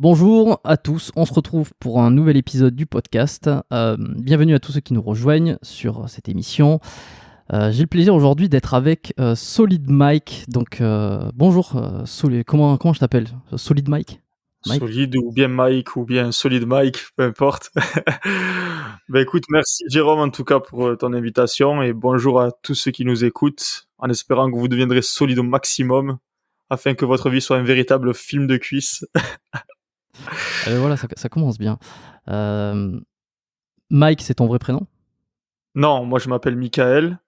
Bonjour à tous, on se retrouve pour un nouvel épisode du podcast. Bienvenue à tous ceux qui nous rejoignent sur cette émission. J'ai le plaisir aujourd'hui d'être avec Solid Mike. Donc bonjour, comment je t'appelle? Solid Mike? Mike? Solide ou bien Mike ou bien Solide Mike, peu importe. Ben écoute, merci Jérôme en tout cas pour ton invitation et bonjour à tous ceux qui nous écoutent en espérant que vous deviendrez solide au maximum afin que votre vie soit un véritable film de cuisse. Voilà, ça commence bien. Mike, c'est ton vrai prénom? Non, moi je m'appelle Michael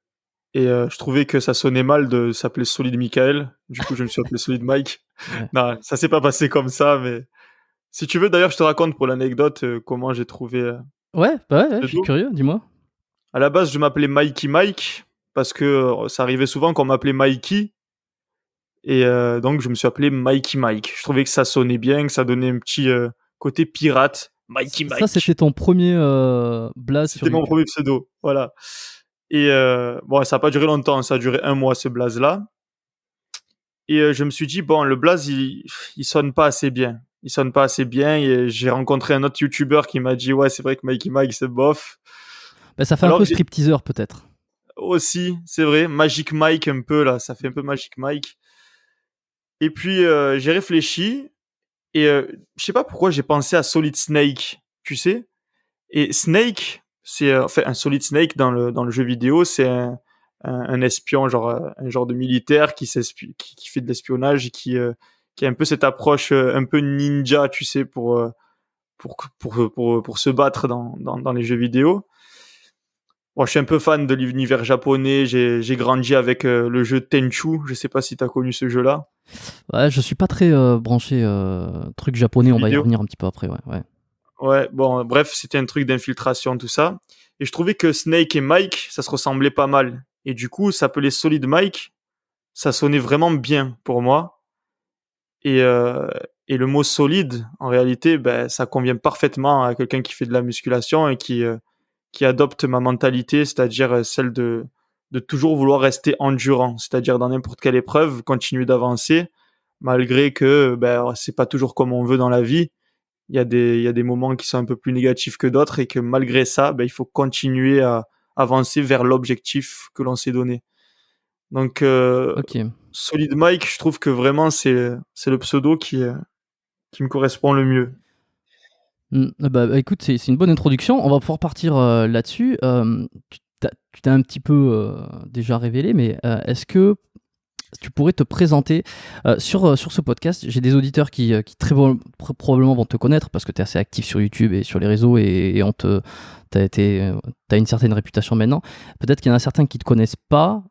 et je trouvais que ça sonnait mal de s'appeler Solide Michael. Du coup, je me suis appelé Solide Mike. Ouais, Non, ça s'est pas passé comme ça, mais si tu veux, d'ailleurs, je te raconte pour l'anecdote comment j'ai trouvé ouais, bah ouais, ce je suis pseudo. curieux, dis-moi. À la base, je m'appelais Mikey Mike parce que ça arrivait souvent qu'on m'appelait Mikey et donc je me suis appelé Mikey Mike. Je trouvais que ça sonnait bien, que ça donnait un petit côté pirate. Mikey Ça, Mike. c'était ton premier blaze sur C'était mon YouTube. premier pseudo, voilà. Et bon, ça a pas duré longtemps, ça a duré 1 mois ce blaze-là. Et je me suis dit: «Bon, le blaze, il sonne pas assez bien. Il sonne pas assez bien» et j'ai rencontré un autre youtubeur qui m'a dit: «Ouais, c'est vrai que Mikey Mike, c'est bof». Bah, ça fait un Alors peu j'ai stripteaseur peut-être. aussi, c'est vrai, Magic Mike un peu là, ça fait un peu Magic Mike. Et puis j'ai réfléchi et je sais pas pourquoi j'ai pensé à Solid Snake, tu sais? Et Snake, c'est, enfin un Solid Snake dans le jeu vidéo, c'est un espion, genre, un genre de militaire qui fait de l'espionnage et qui a un peu cette approche, un peu ninja, tu sais? Pour se battre dans les jeux vidéo. Bon, je suis un peu fan de l'univers japonais, j'ai grandi avec, le jeu Tenchu, je sais pas si tu as connu ce jeu-là? Ouais, je suis pas très branché truc japonais, Jeux on va y vidéo? revenir un petit peu après, ouais. Ouais. Ouais, bon, bref, c'était un truc d'infiltration, tout ça. Et je trouvais que Snake et Mike, ça se ressemblait pas mal. Et du coup, s'appeler Solid Mike, ça sonnait vraiment bien pour moi. Et, euh, et le mot solide, en réalité, ben, ça convient parfaitement à quelqu'un qui fait de la musculation et qui adopte ma mentalité, c'est-à-dire celle de toujours vouloir rester endurant, c'est-à-dire dans n'importe quelle épreuve, continuer d'avancer, malgré que ben, c'est pas toujours comme on veut dans la vie. Il y a des moments qui sont un peu plus négatifs que d'autres et que malgré ça, ben, il faut continuer à avancer vers l'objectif que l'on s'est donné. Donc, Ok. Solid Mike, je trouve que vraiment c'est le pseudo qui me correspond le mieux. Bah, écoute, c'est une bonne introduction. On va pouvoir partir là-dessus. Tu t'es un petit peu déjà révélé, mais est-ce que tu pourrais te présenter sur ce podcast? J'ai des auditeurs qui probablement vont te connaître parce que tu es assez actif sur YouTube et sur les réseaux et t'as une certaine réputation maintenant. Peut-être qu'il y en a certains qui ne te connaissent pas.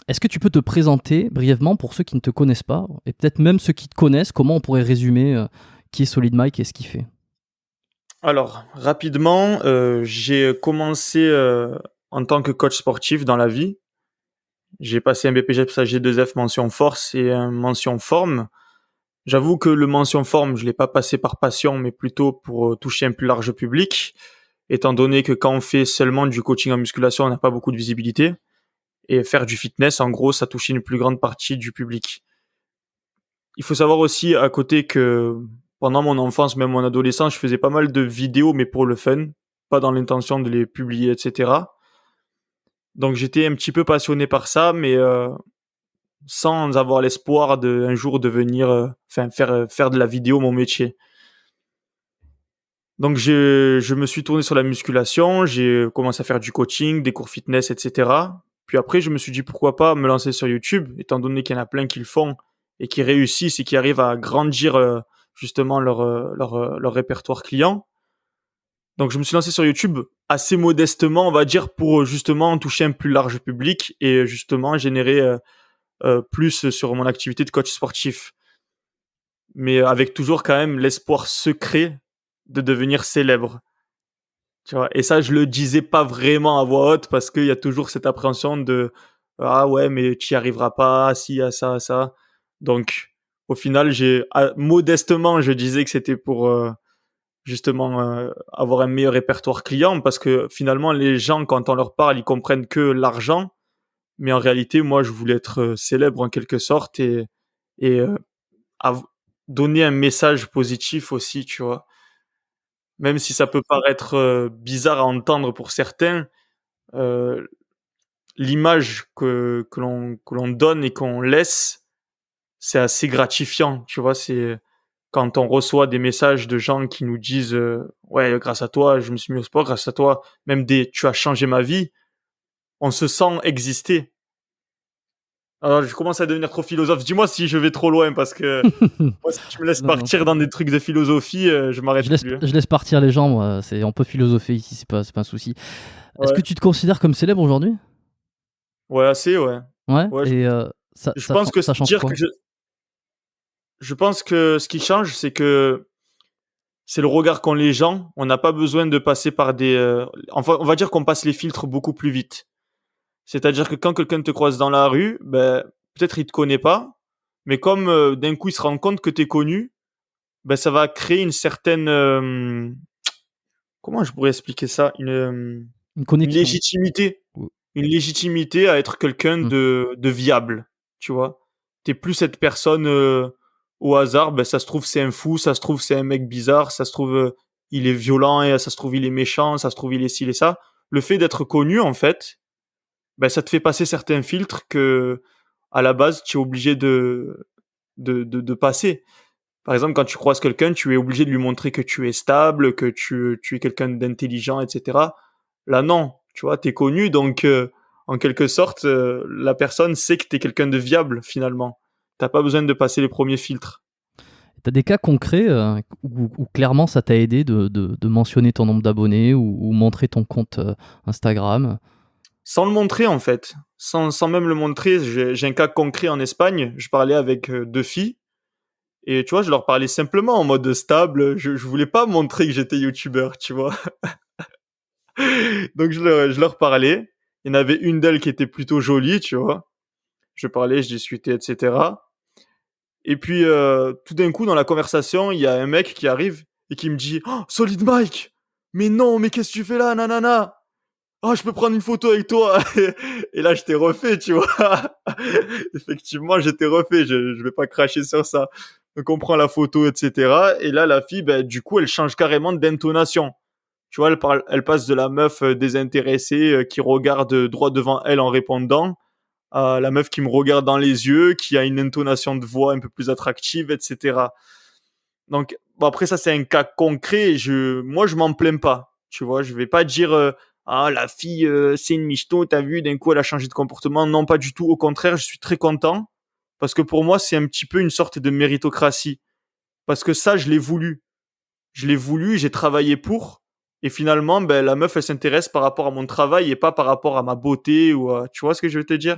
Est-ce que tu peux te présenter brièvement pour ceux qui ne te connaissent pas et peut-être même ceux qui te connaissent, comment on pourrait résumer qui est Solid Mike et ce qu'il fait? Alors, rapidement, j'ai commencé en tant que coach sportif dans la vie. J'ai passé un BPGEPS G2F mention force et un mention forme. J'avoue que le mention forme, je l'ai pas passé par passion, mais plutôt pour toucher un plus large public, étant donné que quand on fait seulement du coaching en musculation, on n'a pas beaucoup de visibilité. Et faire du fitness, en gros, ça touche une plus grande partie du public. Il faut savoir aussi à côté que pendant mon enfance, même mon adolescence, je faisais pas mal de vidéos, mais pour le fun, pas dans l'intention de les publier, etc. Donc j'étais un petit peu passionné par ça, mais sans avoir l'espoir de un jour devenir, faire de la vidéo mon métier. Donc je me suis tourné sur la musculation, j'ai commencé à faire du coaching, des cours fitness, etc. Puis après, je me suis dit pourquoi pas me lancer sur YouTube, étant donné qu'il y en a plein qui le font et qui réussissent et qui arrivent à grandir justement leur répertoire client. Donc je me suis lancé sur YouTube assez modestement, on va dire, pour justement toucher un plus large public et justement générer plus sur mon activité de coach sportif. Mais avec toujours quand même l'espoir secret de devenir célèbre. Tu vois? Et ça, je le disais pas vraiment à voix haute parce qu'il y a toujours cette appréhension de ah ouais, mais tu y arriveras pas, si, à ça, à ça. Donc, au final, modestement, je disais que c'était pour justement avoir un meilleur répertoire client parce que finalement, les gens, quand on leur parle, ils comprennent que l'argent. Mais en réalité, moi, je voulais être célèbre en quelque sorte et av- donner un message positif aussi, tu vois. Même si ça peut paraître bizarre à entendre pour certains, euh, l'image que l'on donne et qu'on laisse, c'est assez gratifiant, tu vois. C'est quand on reçoit des messages de gens qui nous disent ouais, grâce à toi, je me suis mis au sport, grâce à toi, même tu as changé ma vie, on se sent exister. Alors, je commence à devenir trop philosophe. Dis-moi si je vais trop loin parce que moi, si tu me laisses Non, non. partir dans des trucs de philosophie, je m'arrête plus. Hein. Je laisse partir les gens, moi. On peut philosopher ici, c'est pas un souci. Est-ce que Ouais, tu te considères comme célèbre aujourd'hui? ouais, assez, ouais. Ouais. Ouais, Et je pense que ça change dire que quoi? je pense que ce qui change, c'est que c'est le regard qu'ont les gens. On n'a pas besoin de passer par des. Enfin, on va dire qu'on passe les filtres beaucoup plus vite. C'est-à-dire que quand quelqu'un te croise dans la rue, ben, peut-être il te connaît pas, mais comme d'un coup il se rend compte que t'es connu, ben, ça va créer une certaine. Comment je pourrais expliquer ça? Une Une connexion. légitimité. Ou- Une légitimité à être quelqu'un Hmm. de viable, tu vois. T'es plus cette personne au hasard, ben ça se trouve c'est un fou, ça se trouve c'est un mec bizarre, ça se trouve il est violent et ça se trouve il est méchant, ça se trouve il est ci et ça. Le fait d'être connu en fait, ben ça te fait passer certains filtres que à la base tu es obligé de passer. Par exemple, quand tu croises quelqu'un, tu es obligé de lui montrer que tu es stable, que tu es quelqu'un d'intelligent, etc. Là, non. Tu vois, t'es connu, donc en quelque sorte, la personne sait que t'es quelqu'un de viable, finalement. T'as pas besoin de passer les premiers filtres. T'as des cas concrets où clairement ça t'a aidé de mentionner ton nombre d'abonnés ou montrer ton compte Instagram? Sans le montrer, en fait. Sans même le montrer, j'ai un cas concret en Espagne. Je parlais avec deux filles. Et tu vois, je leur parlais simplement en mode stable. Je voulais pas montrer que j'étais youtubeur, tu vois. Donc je leur parlais. Il y en avait une d'elles qui était plutôt jolie, tu vois. Je parlais, je discutais, etc. Et puis tout d'un coup, dans la conversation, il y a un mec qui arrive et qui me dit oh, Solid Mike. Mais non, mais qu'est-ce que tu fais là, nanana? Oh, je peux prendre une photo avec toi. Et là, j'étais refait, tu vois. Effectivement, j'étais refait. Je vais pas cracher sur ça. Donc, on prend la photo, etc. Et là, la fille, ben, du coup, elle change carrément d'intonation. Tu vois, elle passe de la meuf désintéressée qui regarde droit devant elle en répondant à la meuf qui me regarde dans les yeux, qui a une intonation de voix un peu plus attractive, etc. Donc, bon, après, ça, c'est un cas concret. Moi, je m'en plains pas. Tu vois, je vais pas dire ah, la fille, c'est une michto, t'as vu, d'un coup, elle a changé de comportement. Non, pas du tout. Au contraire, je suis très content parce que pour moi, c'est un petit peu une sorte de méritocratie. Parce que ça, je l'ai voulu. Je l'ai voulu, j'ai travaillé pour. Et finalement, ben, la meuf, elle s'intéresse par rapport à mon travail et pas par rapport à ma beauté ou à... Tu vois ce que je veux te dire?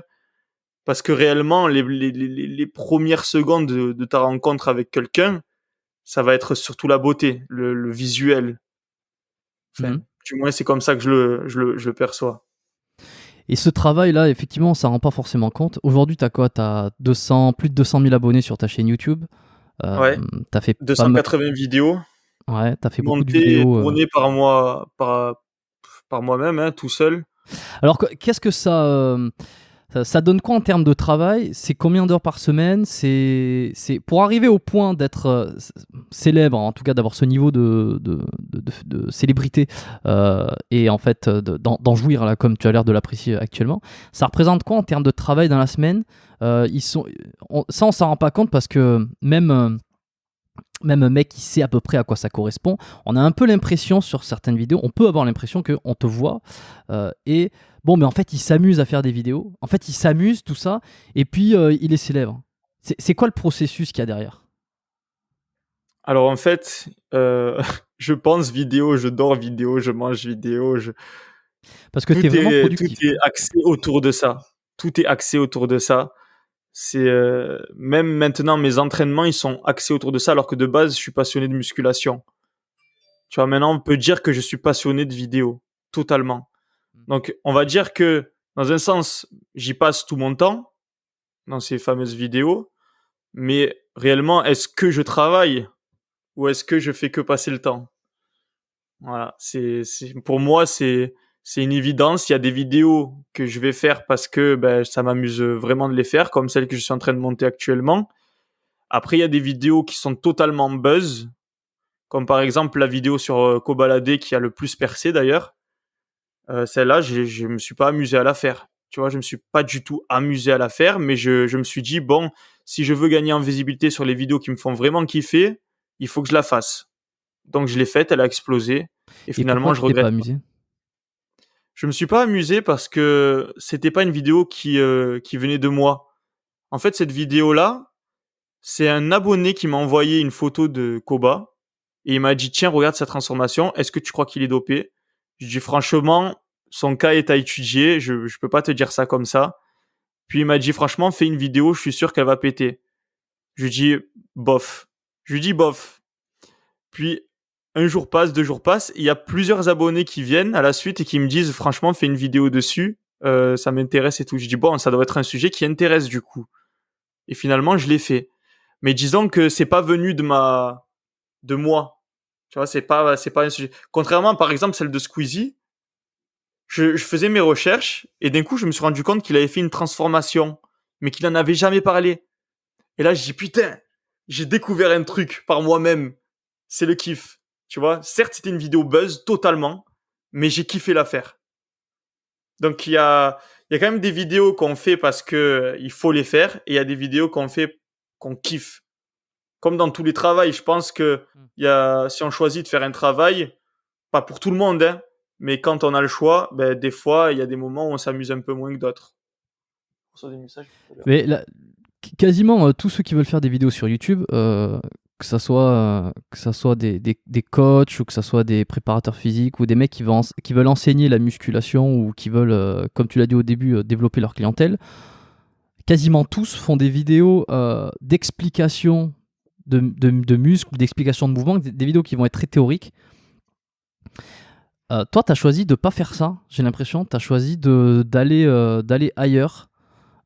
Parce que réellement, les premières secondes de ta rencontre avec quelqu'un, ça va être surtout la beauté, le visuel. Enfin, Mhm. du moins, c'est comme ça que je le perçois. Et ce travail-là, effectivement, ça rend pas forcément compte. Aujourd'hui, t'as quoi? T'as plus de 200 000 abonnés sur ta chaîne YouTube. Euh, Ouais, t'as fait pas mal... 280 vidéos, Ouais, t'as fait beaucoup de montées et vidéos. tournées par moi, par moi-même, hein, tout seul. Alors, qu'est-ce que ça donne quoi en termes de travail? C'est combien d'heures par semaine? Pour arriver au point d'être célèbre, en tout cas d'avoir ce niveau de célébrité et en fait d'en jouir là, comme tu as l'air de l'apprécier actuellement. Ça représente quoi en termes de travail dans la semaine? Ça, on s'en rend pas compte parce que même un mec qui sait à peu près à quoi ça correspond, on a un peu l'impression sur certaines vidéos, on peut avoir l'impression qu'on te voit et bon, mais en fait, il s'amuse à faire des vidéos. En fait, il s'amuse, tout ça, et puis il est célèbre. C'est quoi le processus qu'il y a derrière? Alors en fait, je pense vidéo, je dors vidéo, je mange vidéo, Parce que tu es vraiment tout productif, est quoi. axé autour de ça. Tout est axé autour de ça. C'est même maintenant mes entraînements ils sont axés autour de ça alors que de base je suis passionné de musculation. Tu vois maintenant on peut dire que je suis passionné de vidéo totalement. Donc on va dire que dans un sens j'y passe tout mon temps dans ces fameuses vidéos, mais réellement est-ce que je travaille ou est-ce que je fais que passer le temps? Voilà, pour moi c'est une évidence. Il y a des vidéos que je vais faire parce que ben, ça m'amuse vraiment de les faire, comme celle que je suis en train de monter actuellement. Après, il y a des vidéos qui sont totalement buzz, comme par exemple la vidéo sur Kobalade qui a le plus percé d'ailleurs. Celle-là, je me suis pas amusé à la faire. Tu vois, je me suis pas du tout amusé à la faire, mais je me suis dit, bon, si je veux gagner en visibilité sur les vidéos qui me font vraiment kiffer, il faut que je la fasse. Donc je l'ai faite, elle a explosé, et Et pourquoi finalement je tu t'es pas regrette. amusé? Je me suis pas amusé parce que c'était pas une vidéo qui venait de moi. En fait, cette vidéo-là, c'est un abonné qui m'a envoyé une photo de Koba et il m'a dit tiens, regarde sa transformation, est-ce que tu crois qu'il est dopé? Je dis franchement, son cas est à étudier, je peux pas te dire ça comme ça. Puis il m'a dit franchement, fais une vidéo, je suis sûr qu'elle va péter. Je lui dis bof. Je lui dis bof. Puis un jour passe, 2 jours passent, il y a plusieurs abonnés qui viennent à la suite et qui me disent franchement, fais une vidéo dessus, ça m'intéresse et tout. Je dis bon, ça doit être un sujet qui intéresse du coup. Et finalement, je l'ai fait. Mais disons que c'est pas venu de moi. Tu vois, c'est pas un sujet. Contrairement, par exemple, celle de Squeezie, je faisais mes recherches et d'un coup, je me suis rendu compte qu'il avait fait une transformation, mais qu'il n'en avait jamais parlé. Et là, je dis putain, j'ai découvert un truc par moi-même. C'est le kiff. Tu vois, certes, c'était une vidéo buzz totalement, mais j'ai kiffé la faire. Donc il y a quand même des vidéos qu'on fait parce que il faut les faire, et il y a des vidéos qu'on fait qu'on kiffe. Comme dans tous les travails, je pense que si on choisit de faire un travail, pas pour tout le monde, hein, mais quand on a le choix, ben, des fois, il y a des moments où on s'amuse un peu moins que d'autres. Mais quasiment tous ceux qui veulent faire des vidéos sur YouTube, que ça soit des coachs ou que ça soit des préparateurs physiques ou des mecs qui veulent enseigner la musculation ou qui veulent, comme tu l'as dit au début, développer leur clientèle, quasiment tous font des vidéos d'explication de muscles ou d'explication de mouvements, des vidéos qui vont être très théoriques. Toi, tu as choisi de ne pas faire ça, j'ai l'impression. Tu as choisi d'aller ailleurs.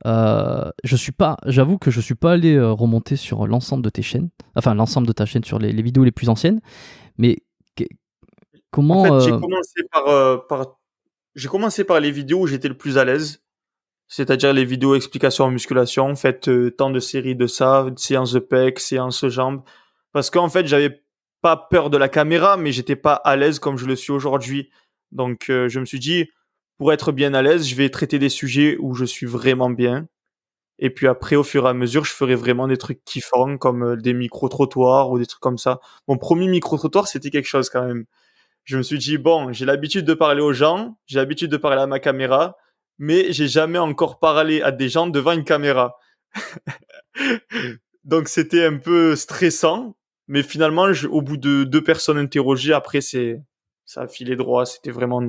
J'avoue que je suis pas allé remonter sur l'ensemble de tes chaînes, enfin l'ensemble de ta chaîne sur les vidéos les plus anciennes, mais que- En comment fait, j'ai commencé par les vidéos où j'étais le plus à l'aise, c'est-à-dire les vidéos explications en musculation, faites tant de séries de ça, séances de pecs, séances jambes, parce qu'en fait, j'avais pas peur de la caméra, mais j'étais pas à l'aise comme je le suis aujourd'hui. Donc, je me suis dit, pour être bien à l'aise, je vais traiter des sujets où je suis vraiment bien. Et puis après, au fur et à mesure, je ferai vraiment des trucs kiffants comme des micro-trottoirs ou des trucs comme ça. Mon premier micro-trottoir, c'était quelque chose quand même. Je me suis dit, bon, j'ai l'habitude de parler aux gens, j'ai l'habitude de parler à ma caméra, mais j'ai jamais encore parlé à des gens devant une caméra. Donc c'était un peu stressant, mais finalement, au bout de 2 personnes interrogées, après, ça a filé droit. C'était vraiment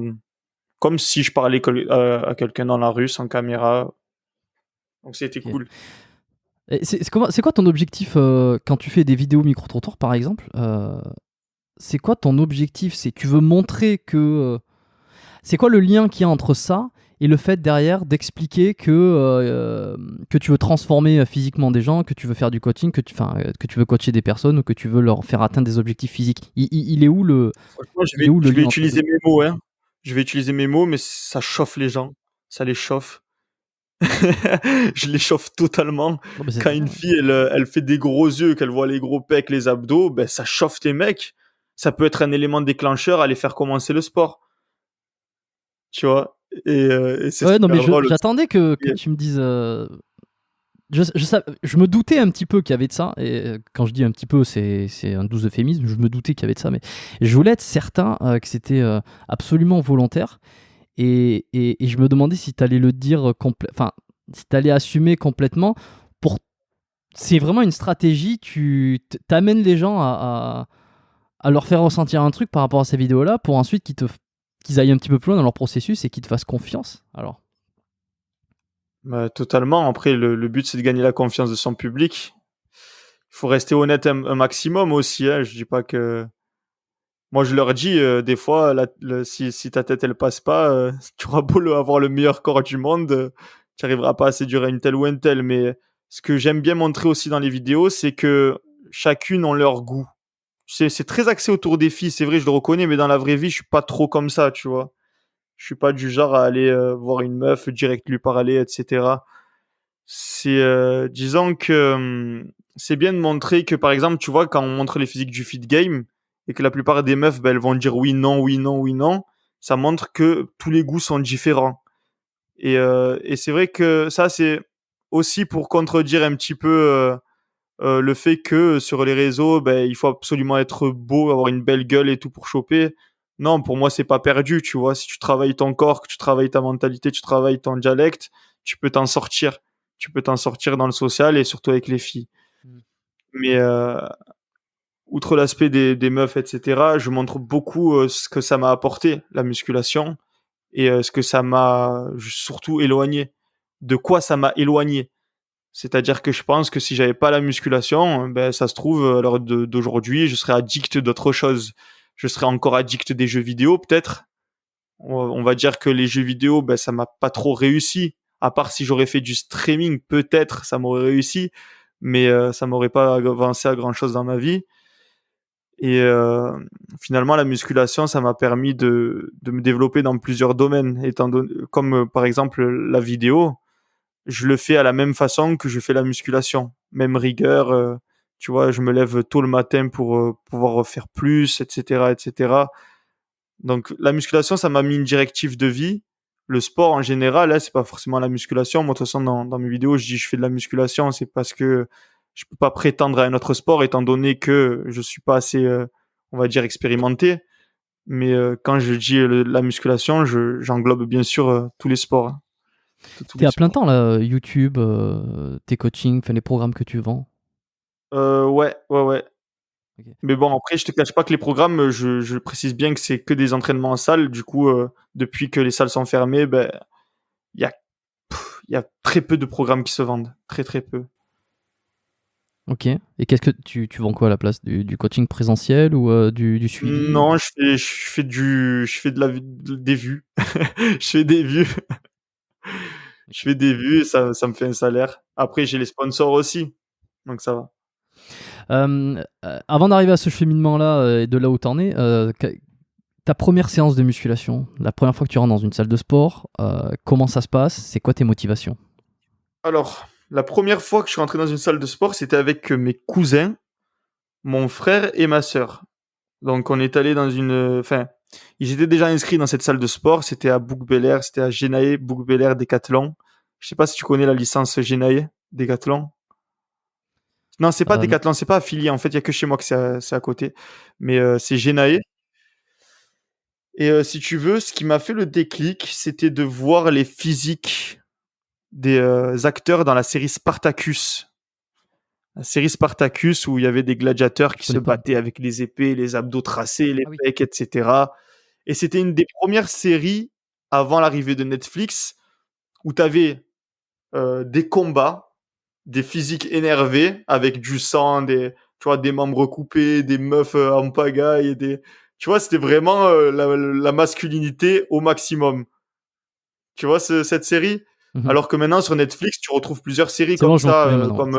comme si je parlais à quelqu'un dans la rue sans caméra. Donc c'était Ok. cool. Et c'est quoi ton objectif quand tu fais des vidéos micro-trottoirs par exemple? C'est quoi ton objectif? C'est tu veux montrer que c'est quoi le lien qu'il y a entre ça et le fait derrière d'expliquer que tu veux transformer physiquement des gens, que tu veux faire du coaching, que tu veux coacher des personnes ou que tu veux leur faire atteindre des objectifs physiques? Il est où Franchement, il est où le je vais lien entre les deux? utiliser mes mots, hein. Je vais utiliser mes mots, mais ça chauffe les gens. Ça les chauffe. Je les chauffe totalement. Oh, bah, c'est Quand très une bien. fille, elle fait des gros yeux, qu'elle voit les gros pecs, les abdos, ben, ça chauffe les mecs. Ça peut être un élément déclencheur à les faire commencer le sport. Tu vois? Et c'est Ouais, non, mais super drôle aussi. j'attendais que tu me dises. Je me doutais un petit peu qu'il y avait de ça, et quand je dis un petit peu, c'est un doux euphémisme, je me doutais qu'il y avait de ça, mais je voulais être certain que c'était absolument volontaire, et je me demandais si tu allais le dire enfin, si tu allais assumer complètement. Pour... C'est vraiment une stratégie, t'amènes les gens à leur faire ressentir un truc par rapport à ces vidéos-là, pour ensuite qu'ils aillent un petit peu plus loin dans leur processus et qu'ils te fassent confiance. Alors. Bah, totalement. Après, le but, c'est de gagner la confiance de son public. Il faut rester honnête un maximum aussi, hein. Je dis pas que. Moi, je leur dis, des fois, si ta tête, elle passe pas, tu auras beau avoir le meilleur corps du monde, tu arriveras pas à séduire une telle ou une telle. Mais ce que j'aime bien montrer aussi dans les vidéos, c'est que chacune ont leur goût. C'est très axé autour des filles, c'est vrai, je le reconnais, mais dans la vraie vie, je suis pas trop comme ça, tu vois. Je suis pas du genre à aller voir une meuf, direct lui parler, etc. Disons que c'est bien de montrer que, par exemple, tu vois, quand on montre les physiques du fit game et que la plupart des meufs, ben, elles vont dire oui, non, oui, non, oui, non, ça montre que tous les goûts sont différents. Et c'est vrai que ça, c'est aussi pour contredire un petit peu le fait que sur les réseaux, ben, il faut absolument être beau, avoir une belle gueule et tout pour choper. Non, pour moi, c'est pas perdu, tu vois. Si tu travailles ton corps, que tu travailles ta mentalité, tu travailles ton dialecte, tu peux t'en sortir. Tu peux t'en sortir dans le social et surtout avec les filles. Mm. Mais outre l'aspect des meufs, etc., je montre beaucoup ce que ça m'a apporté, la musculation, et ce que ça m'a surtout éloigné. De quoi ça m'a éloigné. C'est-à-dire que je pense que si j'avais pas la musculation, ben ça se trouve à l'heure d'aujourd'hui, je serais addict d'autre chose. Je serais encore addict des jeux vidéo peut-être. On va dire que les jeux vidéo, ben ça m'a pas trop réussi. À part si j'aurais fait du streaming, peut-être ça m'aurait réussi, mais ça m'aurait pas avancé à grand chose dans ma vie. Et finalement, la musculation, ça m'a permis de me développer dans plusieurs domaines, étant donné, comme par exemple la vidéo. Je le fais à la même façon que je fais la musculation. Même rigueur, tu vois, je me lève tôt le matin pour pouvoir faire plus, etc., etc. Donc la musculation, ça m'a mis une directive de vie. Le sport en général, là, c'est pas forcément la musculation. Moi, de toute façon, dans mes vidéos, je dis je fais de la musculation, c'est parce que je peux pas prétendre à un autre sport étant donné que je suis pas assez, on va dire, expérimenté. Mais quand je dis la musculation, j'englobe bien sûr tous les sports, hein. Tous T'es les à plein sports. temps là, YouTube, tes coachings, enfin, les programmes que tu vends. Ouais, ouais, ouais. Ok. Mais bon, après, je te cache pas que les programmes, je précise bien que c'est que des entraînements en salle. Du coup, depuis que les salles sont fermées, ben, il y a, il y a très peu de programmes qui se vendent. Très, très peu. Ok. Et qu'est-ce que tu vends quoi à la place du coaching présentiel ou du suivi? Non, je fais des vues. Je fais des vues. Je fais des vues et ça me fait un salaire. Après, j'ai les sponsors aussi. Donc ça va. Avant d'arriver à ce cheminement-là et de là où t'en es, ta première séance de musculation, la première fois que tu rentres dans une salle de sport, comment ça se passe? C'est quoi tes motivations? Alors, la première fois que je suis rentré dans une salle de sport, c'était avec mes cousins, mon frère et ma sœur. Donc on est allé dans enfin, ils étaient déjà inscrits dans cette salle de sport. C'était à Bouc-Bel-Air, c'était à Genaé, Bouc-Bel-Air, Décathlon. Je sais pas si tu connais la licence Genaé, Décathlon. Non, c'est pas Non. Décathlon, c'est pas affilié. En fait, il y a que chez moi que c'est à côté. Mais c'est Genaé. Et si tu veux, ce qui m'a fait le déclic, c'était de voir les physiques des acteurs dans la série Spartacus. La série Spartacus où il y avait des gladiateurs Je qui se connais pas. battaient avec les épées, les abdos tracés, les Ah oui. pecs, etc. Et c'était une des premières séries avant l'arrivée de Netflix où tu avais des combats, des physiques énervés avec du sang, tu vois, des membres coupés, des meufs en pagaille, tu vois, c'était vraiment la masculinité au maximum. Tu vois cette série? Mhm. Alors que maintenant sur Netflix, tu retrouves plusieurs séries C'est bon, comme je m'en ça, souviens maintenant.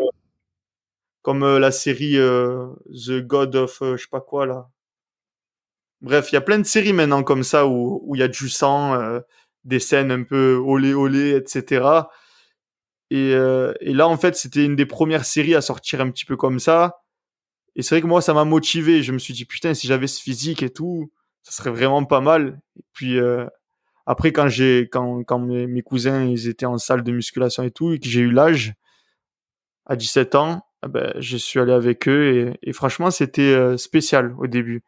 comme la série The God of je sais pas quoi là. Bref, il y a plein de séries maintenant comme ça où il y a du sang, des scènes un peu olé olé, etc. Et là, en fait, c'était une des premières séries à sortir un petit peu comme ça. Et c'est vrai que moi, ça m'a motivé. Je me suis dit, putain, si j'avais ce physique et tout, ça serait vraiment pas mal. Et puis après, quand mes cousins ils étaient en salle de musculation et tout, et que j'ai eu l'âge, à 17 ans, ah ben, je suis allé avec eux et franchement, c'était spécial au début.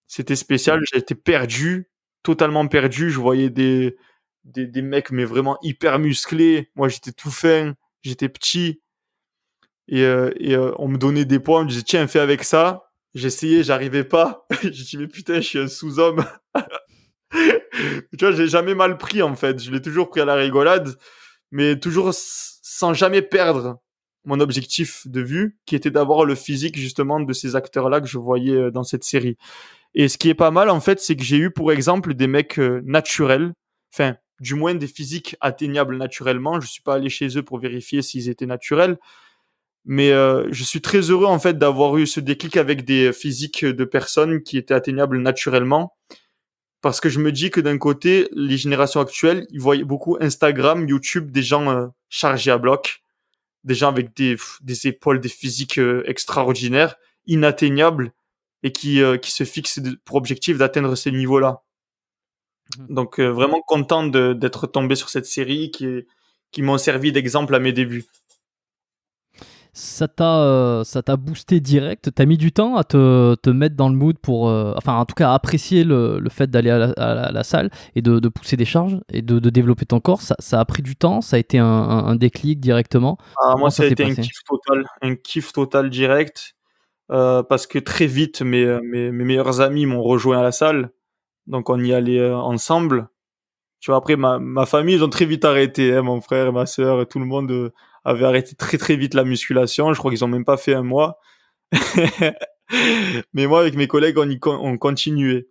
C'était spécial, j'étais perdu, totalement perdu. Je voyais des mecs, mais vraiment hyper musclés. Moi, j'étais tout fin, j'étais petit. On me donnait des poids, on me disait, tiens, fais avec ça. J'essayais, j'arrivais pas. J'ai dit, mais putain, je suis un sous-homme. Tu vois, j'ai jamais mal pris, en fait. Je l'ai toujours pris à la rigolade, mais toujours sans jamais perdre mon objectif de vue, qui était d'avoir le physique, justement, de ces acteurs-là que je voyais dans cette série. Et ce qui est pas mal, en fait, c'est que j'ai eu, pour exemple, des mecs naturels, enfin, du moins des physiques atteignables naturellement. Je suis pas allé chez eux pour vérifier s'ils étaient naturels, mais je suis très heureux, en fait, d'avoir eu ce déclic avec des physiques de personnes qui étaient atteignables naturellement. Parce que je me dis que d'un côté, les générations actuelles, ils voient beaucoup Instagram, YouTube, des gens chargés à bloc. des gens avec des épaules, des physiques extraordinaires, inatteignables, et qui se fixent pour objectif d'atteindre ces niveaux-là. Donc vraiment content d'être tombé sur cette série qui m'ont servi d'exemple à mes débuts. Ça t'a boosté direct. T'as mis du temps à te mettre dans le mood pour, enfin en tout cas à apprécier le fait d'aller à la salle et de pousser des charges et de développer ton corps. Ça a pris du temps, ça a été un déclic directement. Ah, Comment moi, ça ça a s'est été passé? un kiff total direct, parce que très vite, mes meilleurs amis m'ont rejoint à la salle, donc on y allait ensemble. Tu vois, après, ma famille, ils ont très vite arrêté, hein, mon frère, ma sœur, tout le monde avait arrêté très très vite la musculation. Je crois qu'ils ont même pas fait un mois. Mais moi, avec mes collègues, on continuait.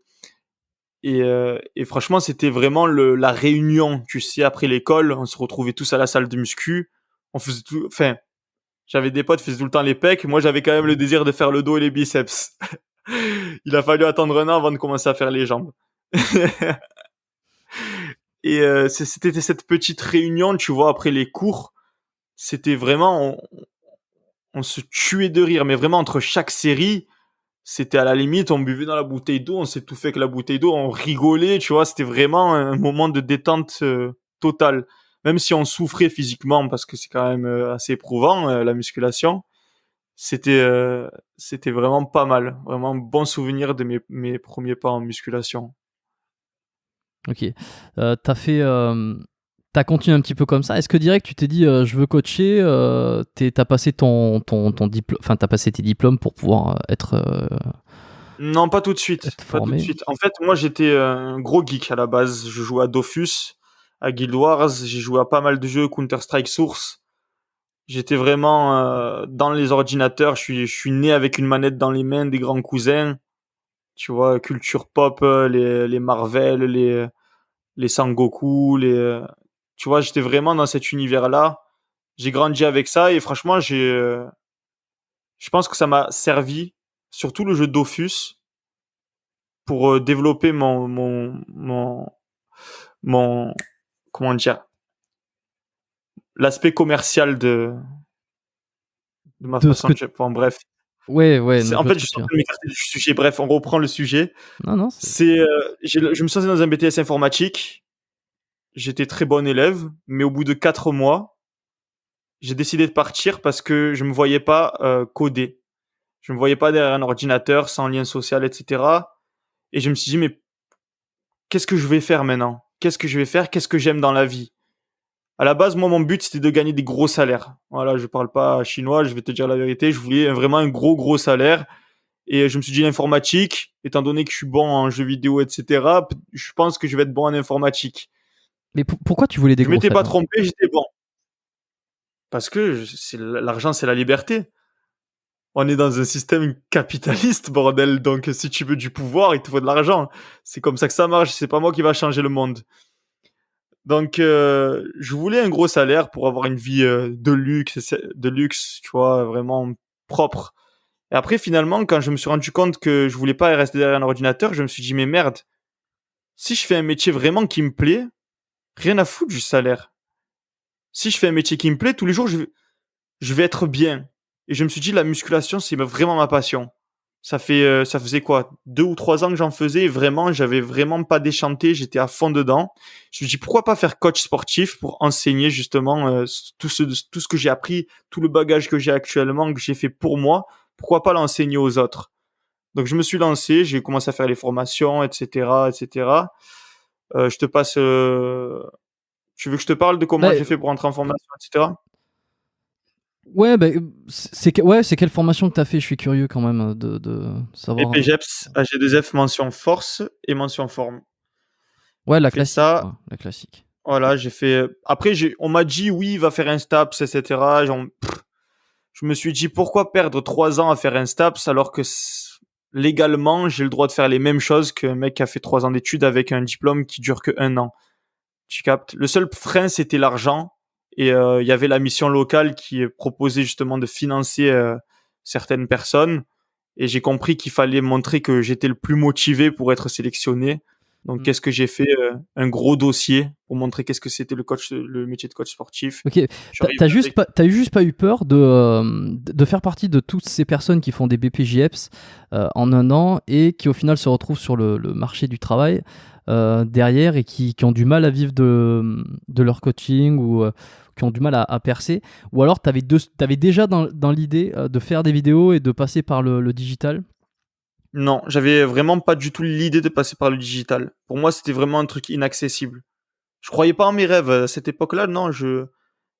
Et franchement, c'était vraiment la réunion, tu sais, après l'école, on se retrouvait tous à la salle de muscu. On faisait tout, enfin, j'avais des potes qui faisaient tout le temps les pecs. Moi, j'avais quand même le désir de faire le dos et les biceps. Il a fallu attendre un an avant de commencer à faire les jambes. Et c'était cette petite réunion, tu vois, après les cours. C'était vraiment, on se tuait de rire, mais vraiment entre chaque série, c'était à la limite, on buvait dans la bouteille d'eau, on s'étouffait avec la bouteille d'eau, on rigolait, tu vois, c'était vraiment un moment de détente totale. Même si on souffrait physiquement, parce que c'est quand même assez éprouvant, la musculation, c'était c'était vraiment pas mal. Vraiment bon souvenir de mes premiers pas en musculation. Ok. T'as continué un petit peu comme ça. Est-ce que direct tu t'es dit je veux coacher, t'as passé ton diplôme, enfin t'as passé tes diplômes pour pouvoir Non, pas tout de suite, être pas tout de formé? suite. En fait, moi, j'étais un gros geek à la base. Je jouais à Dofus, à Guild Wars, j'ai joué à pas mal de jeux, Counter-Strike Source. J'étais vraiment dans les ordinateurs. Je suis né avec une manette dans les mains des grands cousins. Tu vois, culture pop, les Marvel, les Sangoku, tu vois, j'étais vraiment dans cet univers-là. J'ai grandi avec ça et franchement, je pense que ça m'a servi, surtout le jeu Dofus, pour développer mon, comment dire, l'aspect commercial de ma De ce façon que... de jouer. Bon, bref. Ouais, C'est, donc en je vois fait, ce je que suis tu en veux train de m'écarter du sujet. Bref, on reprend le sujet. dire. Non, c'est... C'est, je me suis lancé dans un BTS informatique. J'étais très bon élève, mais au bout de 4 mois, j'ai décidé de partir parce que je me voyais pas coder. Je me voyais pas derrière un ordinateur, sans lien social, etc. Et je me suis dit, mais qu'est-ce que je vais faire maintenant? Qu'est-ce que je vais faire? Qu'est-ce que j'aime dans la vie? À la base, moi, mon but, c'était de gagner des gros salaires. Voilà, je parle pas chinois, je vais te dire la vérité. Je voulais vraiment un gros salaire. Et je me suis dit, l'informatique, étant donné que je suis bon en jeux vidéo, etc., je pense que je vais être bon en informatique. Mais pourquoi tu voulais des Je gros m'étais pas salaires? trompé, j'étais bon. Parce que l'argent, c'est la liberté. On est dans un système capitaliste, bordel. Donc, si tu veux du pouvoir, il te faut de l'argent. C'est comme ça que ça marche. C'est pas moi qui va changer le monde. Donc, je voulais un gros salaire pour avoir une vie de luxe, tu vois, vraiment propre. Et après, finalement, quand je me suis rendu compte que je voulais pas rester derrière un ordinateur, je me suis dit, mais merde, si je fais un métier vraiment qui me plaît, rien à foutre du salaire. Si je fais un métier qui me plaît, tous les jours, je vais être bien. Et je me suis dit, la musculation, c'est vraiment ma passion. Ça faisait quoi, 2 ou 3 ans que j'en faisais et vraiment, j'avais vraiment pas déchanté, j'étais à fond dedans. Je me suis dit, pourquoi pas faire coach sportif pour enseigner justement tout ce que j'ai appris, tout le bagage que j'ai actuellement, que j'ai fait pour moi, pourquoi pas l'enseigner aux autres? Donc je me suis lancé, j'ai commencé à faire les formations, etc., etc. Je te passe. Tu veux que je te parle de comment Bah, j'ai fait pour entrer en formation, etc. ouais, bah, c'est quelle formation que t'as fait? Je suis curieux quand même de savoir. BPGEPS, AG2F, mention force et mention forme. Ouais, la J'ai fait classique, ça. quoi. La classique. Voilà, j'ai fait. Après, on m'a dit oui, va faire un STAPS, etc. Je me suis dit pourquoi perdre 3 ans à faire un STAPS alors que légalement j'ai le droit de faire les mêmes choses qu'un mec qui a fait 3 ans d'études avec un diplôme qui dure que 1 an. Tu captes? Le seul frein c'était l'argent et il y avait la mission locale qui proposait justement de financer certaines personnes et j'ai compris qu'il fallait montrer que j'étais le plus motivé pour être sélectionné. Donc, qu'est-ce que j'ai fait? Un gros dossier pour montrer qu'est-ce que c'était le métier de coach sportif. Ok, t'as juste pas eu peur de faire partie de toutes ces personnes qui font des BPJEPS en un an et qui au final se retrouvent sur le marché du travail derrière et qui ont du mal à vivre de leur coaching ou qui ont du mal à percer, ou alors t'avais déjà dans l'idée de faire des vidéos et de passer par le digital? Non, j'avais vraiment pas du tout l'idée de passer par le digital. Pour moi, c'était vraiment un truc inaccessible. Je croyais pas en mes rêves à cette époque-là. Non,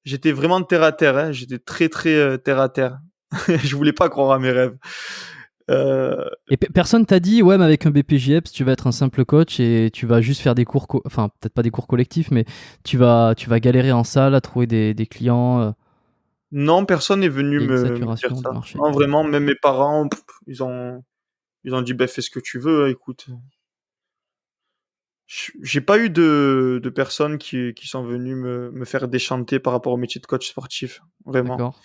j'étais vraiment terre à terre. Hein. J'étais très très terre à terre. Je voulais pas croire à mes rêves. Et personne t'a dit, ouais, mais avec un BPJEPS, tu vas être un simple coach et tu vas juste faire des cours, enfin, peut-être pas des cours collectifs, mais tu vas galérer en salle à trouver des clients. Non, personne n'est Il venu y a une me dire saturation du ça. marché. Non, vraiment, même mes parents, ils ont dit, bah, fais ce que tu veux, écoute. J'ai pas eu de personnes qui sont venues me faire déchanter par rapport au métier de coach sportif. Vraiment. D'accord.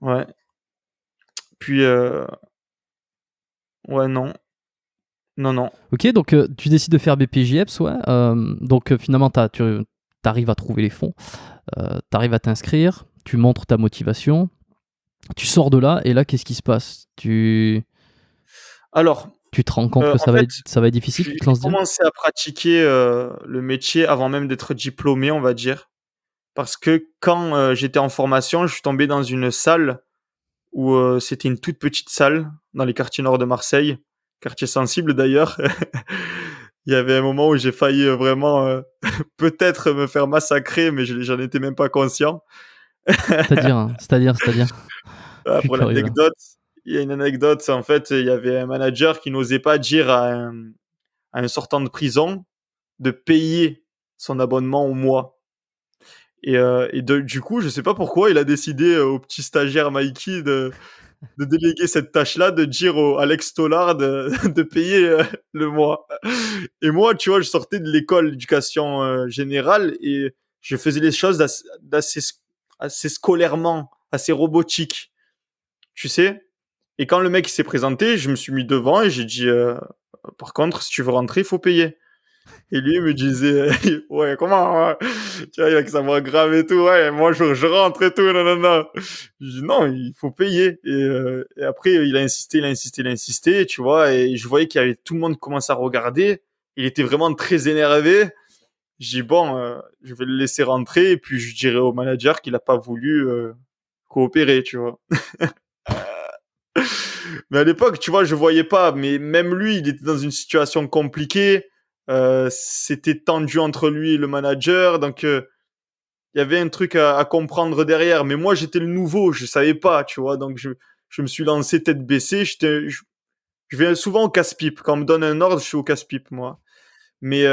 Ouais. Puis, ouais, non. Non, non. Ok, donc tu décides de faire BPJEPS, ouais. Donc finalement, tu arrives à trouver les fonds, tu arrives à t'inscrire, tu montres ta motivation, tu sors de là, et là, qu'est-ce qui se passe? Alors, Tu te rends compte que en fait, ça va être difficile, tu te j'ai lances direct? commencé à pratiquer le métier avant même d'être diplômé, on va dire. Parce que quand j'étais en formation, je suis tombé dans une salle où c'était une toute petite salle dans les quartiers nord de Marseille, quartier sensible d'ailleurs. Il y avait un moment où j'ai failli vraiment peut-être me faire massacrer, mais j'en étais même pas conscient. C'est-à-dire, hein, c'est-à-dire. Je Ah, suis pour curieux là. l'anecdote, il y a une anecdote, en fait, il y avait un manager qui n'osait pas dire à un sortant de prison de payer son abonnement au mois. Du coup, je sais pas pourquoi, il a décidé au petit stagiaire Mikey de déléguer cette tâche-là, de dire à Alex Tollard de payer le mois. Et moi, tu vois, je sortais de l'école d'éducation générale et je faisais les choses assez scolairement, assez robotique, tu sais. Et quand le mec il s'est présenté, je me suis mis devant et j'ai dit, par contre, si tu veux rentrer, il faut payer. Et lui, il me disait, ouais, comment, ouais. Tu vois, ça m'a grave et tout, ouais, moi, je rentre et tout, non, non, non. Je dis, non, il faut payer. Et après, il a insisté, tu vois, et je voyais qu'il y avait tout le monde qui commençait à regarder. Il était vraiment très énervé. Je dis, bon, je vais le laisser rentrer, et puis je dirai au manager qu'il a pas voulu coopérer, tu vois. Mais à l'époque, tu vois, je voyais pas. Mais même lui, il était dans une situation compliquée. C'était tendu entre lui et le manager. Donc, il y avait un truc à comprendre derrière. Mais moi, j'étais le nouveau. Je savais pas, tu vois. Donc, je me suis lancé tête baissée. Je vais souvent au casse-pipe. Quand on me donne un ordre, je suis au casse-pipe, moi. Mais,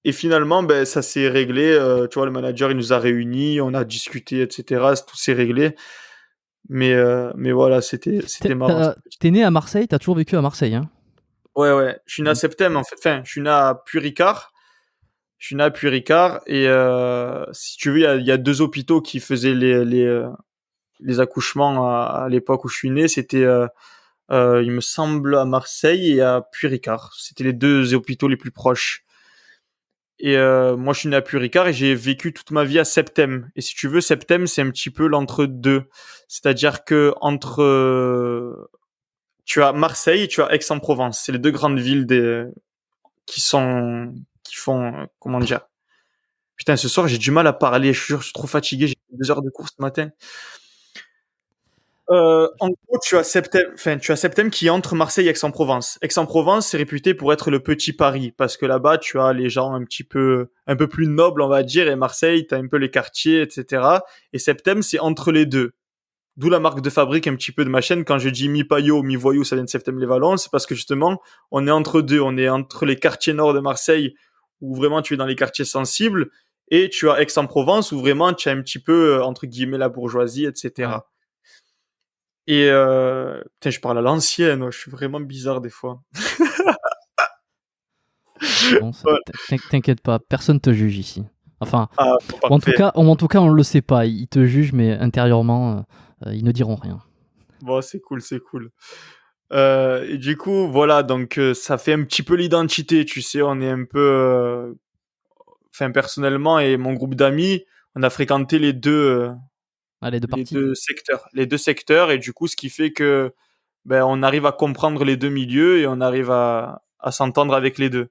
et finalement, ben, ça s'est réglé. Tu vois, le manager, il nous a réunis. On a discuté, etc. Tout s'est réglé. Mais voilà, c'était marrant. T'es né à Marseille, t'as toujours vécu à Marseille, hein? Ouais, ouais. Je suis né à Septem, en fait. Enfin, je suis né à Puy-Ricard. Je suis né à Puy-Ricard. Et si tu veux, il y a deux hôpitaux qui faisaient les accouchements à l'époque où je suis né. C'était, il me semble, à Marseille et à Puy-Ricard. C'était les deux hôpitaux les plus proches. Et moi, je suis né à Puy-Ricard et j'ai vécu toute ma vie à Septem. Et si tu veux, Septem, c'est un petit peu l'entre-deux. C'est-à-dire que tu as Marseille et tu as Aix-en-Provence. C'est les deux grandes villes qui font, comment dire. Putain, ce soir, j'ai du mal à parler. Je suis sûr, je suis trop fatigué. J'ai fait 2 heures de course ce matin. En gros, tu as Septem qui est entre Marseille et Aix-en-Provence. Aix-en-Provence, c'est réputé pour être le petit Paris parce que là-bas, tu as les gens un peu plus nobles, on va dire, et Marseille, tu as un peu les quartiers, etc. Et Septem, c'est entre les deux. D'où la marque de fabrique un petit peu de ma chaîne. Quand je dis mi-paillot, mi-voyou, ça vient de Septem-les-Vallons, c'est parce que justement, on est entre deux. On est entre les quartiers nord de Marseille, où vraiment tu es dans les quartiers sensibles, et tu as Aix-en-Provence, où vraiment tu as un petit peu, entre guillemets, la bourgeoisie, etc. Ouais. Et putain, je parle à l'ancienne, je suis vraiment bizarre des fois. Bon, Ouais. t'inquiète pas, personne te juge ici. Enfin, Ah, ou en tout parfait. cas, on le sait pas. Ils te jugent, mais intérieurement, ils ne diront rien. Bon, c'est cool, c'est cool. Et du coup, voilà, donc ça fait un petit peu l'identité, tu sais, on est un peu... Enfin, personnellement et mon groupe d'amis, on a fréquenté Allez, de les partie. deux secteurs. Les deux secteurs, et du coup, ce qui fait que ben, on arrive à comprendre les deux milieux et on arrive à s'entendre avec les deux.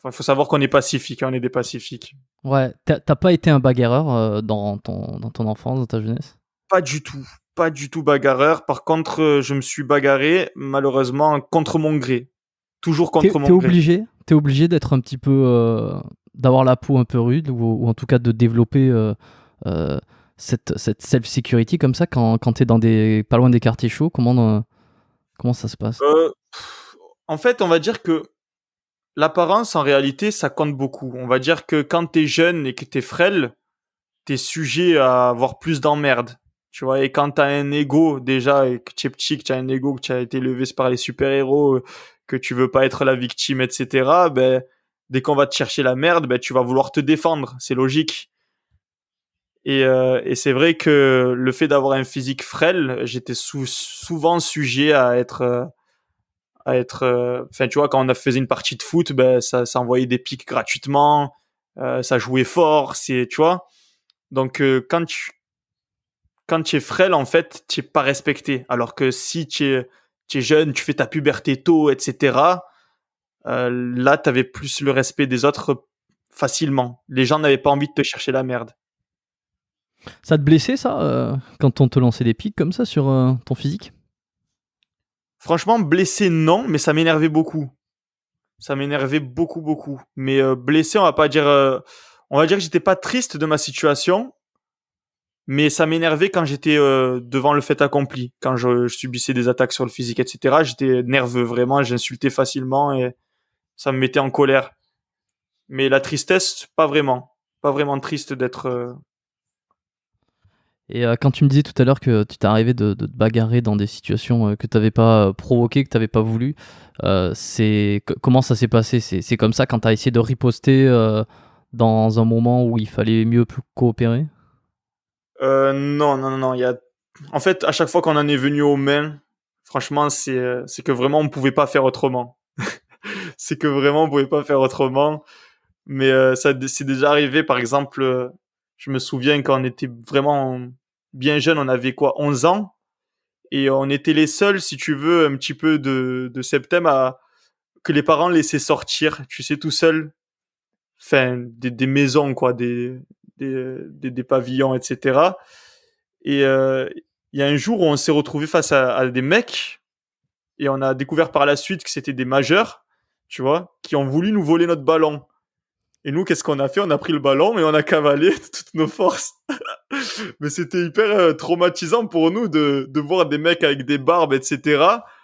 Il faut savoir qu'on est pacifique, hein, on est des pacifiques. Ouais, t'as pas été un bagarreur dans ton enfance, dans ta jeunesse? Pas du tout. Pas du tout bagarreur. Par contre, je me suis bagarré, malheureusement, contre mon gré. Toujours contre mon gré. T'es obligé d'être un petit peu, d'avoir la peau un peu rude ou en tout cas de développer euh, cette self-security comme ça quand t'es pas loin des quartiers chauds. Comment ça se passe? En fait, on va dire que l'apparence, en réalité, ça compte beaucoup. On va dire que quand t'es jeune et que t'es frêle, t'es sujet à avoir plus d'emmerdes. Tu vois, et quand t'as un ego, déjà, et que t'es petit, que t'as un ego, que tu as été élevé par les super-héros, que tu veux pas être la victime, etc., ben, dès qu'on va te chercher la merde, ben, tu vas vouloir te défendre. C'est logique. Et c'est vrai que le fait d'avoir un physique frêle, j'étais souvent sujet enfin, tu vois, quand on a faisait une partie de foot, ben, ça envoyait des pics gratuitement, ça jouait fort, tu vois. Donc, quand tu es frêle, en fait, tu es pas respecté. Alors que si tu es jeune, tu fais ta puberté tôt, etc., là, tu avais plus le respect des autres facilement. Les gens n'avaient pas envie de te chercher la merde. Ça te blessait ça quand on te lançait des pics comme ça sur ton physique? Franchement, blessé, non, mais ça m'énervait beaucoup. Ça m'énervait beaucoup, beaucoup. Mais blessé, on va pas dire... on va dire que j'étais pas triste de ma situation, mais ça m'énervait quand j'étais devant le fait accompli. Quand je subissais des attaques sur le physique, etc., j'étais nerveux, vraiment, j'insultais facilement et ça me mettait en colère. Mais la tristesse, pas vraiment. Pas vraiment triste d'être... Et quand tu me disais tout à l'heure que tu t'es arrivé de te bagarrer dans des situations que tu n'avais pas provoquées, que tu n'avais pas voulu, comment ça s'est passé? C'est comme ça quand tu as essayé de riposter dans un moment où il fallait mieux coopérer? Non, non, non, non. En fait, à chaque fois qu'on en est venu aux mains, franchement, c'est que vraiment, on pouvait pas faire autrement. C'est que vraiment, on pouvait pas faire autrement. Mais c'est déjà arrivé, par exemple, je me souviens quand on était vraiment bien jeune, on avait quoi, 11 ans, et on était les seuls, si tu veux, un petit peu de septembre que les parents laissaient sortir, tu sais, tout seuls, enfin, des maisons, quoi, des pavillons, etc. Et il y a un jour où on s'est retrouvé face à des mecs, et on a découvert par la suite que c'était des majeurs, tu vois, qui ont voulu nous voler notre ballon. Et nous, qu'est-ce qu'on a fait? On a pris le ballon et on a cavalé de toutes nos forces. Mais c'était hyper traumatisant pour nous de voir des mecs avec des barbes, etc.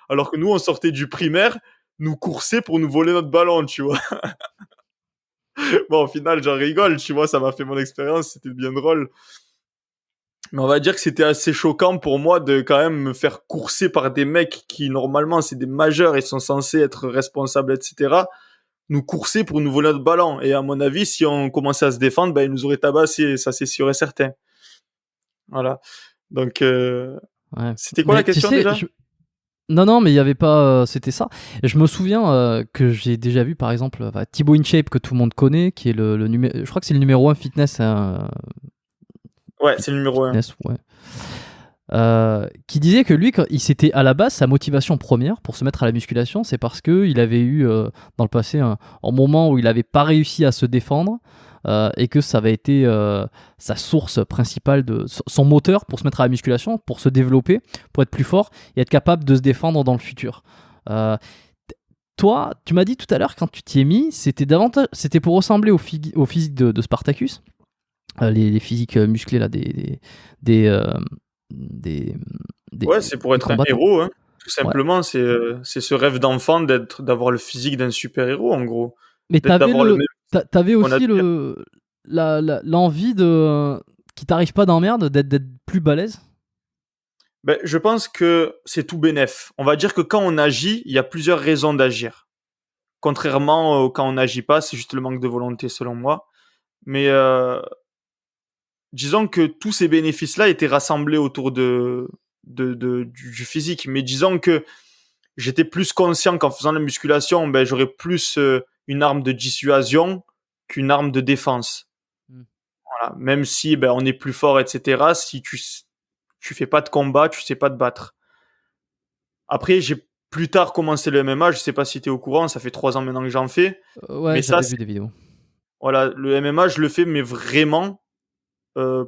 Alors que nous, on sortait du primaire, nous courser pour nous voler notre ballon, tu vois. Bon, au final, j'en rigole, tu vois, ça m'a fait mon expérience, c'était bien drôle. Mais on va dire que c'était assez choquant pour moi de quand même me faire courser par des mecs qui, normalement, c'est des majeurs et sont censés être responsables, etc. Nous courser pour nous voler notre ballon. Et à mon avis, si on commençait à se défendre, ben, ils nous auraient tabassé, ça c'est sûr et certain. Voilà. Donc, Ouais. c'était quoi la Mais tu question sais, déjà? non, non, mais il n'y avait pas. C'était ça. Et je me souviens que j'ai déjà vu, par exemple, Thibaut InShape, que tout le monde connaît, qui est le numéro. Je crois que c'est le numéro 1 fitness. Ouais, c'est le numéro un. Fitness, ouais. Qui disait que lui, quand il s'était à la base, sa motivation première pour se mettre à la musculation, c'est parce qu'il avait eu dans le passé un moment où il n'avait pas réussi à se défendre et que ça avait été sa source principale, son moteur pour se mettre à la musculation, pour se développer, pour être plus fort et être capable de se défendre dans le futur. Euh, Toi, tu m'as dit tout à l'heure, quand tu t'y es mis, c'était pour ressembler au physique de Spartacus, les physiques musclés là, des, euh, des, Ouais, c'est pour des être un combattants. héros, hein. Tout Ouais. simplement, c'est ce rêve d'enfant d'avoir le physique d'un super-héros, en gros. Mais D'avoir le même t'avais qu'on aussi admire. l'envie qui t'arrive pas d'emmerde, d'être plus balèze. Ben, je pense que c'est tout bénef. On va dire que quand on agit, il y a plusieurs raisons d'agir. Contrairement quand on n'agit pas, c'est juste le manque de volonté, selon moi. Mais disons que tous ces bénéfices-là étaient rassemblés autour du physique. Mais disons que j'étais plus conscient qu'en faisant la musculation, ben, j'aurais plus une arme de dissuasion qu'une arme de défense. Mm. Voilà. Même si ben, on est plus fort, etc. Si tu fais pas de combat, tu sais pas te battre. Après, j'ai plus tard commencé le MMA. Je sais pas si tu es au courant. Ça fait 3 ans maintenant que j'en fais. Ouais, Mais ça, j'avais vu des vidéos. voilà, le MMA, je le fais, mais vraiment euh,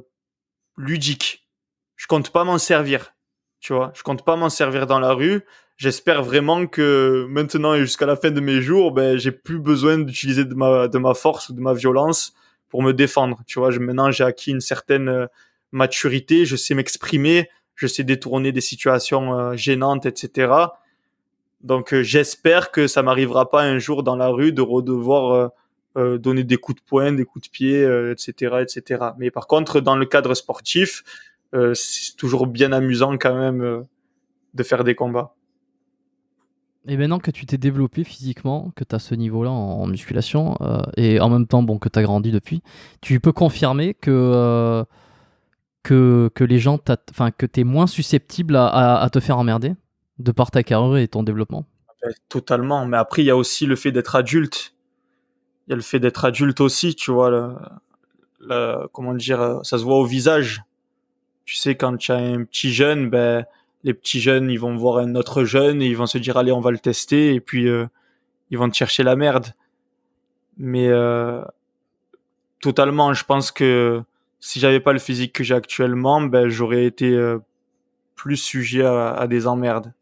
ludique. Je compte pas m'en servir. Tu vois, je compte pas m'en servir dans la rue. J'espère vraiment que maintenant et jusqu'à la fin de mes jours, ben, j'ai plus besoin d'utiliser de ma force ou de ma violence pour me défendre. Tu vois, maintenant, j'ai acquis une certaine maturité. Je sais m'exprimer. Je sais détourner des situations gênantes, etc. Donc, j'espère que ça m'arrivera pas un jour dans la rue de redevoir donner des coups de poing, des coups de pied, etc., etc. Mais par contre, dans le cadre sportif, c'est toujours bien amusant quand même de faire des combats. Et maintenant que tu t'es développé physiquement, que tu as ce niveau-là en musculation, et en même temps bon, que tu as grandi depuis, tu peux confirmer que les gens, enfin, que tu es moins susceptible à te faire emmerder de par ta carrure et ton développement. Totalement. Mais après, il y a aussi le fait d'être adulte. Il y a le fait d'être adulte aussi, tu vois. Comment dire, ça se voit au visage. Tu sais, quand tu as un petit jeune, ben, les petits jeunes, ils vont voir un autre jeune et ils vont se dire, allez, on va le tester. Et puis, ils vont te chercher la merde. Mais totalement, je pense que si j'avais pas le physique que j'ai actuellement, ben, j'aurais été plus sujet à des emmerdes.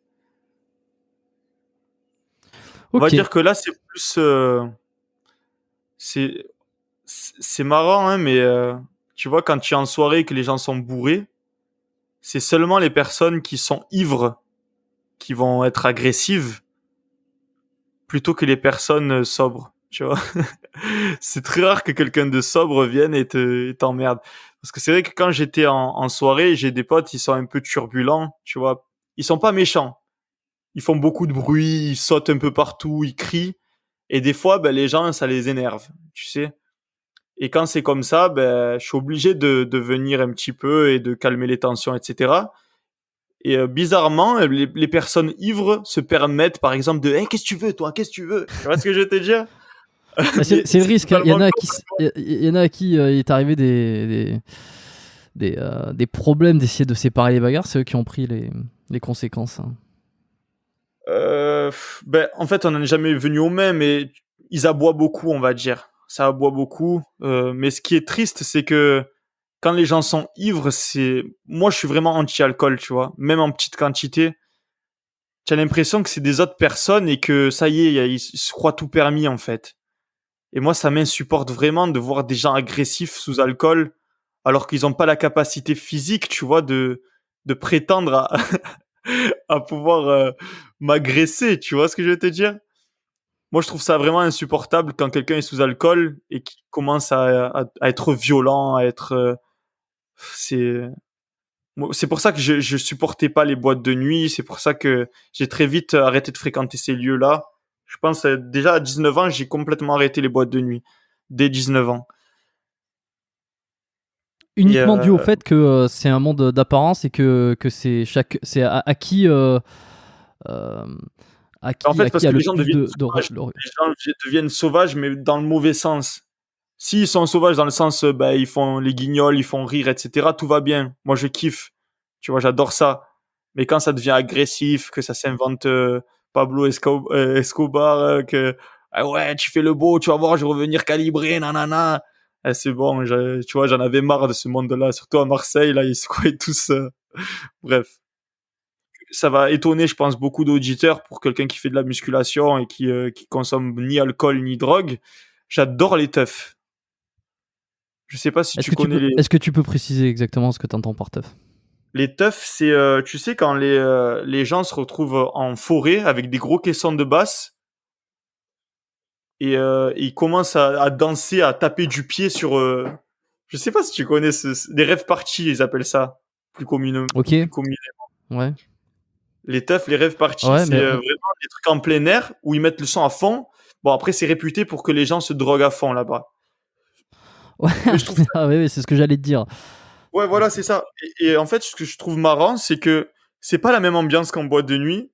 On va Ok. dire que là, c'est plus... c'est c'est marrant, hein, mais tu vois, quand tu es en soirée et que les gens sont bourrés, c'est seulement les personnes qui sont ivres qui vont être agressives plutôt que les personnes sobres, tu vois. C'est très rare que quelqu'un de sobre vienne et t'emmerde. Parce que c'est vrai que quand j'étais en soirée, j'ai des potes, ils sont un peu turbulents, tu vois. Ils sont pas méchants. Ils font beaucoup de bruit, ils sautent un peu partout, ils crient. Et des fois, ben, les gens, ça les énerve, tu sais. Et quand c'est comme ça, ben, je suis obligé de venir un petit peu et de calmer les tensions, etc. Et bizarrement, les personnes ivres se permettent, par exemple, de hey, qu'est-ce que tu veux, toi, qu'est-ce que tu veux? Tu vois ce que je veux te dire? Bah, Mais c'est le c'est risque, hein. Il y en totalement a con. il y en a à qui il est arrivé des problèmes d'essayer de séparer les bagarres, c'est eux qui ont pris les conséquences, hein. Ben, en fait, on n'en est jamais venu au même, et ils aboient beaucoup, on va dire. Ça aboie beaucoup. Mais ce qui est triste, c'est que quand les gens sont ivres, moi, je suis vraiment anti-alcool, tu vois. Même en petite quantité. Tu as l'impression que c'est des autres personnes et que ça y est, ils se croient tout permis, en fait. Et moi, ça m'insupporte vraiment de voir des gens agressifs sous alcool, alors qu'ils n'ont pas la capacité physique, tu vois, de prétendre à pouvoir m'agresser, tu vois ce que je veux te dire? Moi, je trouve ça vraiment insupportable quand quelqu'un est sous alcool et qui commence à être violent, à être... c'est... C'est pour ça que je supportais pas les boîtes de nuit, c'est pour ça que j'ai très vite arrêté de fréquenter ces lieux-là. Je pense déjà à 19 ans, j'ai complètement arrêté les boîtes de nuit, dès 19 ans. Et Uniquement dû au fait que c'est un monde d'apparence et que c'est euh, en fait, à parce qui a que le les gens plus deviennent de sauvages. Les gens deviennent sauvages, mais dans le mauvais sens. S'ils sont sauvages dans le sens, bah, ils font les guignols, ils font rire, etc., tout va bien. Moi, je kiffe. Tu vois, j'adore ça. Mais quand ça devient agressif, que ça s'invente Pablo Escobar, que ah ouais, tu fais le beau, tu vas voir, je vais revenir calibrer, nanana. C'est bon, tu vois, j'en avais marre de ce monde-là, surtout à Marseille, là, ils se croyaient tous. Bref, ça va étonner, je pense, beaucoup d'auditeurs pour quelqu'un qui fait de la musculation et qui consomme ni alcool ni drogue. J'adore les teufs. Je sais pas si tu connais Est-ce que tu peux préciser exactement ce que tu entends par teuf? les teufs. C'est, tu sais, quand les gens se retrouvent en forêt avec des gros caissons de basse et ils commencent à danser, à taper du pied sur. Je sais pas si tu connais des rave parties, ils appellent ça plus communément. Ok, Plus communément. ouais. Les teufs, les rave parties, Ouais, c'est mais vraiment des trucs en plein air où ils mettent le son à fond. Bon, après, c'est réputé pour que les gens se droguent à fond là-bas. ouais, Mais je trouve ça... ah, ouais, c'est ce que j'allais te dire. Ouais, voilà, c'est ça. Et en fait, ce que je trouve marrant, c'est que c'est pas la même ambiance qu'en boîte de nuit.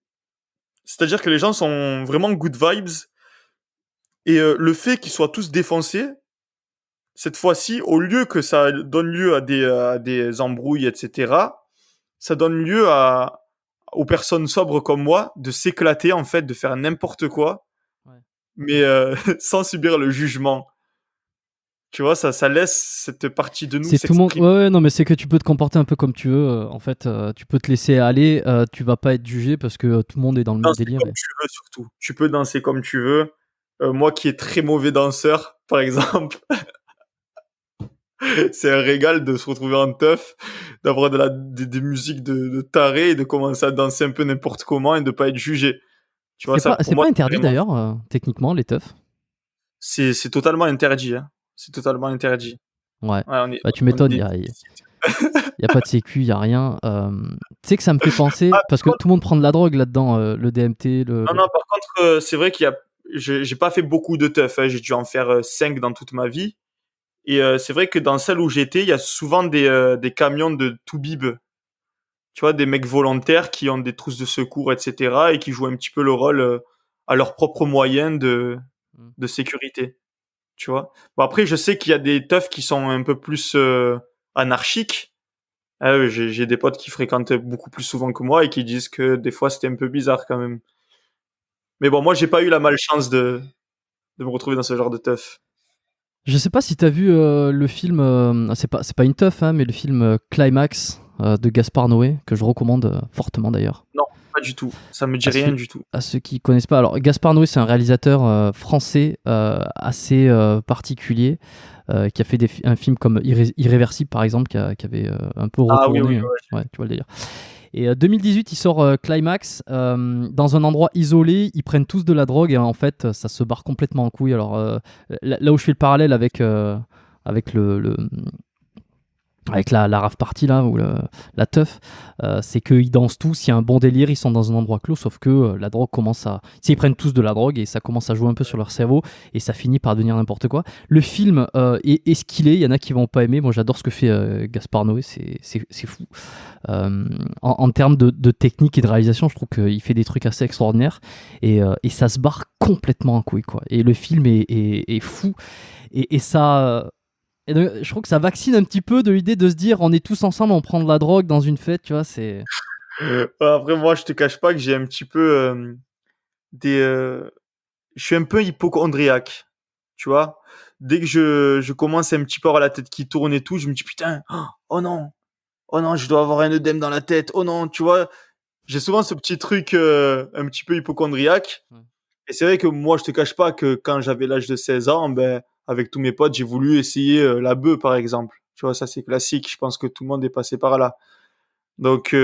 C'est-à-dire que les gens sont vraiment good vibes. Et le fait qu'ils soient tous défoncés, cette fois-ci, au lieu que ça donne lieu à des embrouilles, etc., ça donne lieu aux personnes sobres comme moi de s'éclater, en fait, de faire n'importe quoi, Ouais. mais sans subir le jugement. Tu vois, ça laisse cette partie de nous C'est tout le monde. s'exprimer. Ouais, non, mais c'est que tu peux te comporter un peu comme tu veux. En fait, tu peux te laisser aller. Tu vas pas être jugé parce que tout le monde est dans le même Danser délire. comme tu veux, surtout. Tu peux danser comme tu veux. Moi qui est très mauvais danseur, par exemple, c'est un régal de se retrouver en teuf, d'avoir des musiques de taré et de commencer à danser un peu n'importe comment et de pas être jugé. Tu vois, ça, pour C'est moi, pas c'est interdit vraiment, d'ailleurs, techniquement, les teufs. c'est totalement interdit, hein. C'est totalement interdit. Ouais. Ouais, Bah, tu on est m'étonnes, des... y a pas de sécu, y a rien. Tu sais que ça me fait penser, Ah, parce que tout le monde prend de la drogue là-dedans, le DMT, non, non, par contre, c'est vrai qu'il y a, j'ai pas fait beaucoup de teuf, hein. J'ai dû en faire 5 dans toute ma vie. Et c'est vrai que dans celle où j'étais, il y a souvent des camions de Toubib. Tu vois, des mecs volontaires qui ont des trousses de secours, etc. et qui jouent un petit peu le rôle à leurs propres moyens Mm. de sécurité. Tu vois. Bon, après, je sais qu'il y a des teufs qui sont un peu plus anarchiques. J'ai des potes qui fréquentent beaucoup plus souvent que moi et qui disent que des fois c'était un peu bizarre quand même. Mais bon, moi j'ai pas eu la malchance de me retrouver dans ce genre de teuf. Je sais pas si t'as vu le film, c'est pas une teuf, hein, mais le film Climax de Gaspard Noé, que je recommande fortement d'ailleurs. Non, pas du tout. Ça me dit À rien ceux, du tout. à ceux qui connaissent pas. Alors, Gaspard Noé, c'est un réalisateur français assez particulier qui a fait un film comme Irréversible, par exemple, qui avait un peu Ah oui, oui, retourné. ouais. Ouais, tu vois le délire. Et 2018, il sort Climax dans un endroit isolé. Ils prennent tous de la drogue et en fait, ça se barre complètement en couille. Alors, là où je fais le parallèle avec avec la rave party là ou la teuf, c'est qu'ils dansent tous, il y a un bon délire, ils sont dans un endroit clos, sauf que la drogue commence à, ils prennent tous de la drogue et ça commence à jouer un peu sur leur cerveau et ça finit par devenir n'importe quoi. Le film est ce qu'il est, il y en a qui vont pas aimer, moi j'adore ce que fait Gaspard Noé, c'est fou. En termes de technique et de réalisation, je trouve qu'il fait des trucs assez extraordinaires et ça se barre complètement en couille quoi. Et le film est fou et ça. Et donc, je trouve que ça vaccine un petit peu de l'idée de se dire on est tous ensemble, on prend de la drogue dans une fête, tu vois, c'est... Après, moi, je te cache pas que j'ai un petit peu des. Je suis un peu hypochondriaque, tu vois. Dès que je commence un petit peu à avoir la tête qui tourne et tout, je me dis putain, oh non, je dois avoir un œdème dans la tête, oh non, tu vois. J'ai souvent ce petit truc un petit peu hypochondriaque. Ouais. Et c'est vrai que moi, je te cache pas que quand j'avais l'âge de 16 ans, ben, avec tous mes potes, j'ai voulu essayer la bœuf, par exemple. Tu vois, ça c'est classique. Je pense que tout le monde est passé par là. Donc,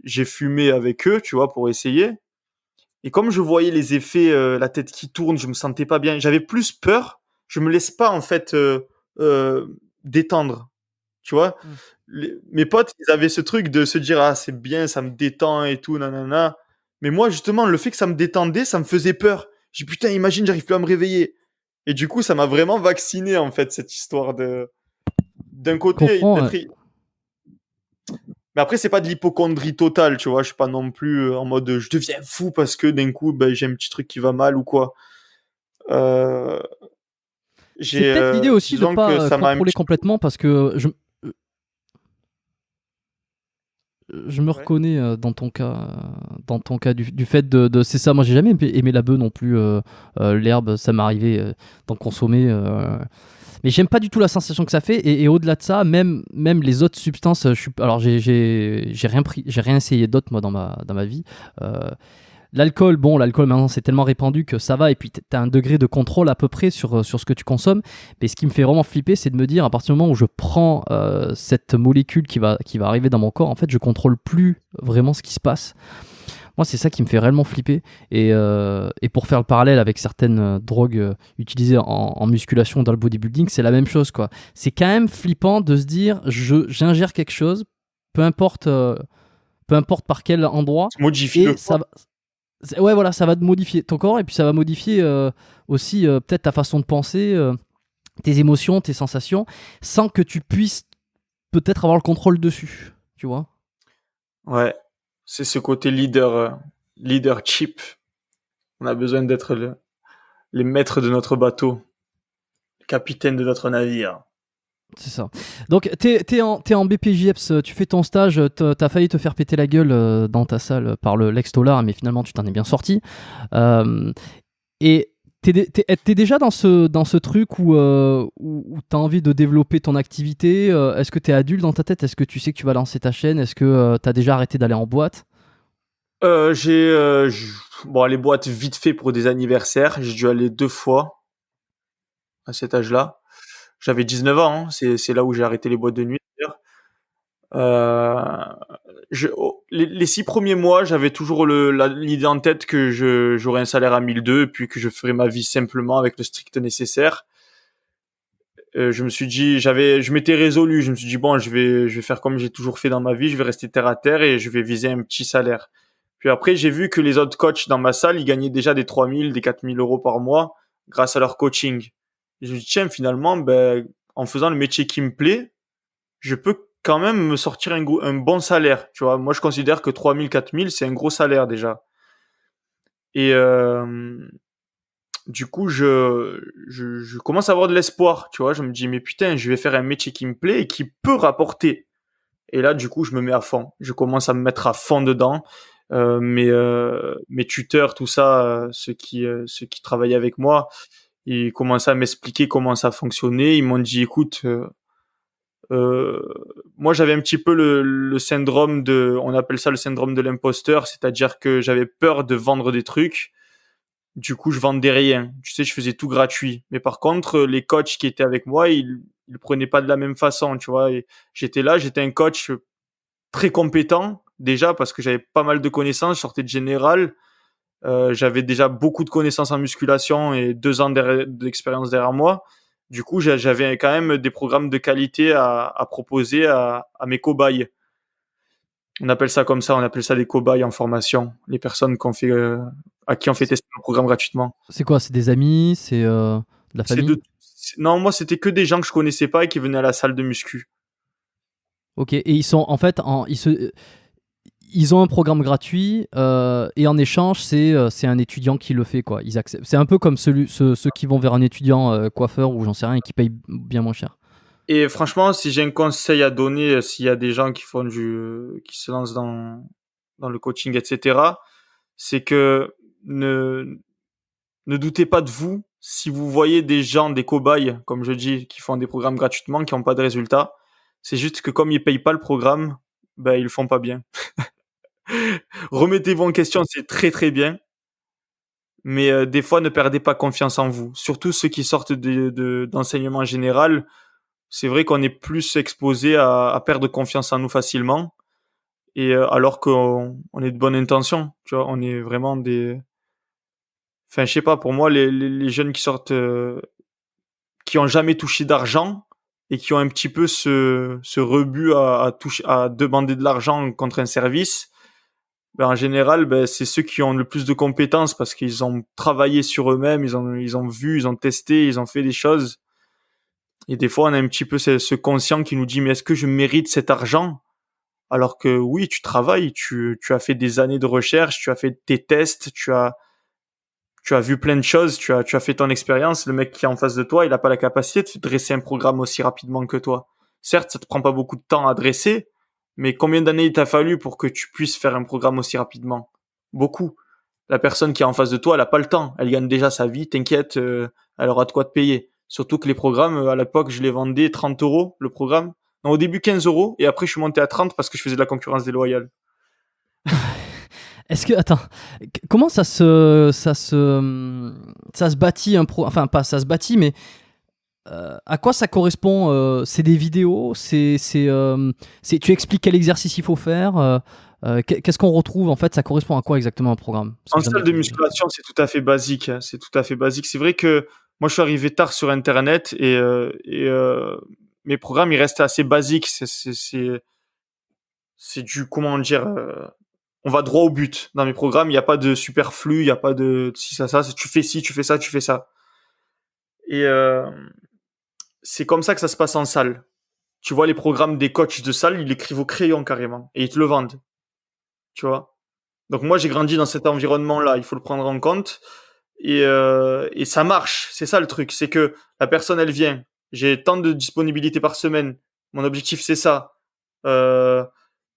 j'ai fumé avec eux, tu vois, pour essayer. Et comme je voyais les effets, la tête qui tourne, je me sentais pas bien. J'avais plus peur. Je me laisse pas en fait euh, détendre. Tu vois, Mm. mes potes, ils avaient ce truc de se dire ah c'est bien, ça me détend et tout, nanana. Mais moi justement, le fait que ça me détendait, ça me faisait peur. J'ai dit, putain, imagine, j'arrive plus à me réveiller. Et du coup, ça m'a vraiment vacciné en fait cette histoire de d'un Je côté comprends, d'être. Mais après, c'est pas de l'hypocondrie totale, tu vois. Je suis pas non plus en mode je deviens fou parce que d'un coup, ben, j'ai un petit truc qui va mal ou quoi. Euh, c'est peut-être l'idée aussi de disons que pas ça m'a un contrôler petit peu. complètement parce que je me Ouais. reconnais dans ton cas du fait c'est ça, moi j'ai jamais aimé la bœuf non plus, l'herbe, ça m'est arrivé d'en consommer. Mais j'aime pas du tout la sensation que ça fait et au-delà de ça, même les autres substances, alors j'ai rien essayé d'autre moi dans ma vie. Euh, L'alcool, bon, l'alcool maintenant c'est tellement répandu que ça va, et puis t'as un degré de contrôle à peu près sur ce que tu consommes. Mais ce qui me fait vraiment flipper, c'est de me dire, à partir du moment où je prends cette molécule qui va arriver dans mon corps, en fait, je contrôle plus vraiment ce qui se passe. Moi, c'est ça qui me fait réellement flipper. Et pour faire le parallèle avec certaines drogues utilisées en musculation dans le bodybuilding, c'est la même chose, quoi. C'est quand même flippant de se dire, j'ingère quelque chose, peu importe, peu importe par quel endroit, Modifie le et corps. ouais, voilà, ça va te modifier ton corps et puis ça va modifier aussi peut-être ta façon de penser, tes émotions, tes sensations, sans que tu puisses peut-être avoir le contrôle dessus, tu vois. Ouais. C'est ce côté leader. leadership. On a besoin d'être les maîtres de notre bateau, les capitaines de notre navire. C'est ça. Donc, t'es en BPJEPS, tu fais ton stage, t'as failli te faire péter la gueule dans ta salle par l'ex-Tolar, mais finalement, tu t'en es bien sorti. Et t'es déjà dans ce truc où t'as envie de développer ton activité. Est-ce que t'es adulte dans ta tête? Est-ce que tu sais que tu vas lancer ta chaîne? Est-ce que t'as déjà arrêté d'aller en boîte? Bon, les boîtes vite fait pour des anniversaires. J'ai dû aller 2 fois à cet âge-là. J'avais 19 ans, hein. C'est là où j'ai arrêté les boîtes de nuit, d'ailleurs. Les 6 premiers mois, j'avais toujours l'idée en tête que j'aurais un salaire à 1002 et puis que je ferais ma vie simplement avec le strict nécessaire. Je me suis dit, je m'étais résolu. Je me suis dit, bon, je vais faire comme j'ai toujours fait dans ma vie. Je vais rester terre à terre et je vais viser un petit salaire. Puis après, j'ai vu que les autres coachs dans ma salle, ils gagnaient déjà des 3000, des 4000 euros par mois grâce à leur coaching. Et je me dis, tiens, finalement, ben, en faisant le métier qui me plaît, je peux quand même me sortir un bon salaire. Tu vois, moi, je considère que 3000, 4000, c'est un gros salaire déjà. Et du coup, je commence à avoir de l'espoir. Tu vois, je me dis, mais putain, je vais faire un métier qui me plaît et qui peut rapporter. Et là, du coup, je me mets à fond. Je commence à me mettre à fond dedans. Mes tuteurs, tout ça, ceux qui travaillaient avec moi, ils commençaient à m'expliquer comment ça fonctionnait. Ils m'ont dit, écoute, euh, moi j'avais un petit peu le syndrome on appelle ça le syndrome de l'imposteur, c'est-à-dire que j'avais peur de vendre des trucs. Du coup, je vendais rien. Tu sais, je faisais tout gratuit. Mais par contre, les coachs qui étaient avec moi, ils prenaient pas de la même façon, tu vois. Et j'étais un coach très compétent déjà parce que j'avais pas mal de connaissances, je sortais de général. J'avais déjà beaucoup de connaissances en musculation et 2 ans d'expérience derrière moi. Du coup, j'avais quand même des programmes de qualité à proposer à mes cobayes. On appelle ça comme ça, on appelle ça des cobayes en formation. Les personnes à qui on fait tester le programme gratuitement. C'est quoi? C'est des amis? C'est de la C'est famille? Non, moi, c'était que des gens que je connaissais pas et qui venaient à la salle de muscu. Ok. Et ils sont en fait, ils ont un programme gratuit et en échange, c'est un étudiant qui le fait, quoi. Ils acceptent. C'est un peu comme ceux qui vont vers un étudiant coiffeur ou j'en sais rien et qui payent bien moins cher. Et franchement, si j'ai un conseil à donner, s'il y a des gens qui se lancent dans le coaching, etc., c'est que ne doutez pas de vous. Si vous voyez des gens, des cobayes, comme je dis, qui font des programmes gratuitement, qui n'ont pas de résultats, c'est juste que comme ils payent pas le programme, ben, ils le font pas bien. Remettez-vous en question, c'est très très bien. Mais des fois, ne perdez pas confiance en vous. Surtout ceux qui sortent d'enseignement général, c'est vrai qu'on est plus exposé à perdre confiance en nous facilement. Et alors qu'on est de bonne intention, tu vois, on est vraiment des. Enfin, je sais pas. Pour moi, les jeunes qui sortent, qui ont jamais touché d'argent et qui ont un petit peu ce rebut à demander de l'argent contre un service, ben, en général, ben, c'est ceux qui ont le plus de compétences parce qu'ils ont travaillé sur eux-mêmes, ils ont vu, ils ont testé, ils ont fait des choses. Et des fois, on a un petit peu ce conscient qui nous dit, mais est-ce que je mérite cet argent? Alors que oui, tu travailles, tu as fait des années de recherche, tu as fait tes tests, tu as vu plein de choses, tu as fait ton expérience. Le mec qui est en face de toi, il n'a pas la capacité de dresser un programme aussi rapidement que toi. Certes, ça te prend pas beaucoup de temps à dresser, mais combien d'années il t'a fallu pour que tu puisses faire un programme aussi rapidement? Beaucoup. La personne qui est en face de toi, elle a pas le temps. Elle gagne déjà sa vie, t'inquiète, elle aura de quoi te payer. Surtout que les programmes, à l'époque, je les vendais 30 euros, le programme. Non, au début 15 euros, et après je suis monté à 30 parce que je faisais de la concurrence déloyale. Est-ce que attends, comment ça se bâtit enfin pas ça se bâtit, mais à quoi ça correspond? C'est des vidéos, tu expliques quel exercice il faut faire. Qu'est-ce qu'on retrouve en fait? Ça correspond à quoi exactement un programme? Parce En que j'en ai salle de aucune idée. musculation, c'est tout à fait basique, hein. C'est tout à fait basique. C'est vrai que moi, je suis arrivé tard sur Internet et mes programmes, ils restent assez basiques. C'est du, comment dire, on va droit au but. Dans mes programmes, il n'y a pas de superflu, il n'y a pas de si ça, tu fais ci, tu fais ça, tu fais ça. Et c'est comme ça que ça se passe en salle. Tu vois les programmes des coachs de salle, ils l'écrivent au crayon carrément et ils te le vendent, tu vois. Donc moi, j'ai grandi dans cet environnement-là, il faut le prendre en compte. Et ça marche, c'est ça le truc, c'est que la personne, elle vient, j'ai tant de disponibilité par semaine, mon objectif, c'est ça. Euh,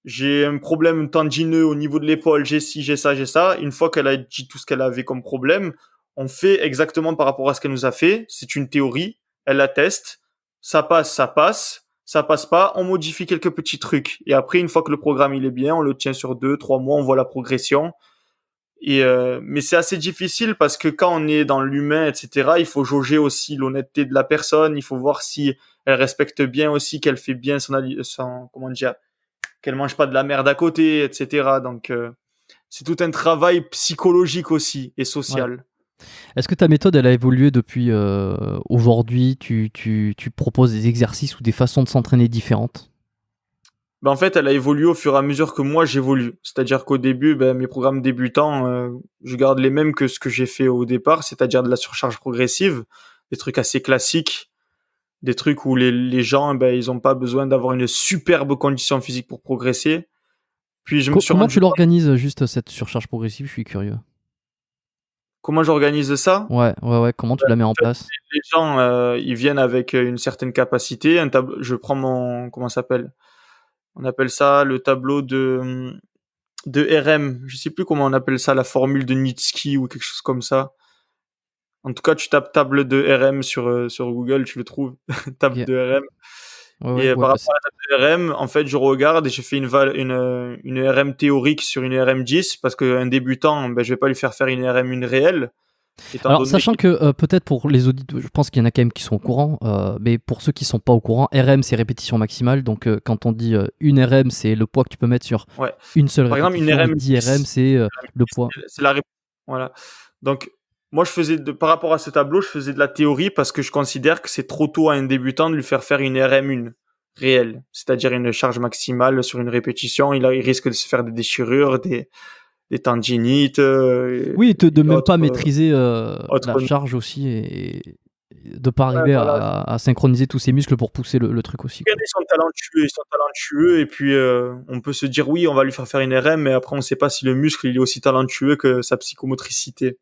j'ai un problème tendineux au niveau de l'épaule, j'ai ci, j'ai ça, j'ai ça. Une fois qu'elle a dit tout ce qu'elle avait comme problème, on fait exactement par rapport à ce qu'elle nous a fait. C'est une théorie, elle la teste, ça passe, ça passe. Ça passe pas, on modifie quelques petits trucs. Et après, une fois que le programme il est bien, on le tient sur 2, 3 mois, on voit la progression. Mais c'est assez difficile parce que quand on est dans l'humain, etc., il faut jauger aussi l'honnêteté de la personne. Il faut voir si elle respecte bien aussi, qu'elle fait bien son comment dire, qu'elle mange pas de la merde à côté, etc. Donc c'est tout un travail psychologique aussi et Ouais. social. Est-ce que ta méthode, elle a évolué depuis aujourd'hui? Tu proposes des exercices ou des façons de s'entraîner différentes? Ben, en fait, elle a évolué au fur et à mesure que moi j'évolue. C'est-à-dire qu'au début, ben, mes programmes débutants, je garde les mêmes que ce que j'ai fait au départ, c'est-à-dire de la surcharge progressive, des trucs assez classiques, des trucs où les gens, ben, ils ont pas besoin d'avoir une superbe condition physique pour progresser. Puis je me suis Comment rendu tu compte l'organises, juste cette surcharge progressive? Je suis curieux. comment j'organise ça. Ouais, ouais, ouais. Comment tu la mets En en fait, place? les gens, ils viennent avec une certaine capacité. Je prends comment ça s'appelle? On appelle ça le tableau de RM. Je sais plus comment on appelle ça, la formule de Nitsky ou quelque chose comme ça. En tout cas, tu tapes table de RM sur Google, tu le trouves, table Ok. de RM. Ouais, ouais, Et ouais, par bah, rapport à la table de RM, en fait, je regarde et je fais une RM théorique sur une RM 10 parce qu'un débutant, ben, je vais pas lui faire une RM une réelle, étant Alors, donné sachant qu'il... que peut-être pour les auditeurs, je pense qu'il y en a quand même qui sont au courant, mais pour ceux qui sont pas au courant, RM c'est répétition maximale. Donc, quand on dit une RM, c'est le poids que tu peux mettre sur Ouais. une seule Par exemple, une répétition, et RM 10 RM, 10, c'est le poids. c'est la réponse. Voilà. Donc, moi, par rapport à ce tableau, je faisais de la théorie parce que je considère que c'est trop tôt à un débutant de lui faire une RM1 réelle, c'est-à-dire une charge maximale sur une répétition. Il risque de se faire des déchirures, des tendinites Oui, de et même pas autres, maîtriser la autres. charge aussi, et de pas Ouais, arriver voilà. à synchroniser tous ses muscles pour pousser le truc aussi, quoi. Ils sont talentueux, et puis on peut se dire oui, on va lui faire une RM, mais après on ne sait pas si le muscle il est aussi talentueux que sa psychomotricité.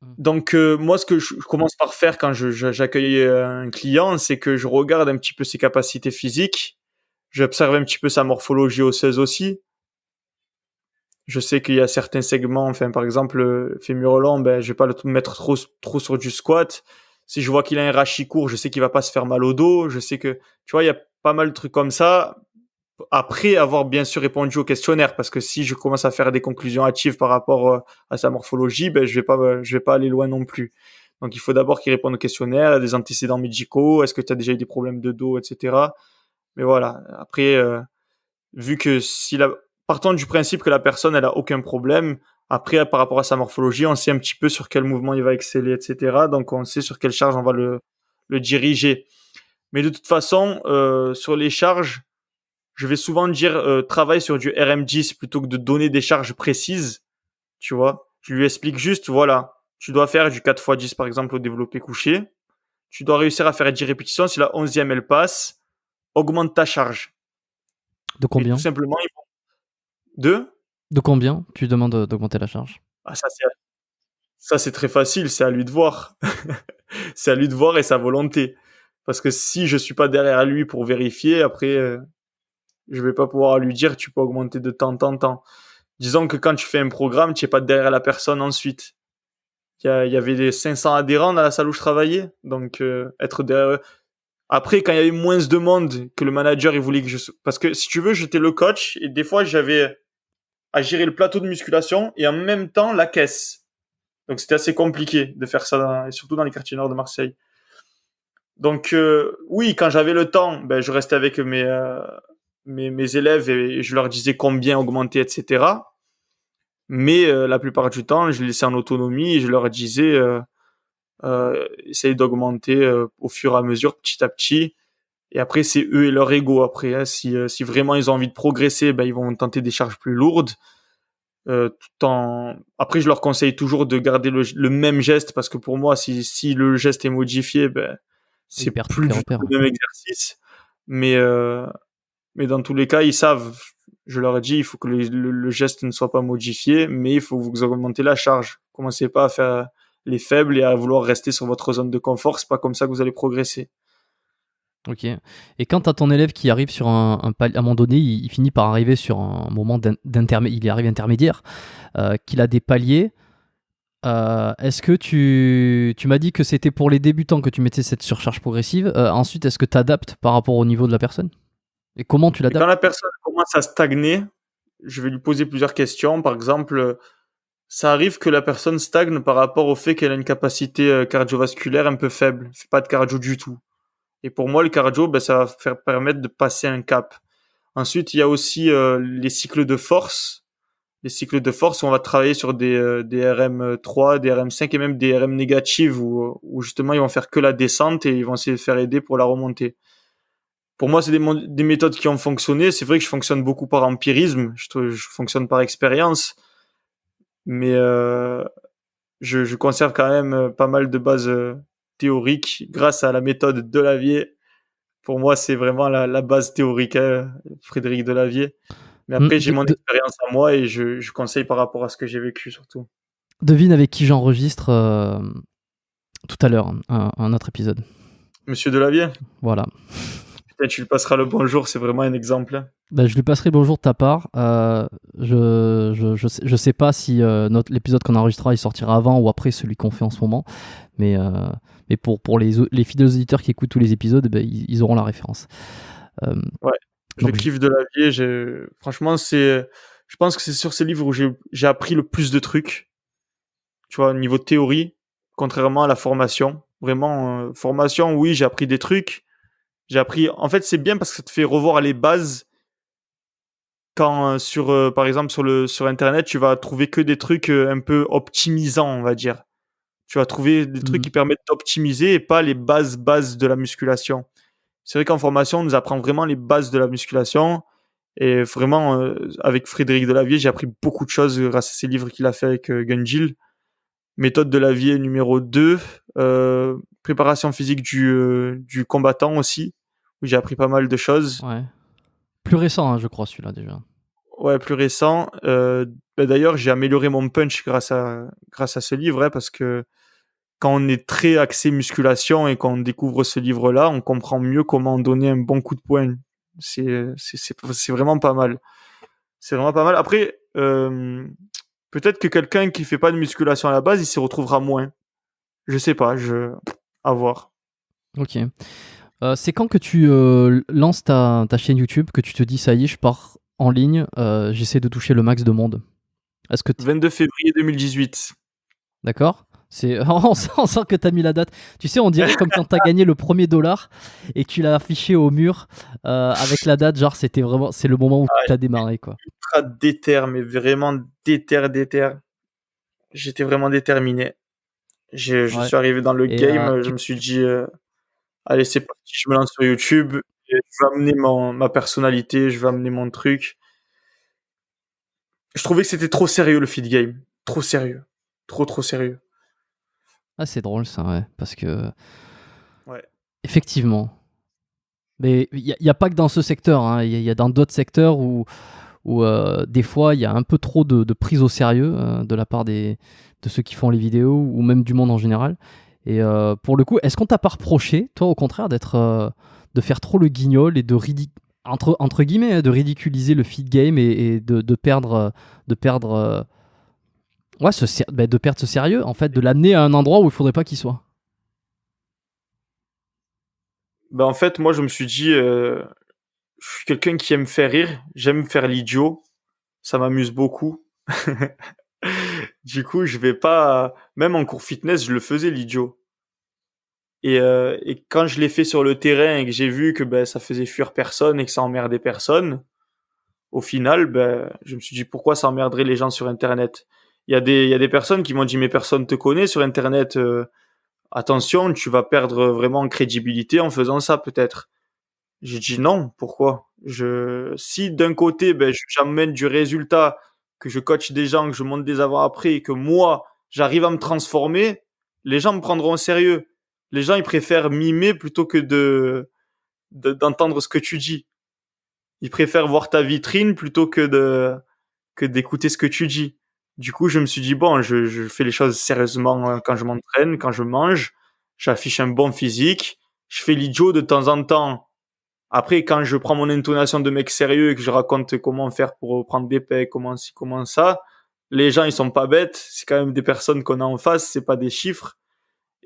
Mm. Donc moi, ce que je commence par faire quand j'accueille un client, c'est que je regarde un petit peu ses capacités physiques, j'observe un petit peu sa morphologie osseuse aussi. Je sais qu'il y a certains segments, enfin par exemple fémur long, ben je vais pas le mettre trop sur du squat. Si je vois qu'il a un rachis court, je sais qu'il va pas se faire mal au dos. Je sais que, tu vois, il y a pas mal de trucs comme ça. Après avoir bien sûr répondu au questionnaire, parce que si je commence à faire des conclusions hâtives par rapport à sa morphologie, ben je vais pas aller loin non plus. Donc il faut d'abord qu'il réponde au questionnaire, des antécédents médicaux, est-ce que tu as déjà eu des problèmes de dos, etc. Mais voilà. Après, vu que partant du principe que la personne elle a aucun problème, après par rapport à sa morphologie, on sait un petit peu sur quel mouvement il va exceller, etc. Donc on sait sur quelle charge on va le diriger. Mais de toute façon, sur les charges, je vais souvent dire travaille sur du RM10 plutôt que de donner des charges précises, tu vois. Je lui explique juste, voilà, tu dois faire du 4x10 par exemple au développé couché. Tu dois réussir à faire 10 répétitions. Si la 11e elle passe, augmente ta charge. De Mais tout combien? simplement, deux. De combien tu demandes d'augmenter la charge? Ah, ça c'est très facile, c'est à lui de voir. C'est à lui de voir et sa volonté. Parce que si je suis pas derrière lui pour vérifier, après, je vais pas pouvoir lui dire tu peux augmenter de temps. Disons que quand tu fais un programme, tu n'es pas derrière la personne ensuite. Il y avait des 500 adhérents dans la salle où je travaillais, donc être derrière eux. Après, quand il y avait moins de monde, que le manager il voulait que je... Parce que si tu veux, j'étais le coach et des fois j'avais à gérer le plateau de musculation et en même temps la caisse. Donc c'était assez compliqué de faire ça, et surtout dans les quartiers nord de Marseille. Donc oui, quand j'avais le temps, ben, je restais avec mes élèves et je leur disais combien augmenter, etc. Mais la plupart du temps, je les laissais en autonomie et je leur disais essayez d'augmenter au fur et à mesure, petit à petit. Et après, c'est eux et leur ego. Après, hein, si vraiment ils ont envie de progresser, ben, ils vont tenter des charges plus lourdes. Après, je leur conseille toujours de garder le même geste parce que pour moi, si le geste est modifié, ben, Ils c'est perdent tous plus les du tout repères. le même exercice. Mais, euh, mais dans tous les cas, ils savent. Je leur ai dit, il faut que le geste ne soit pas modifié, mais il faut que vous augmentez la charge. Commencez pas à faire les faibles et à vouloir rester sur votre zone de confort. C'est pas comme ça que vous allez progresser. Ok. Et quand tu as ton élève qui arrive sur un palier, à un moment donné, il finit par arriver sur un moment d'intermédiaire, il arrive intermédiaire, qu'il a des paliers. Est-ce que tu m'as dit que c'était pour les débutants que tu mettais cette surcharge progressive. Ensuite, est-ce que tu adaptes par rapport au niveau de la personne? Et comment tu Et quand l'adaptes? la personne commence à stagner, je vais lui poser plusieurs questions. Par exemple, ça arrive que la personne stagne par rapport au fait qu'elle a une capacité cardiovasculaire un peu faible. Elle fait pas de cardio du tout. Et pour moi, le cardio, ben, ça va faire permettre de passer un cap. Ensuite, il y a aussi les cycles de force. Les cycles de force où on va travailler sur des RM3, des RM5 et même des RM négatives où justement ils vont faire que la descente et ils vont essayer de faire aider pour la remontée. Pour moi, c'est des méthodes qui ont fonctionné. C'est vrai que je fonctionne beaucoup par empirisme. Je fonctionne par expérience. Mais je conserve quand même pas mal de bases théoriques grâce à la méthode Delavier. Pour moi, c'est vraiment la base théorique, hein, Frédéric Delavier. Mais après, j'ai mon expérience à moi et je conseille par rapport à ce que j'ai vécu surtout. Devine avec qui j'enregistre tout à l'heure un autre épisode. Monsieur Delavier, Voilà. putain, tu lui passeras le bonjour, c'est vraiment un exemple. Ben, je lui passerai bonjour de ta part. Je sais pas si l'épisode qu'on enregistrera il sortira avant ou après celui qu'on fait en ce moment, mais pour les fidèles auditeurs qui écoutent tous les épisodes, ben, ils auront la référence. Ouais, je kiffe Delavier. Franchement, je pense que c'est sur ces livres où j'ai appris le plus de trucs. Tu vois, au niveau théorie, contrairement à la formation. Vraiment, formation, oui, j'ai appris des trucs. En fait, c'est bien parce que ça te fait revoir les bases. Quand par exemple sur internet, tu vas trouver que des trucs un peu optimisants, on va dire. Tu vas trouver des trucs qui permettent d'optimiser et pas les bases de la musculation. C'est vrai qu'en formation, on nous apprend vraiment les bases de la musculation. Et vraiment, avec Frédéric Delavier, j'ai appris beaucoup de choses grâce à ces livres qu'il a fait avec Gunjil. Méthode Delavier numéro 2, préparation physique du combattant aussi, où j'ai appris pas mal de choses. Ouais. Plus récent, hein, je crois, celui-là déjà. Ouais, plus récent. D'ailleurs, j'ai amélioré mon punch grâce à ce livre, hein, parce que quand on est très axé musculation et qu'on découvre ce livre-là, on comprend mieux comment donner un bon coup de poing. C'est vraiment pas mal. C'est vraiment pas mal. Après, peut-être que quelqu'un qui fait pas de musculation à la base, il s'y retrouvera moins. Je sais pas, à voir. Ok. C'est quand que tu lances ta chaîne YouTube que tu te dis ça y est, je pars en ligne, j'essaie de toucher le max de monde? 22 février 2018. D'accord. On sent que tu as mis la date. Tu sais, on dirait comme quand tu as gagné le premier dollar et que tu l'as affiché au mur avec la date. Genre, c'est le moment où tu as démarré, quoi. Ultra déter, mais vraiment déter. J'étais vraiment déterminé. Je suis arrivé dans le game, je me suis dit, allez, c'est parti, je me lance sur YouTube. Je vais amener ma personnalité, je vais amener mon truc. Je trouvais que c'était trop sérieux le feed game. Trop sérieux. Trop sérieux. Ah, c'est drôle ça, ouais. Parce que. Ouais. Effectivement. Mais il n'y a pas que dans ce secteur. Hein. Il y a dans d'autres secteurs où des fois il y a un peu trop de prise au sérieux de la part de ceux qui font les vidéos ou même du monde en général. Et pour le coup, est-ce qu'on t'a pas reproché, toi au contraire, de faire trop le guignol et entre guillemets, de ridiculiser le feed game et de perdre de perdre ce sérieux, en fait, de l'amener à un endroit où il faudrait pas qu'il soit? En fait, moi, je me suis dit, je suis quelqu'un qui aime faire rire, j'aime faire l'idiot, ça m'amuse beaucoup. Du coup, je vais pas, même en cours fitness, je le faisais l'idiot. Et quand je l'ai fait sur le terrain et que j'ai vu que ça faisait fuir personne et que ça emmerdait personne, au final, je me suis dit pourquoi ça emmerderait les gens sur Internet. Il y a des personnes qui m'ont dit mais personne te connaît sur Internet. Attention, tu vas perdre vraiment en crédibilité en faisant ça peut-être. J'ai dit non, pourquoi? Si d'un côté, j'emmène du résultat, que je coach des gens, que je monte des avant-après, et que moi, j'arrive à me transformer, les gens me prendront au sérieux. Les gens, ils préfèrent mimer plutôt que d'entendre ce que tu dis. Ils préfèrent voir ta vitrine plutôt que d'écouter ce que tu dis. Du coup, je me suis dit, bon, je fais les choses sérieusement quand je m'entraîne, quand je mange. J'affiche un bon physique. Je fais l'idiot de temps en temps. Après, quand je prends mon intonation de mec sérieux et que je raconte comment faire pour prendre des pecs, comment ça, les gens, ils sont pas bêtes. C'est quand même des personnes qu'on a en face, c'est pas des chiffres.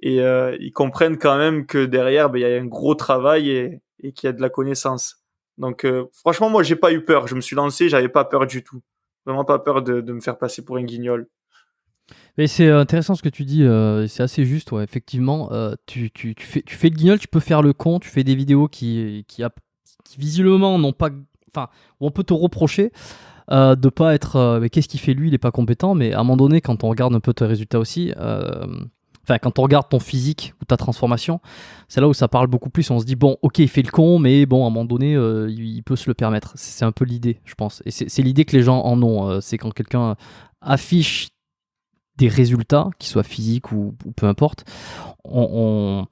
Et ils comprennent quand même que derrière, ben, il y a un gros travail et qu'il y a de la connaissance. Donc, franchement, moi, j'ai pas eu peur. Je me suis lancé, j'avais pas peur du tout. Vraiment pas peur de me faire passer pour un guignol. Mais c'est intéressant ce que tu dis, c'est assez juste, ouais, effectivement. Tu fais le guignol, tu peux faire le con, tu fais des vidéos qui visiblement n'ont pas. Enfin, où on peut te reprocher de pas être. Mais qu'est-ce qu'il fait lui, il est pas compétent, mais à un moment donné, quand on regarde un peu tes résultats aussi. Enfin, quand on regarde ton physique ou ta transformation, c'est là où ça parle beaucoup plus. On se dit, bon, ok, il fait le con, mais bon, à un moment donné, il peut se le permettre. C'est un peu l'idée, je pense. Et c'est l'idée que les gens en ont. C'est quand quelqu'un affiche des résultats, qu'ils soient physiques ou peu importe, on,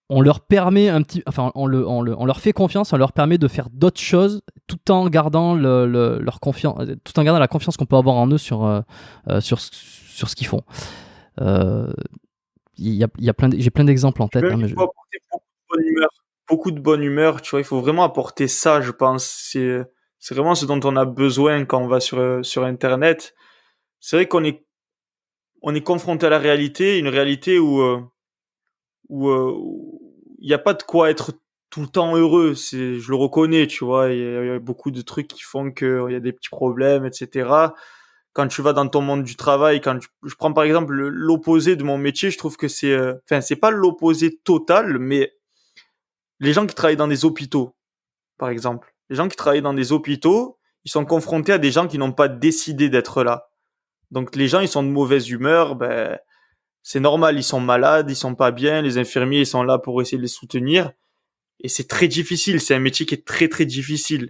on leur permet un petit, enfin, on leur fait confiance, on leur permet de faire d'autres choses tout en gardant leur confiance, tout en gardant la confiance qu'on peut avoir en eux sur ce qu'ils font. Il y a j'ai plein d'exemples en tête. Même, il faut apporter beaucoup de bonne humeur. Beaucoup de bonne humeur, tu vois. Il faut vraiment apporter ça, je pense. C'est vraiment ce dont on a besoin quand on va sur Internet. C'est vrai on est confronté à la réalité, une réalité où il n'y a pas de quoi être tout le temps heureux. Je le reconnais, tu vois. Il y a beaucoup de trucs qui font qu'il y a des petits problèmes, etc. Quand tu vas dans ton monde du travail, je prends par exemple l'opposé de mon métier, je trouve que enfin, c'est pas l'opposé total, mais les gens qui travaillent dans des hôpitaux, par exemple. Les gens qui travaillent dans des hôpitaux, ils sont confrontés à des gens qui n'ont pas décidé d'être là. Donc les gens, ils sont de mauvaise humeur, ben, c'est normal, ils sont malades, ils sont pas bien, les infirmiers, ils sont là pour essayer de les soutenir. Et c'est très difficile, c'est un métier qui est très très difficile.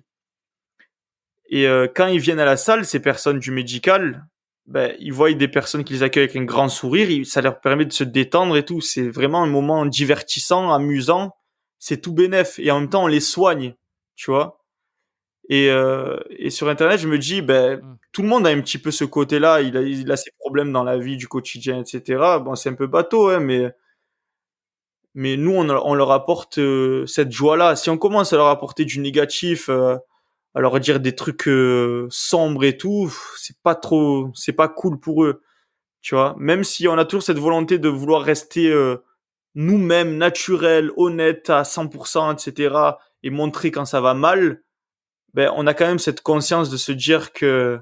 Et quand ils viennent à la salle, ces personnes du médical, ben, ils voient des personnes qui les accueillent avec un grand sourire, ça leur permet de se détendre et tout. C'est vraiment un moment divertissant, amusant, c'est tout bénef. Et en même temps, on les soigne, tu vois. Et sur Internet, je me dis, ben, tout le monde a un petit peu ce côté-là. Il a ses problèmes dans la vie du quotidien, etc. Bon, c'est un peu bateau, hein, mais nous, on leur apporte cette joie-là. Si on commence à leur apporter du négatif, à leur dire des trucs sombres et tout, c'est pas cool pour eux, tu vois. Même si on a toujours cette volonté de vouloir rester nous-mêmes, naturels, honnêtes à 100%, etc. et montrer quand ça va mal, ben, on a quand même cette conscience de se dire que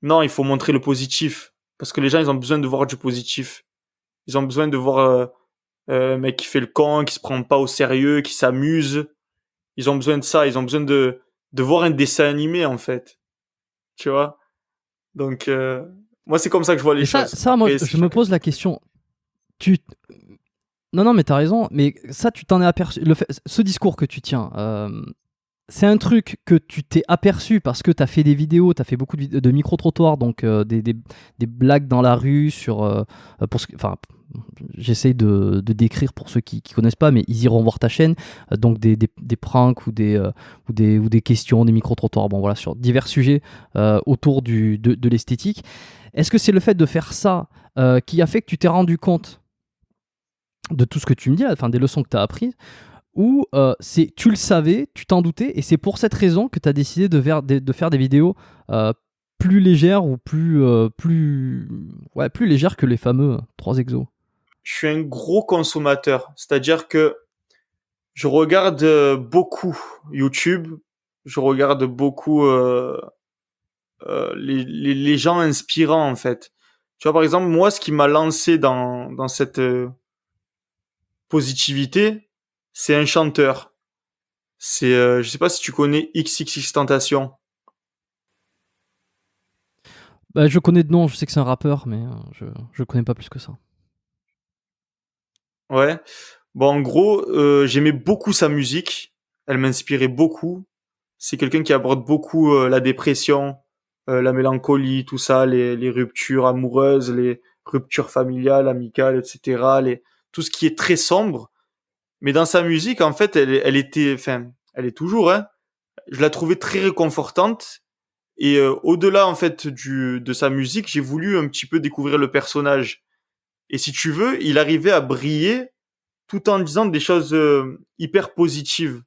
non, il faut montrer le positif. Parce que les gens, ils ont besoin de voir du positif. Ils ont besoin de voir un mec qui fait le con, qui se prend pas au sérieux, qui s'amuse. Ils ont besoin de ça. Ils ont besoin de voir un dessin animé, en fait. Tu vois? Donc, moi, c'est comme ça que je vois les Et choses. ça, moi, Après, je me pose la question. Tu... Non, non, mais t'as raison. Mais ça, tu t'en es aperçu. Ce discours que tu tiens, c'est un truc que tu t'es aperçu parce que tu as fait des vidéos, tu as fait beaucoup de micro-trottoirs, donc des blagues dans la rue enfin, j'essaye de décrire pour ceux qui connaissent pas, mais ils iront voir ta chaîne, donc des pranks ou des questions, des micro-trottoirs, bon voilà, sur divers sujets autour de l'esthétique. Est-ce que c'est le fait de faire ça qui a fait que tu t'es rendu compte de tout ce que tu me dis, enfin des leçons que tu as apprises, ou tu le savais, tu t'en doutais, et c'est pour cette raison que tu as décidé de faire des vidéos plus légères ou plus légères que les fameux 3 exos? je suis un gros consommateur. C'est-à-dire que je regarde beaucoup YouTube. Je regarde beaucoup les gens inspirants, en fait. Tu vois, par exemple, moi, ce qui m'a lancé dans cette positivité, c'est un chanteur. Je sais pas si tu connais XXXTentacion. Bah, je connais de nom, je sais que c'est un rappeur, mais je connais pas plus que ça. Ouais. Bon, en gros, j'aimais beaucoup sa musique. Elle m'inspirait beaucoup. C'est quelqu'un qui aborde beaucoup la dépression, la mélancolie, tout ça, les ruptures amoureuses, les ruptures familiales, amicales, etc. Tout ce qui est très sombre. Mais dans sa musique, en fait, elle était, enfin, elle est toujours, hein. Je la trouvais très réconfortante. Et au-delà en fait de sa musique, j'ai voulu un petit peu découvrir le personnage. Et si tu veux, il arrivait à briller tout en disant des choses hyper positives.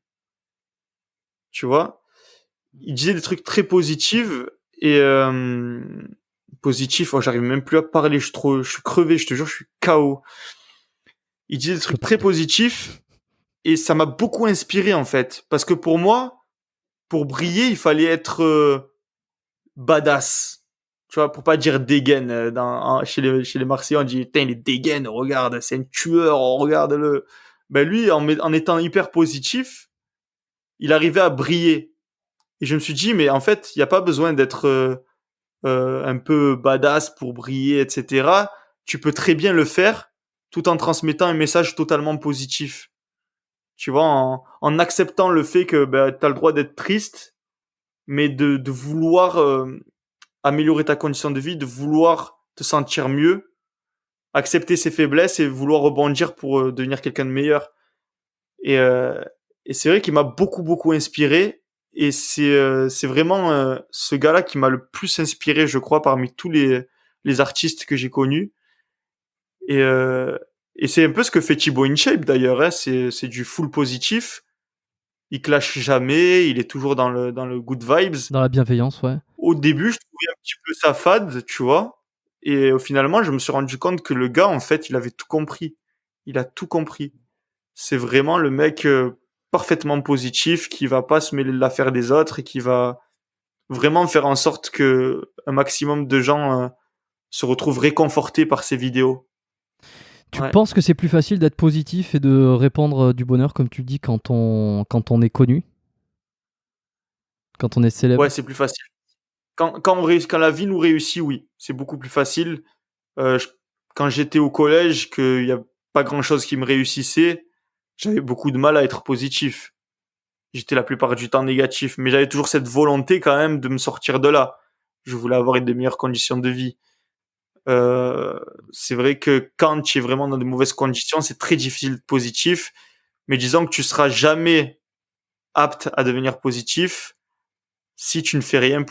Tu vois, il disait des trucs très positifs et positifs. Oh, j'arrive même plus à parler. Je suis crevé. Je te jure, je suis KO. Il disait des trucs très positifs et ça m'a beaucoup inspiré en fait, parce que pour moi, pour briller, il fallait être badass. Tu vois, pour pas dire dégaine. Chez les Marseillais, on dit, putain, il est dégaine, regarde, c'est un tueur, regarde-le. Ben lui, en étant hyper positif, il arrivait à briller. Et je me suis dit, mais en fait, il n'y a pas besoin d'être un peu badass pour briller, etc. Tu peux très bien le faire tout en transmettant un message totalement positif. Tu vois, en acceptant le fait que ben, tu as le droit d'être triste, mais de vouloir améliorer ta condition de vie, de vouloir te sentir mieux, accepter ses faiblesses et vouloir rebondir pour devenir quelqu'un de meilleur. Et, euh, et c'est vrai qu'il m'a beaucoup, beaucoup inspiré. Et c'est vraiment ce gars-là qui m'a le plus inspiré, je crois, parmi tous les artistes que j'ai connus. Et, euh, et c'est un peu ce que fait Thibaut InShape d'ailleurs. Hein. C'est du full positif. Il clash jamais, il est toujours dans le good vibes. Dans la bienveillance, ouais. Au début, je trouvais un petit peu ça fade, tu vois. Et finalement, je me suis rendu compte que le gars, en fait, il avait tout compris. Il a tout compris. C'est vraiment le mec parfaitement positif qui va pas se mêler de l'affaire des autres et qui va vraiment faire en sorte que un maximum de gens se retrouvent réconfortés par ses vidéos. Tu Ouais. penses que c'est plus facile d'être positif et de répandre du bonheur, comme tu dis, quand on est connu, quand on est Ouais, célèbre? c'est plus facile. Quand la vie nous réussit, oui, c'est beaucoup plus facile. Euh, je- Quand j'étais au collège, qu'il y a pas grand chose qui me réussissait, j'avais beaucoup de mal à être positif. J'étais la plupart du temps négatif, mais j'avais toujours cette volonté quand même de me sortir de là. Je voulais avoir de meilleures conditions de vie. Euh, c'est vrai que quand tu es vraiment dans de mauvaises conditions, c'est très difficile d'être positif, mais disons que tu seras jamais apte à devenir positif si tu ne fais rien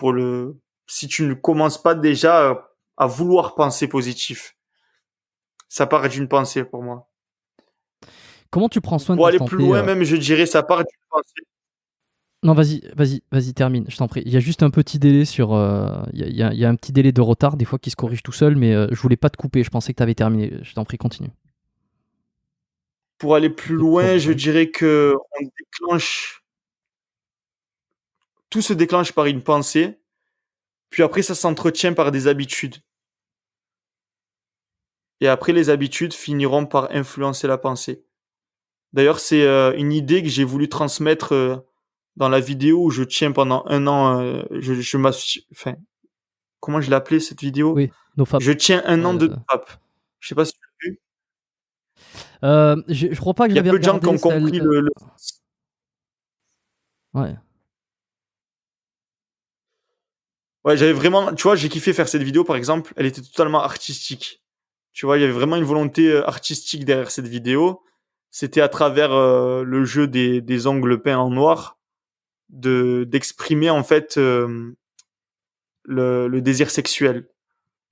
si tu ne commences pas déjà à vouloir penser positif. Ça part d'une pensée pour moi. Comment tu prends soin de Pour ta aller plus santé loin même, je dirais ça part d'une pensée. Non, vas-y, termine, je t'en prie. Il y a juste un petit délai sur. Il y a un petit délai de retard, des fois, qui se corrige tout seul, mais je voulais pas te couper, je pensais que tu avais terminé. Je t'en prie, continue. Pour aller plus Il y a toujours loin, du je bruit. dirais que tout se déclenche par une pensée, puis après ça s'entretient par des habitudes. Et après les habitudes finiront par influencer la pensée. D'ailleurs, c'est une idée que j'ai voulu transmettre dans la vidéo où je tiens pendant un an. Enfin, comment je l'ai appelé cette vidéo? Oui, NoFap. Je tiens un an Euh, de pape. Je sais pas si tu l'as vu. je crois pas que Il y a j'avais peu de gens qui regardé ont celle. compris le. Ouais. Ouais, j'avais vraiment, tu vois, j'ai kiffé faire cette vidéo par exemple. Elle était totalement artistique. Tu vois, il y avait vraiment une volonté artistique derrière cette vidéo. C'était à travers le jeu des ongles peints en noir d'exprimer en fait le désir sexuel.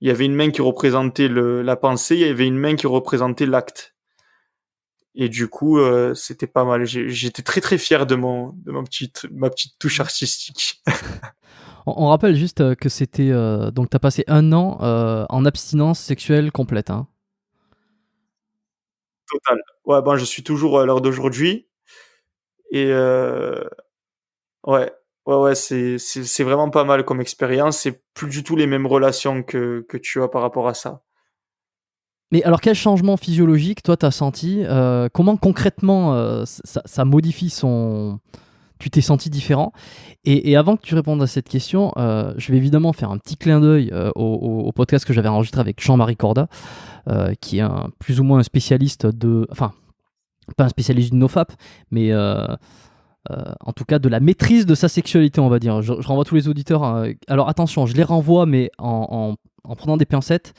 Il y avait une main qui représentait la pensée, il y avait une main qui représentait l'acte. Et du coup, c'était pas mal. J'étais très très fier ma petite touche artistique. On rappelle juste que c'était. Donc, t'as passé un an en abstinence sexuelle complète. Hein. Total. Ouais, ben je suis toujours à l'heure d'aujourd'hui. Et ouais, ouais, c'est vraiment pas mal comme expérience. C'est plus du tout les mêmes relations que tu as par rapport à ça. Mais alors, quel changement physiologique, toi, t'as senti comment concrètement ça modifie son. Tu t'es senti différent. Et avant que tu répondes à cette question, je vais évidemment faire un petit clin d'œil au podcast que j'avais enregistré avec Jean-Marie Corda, qui est plus ou moins un spécialiste de. Enfin, pas un spécialiste du NoFap, mais en tout cas de la maîtrise de sa sexualité, on va dire. Je renvoie tous les auditeurs. Alors attention, je les renvoie, mais en prenant des pincettes.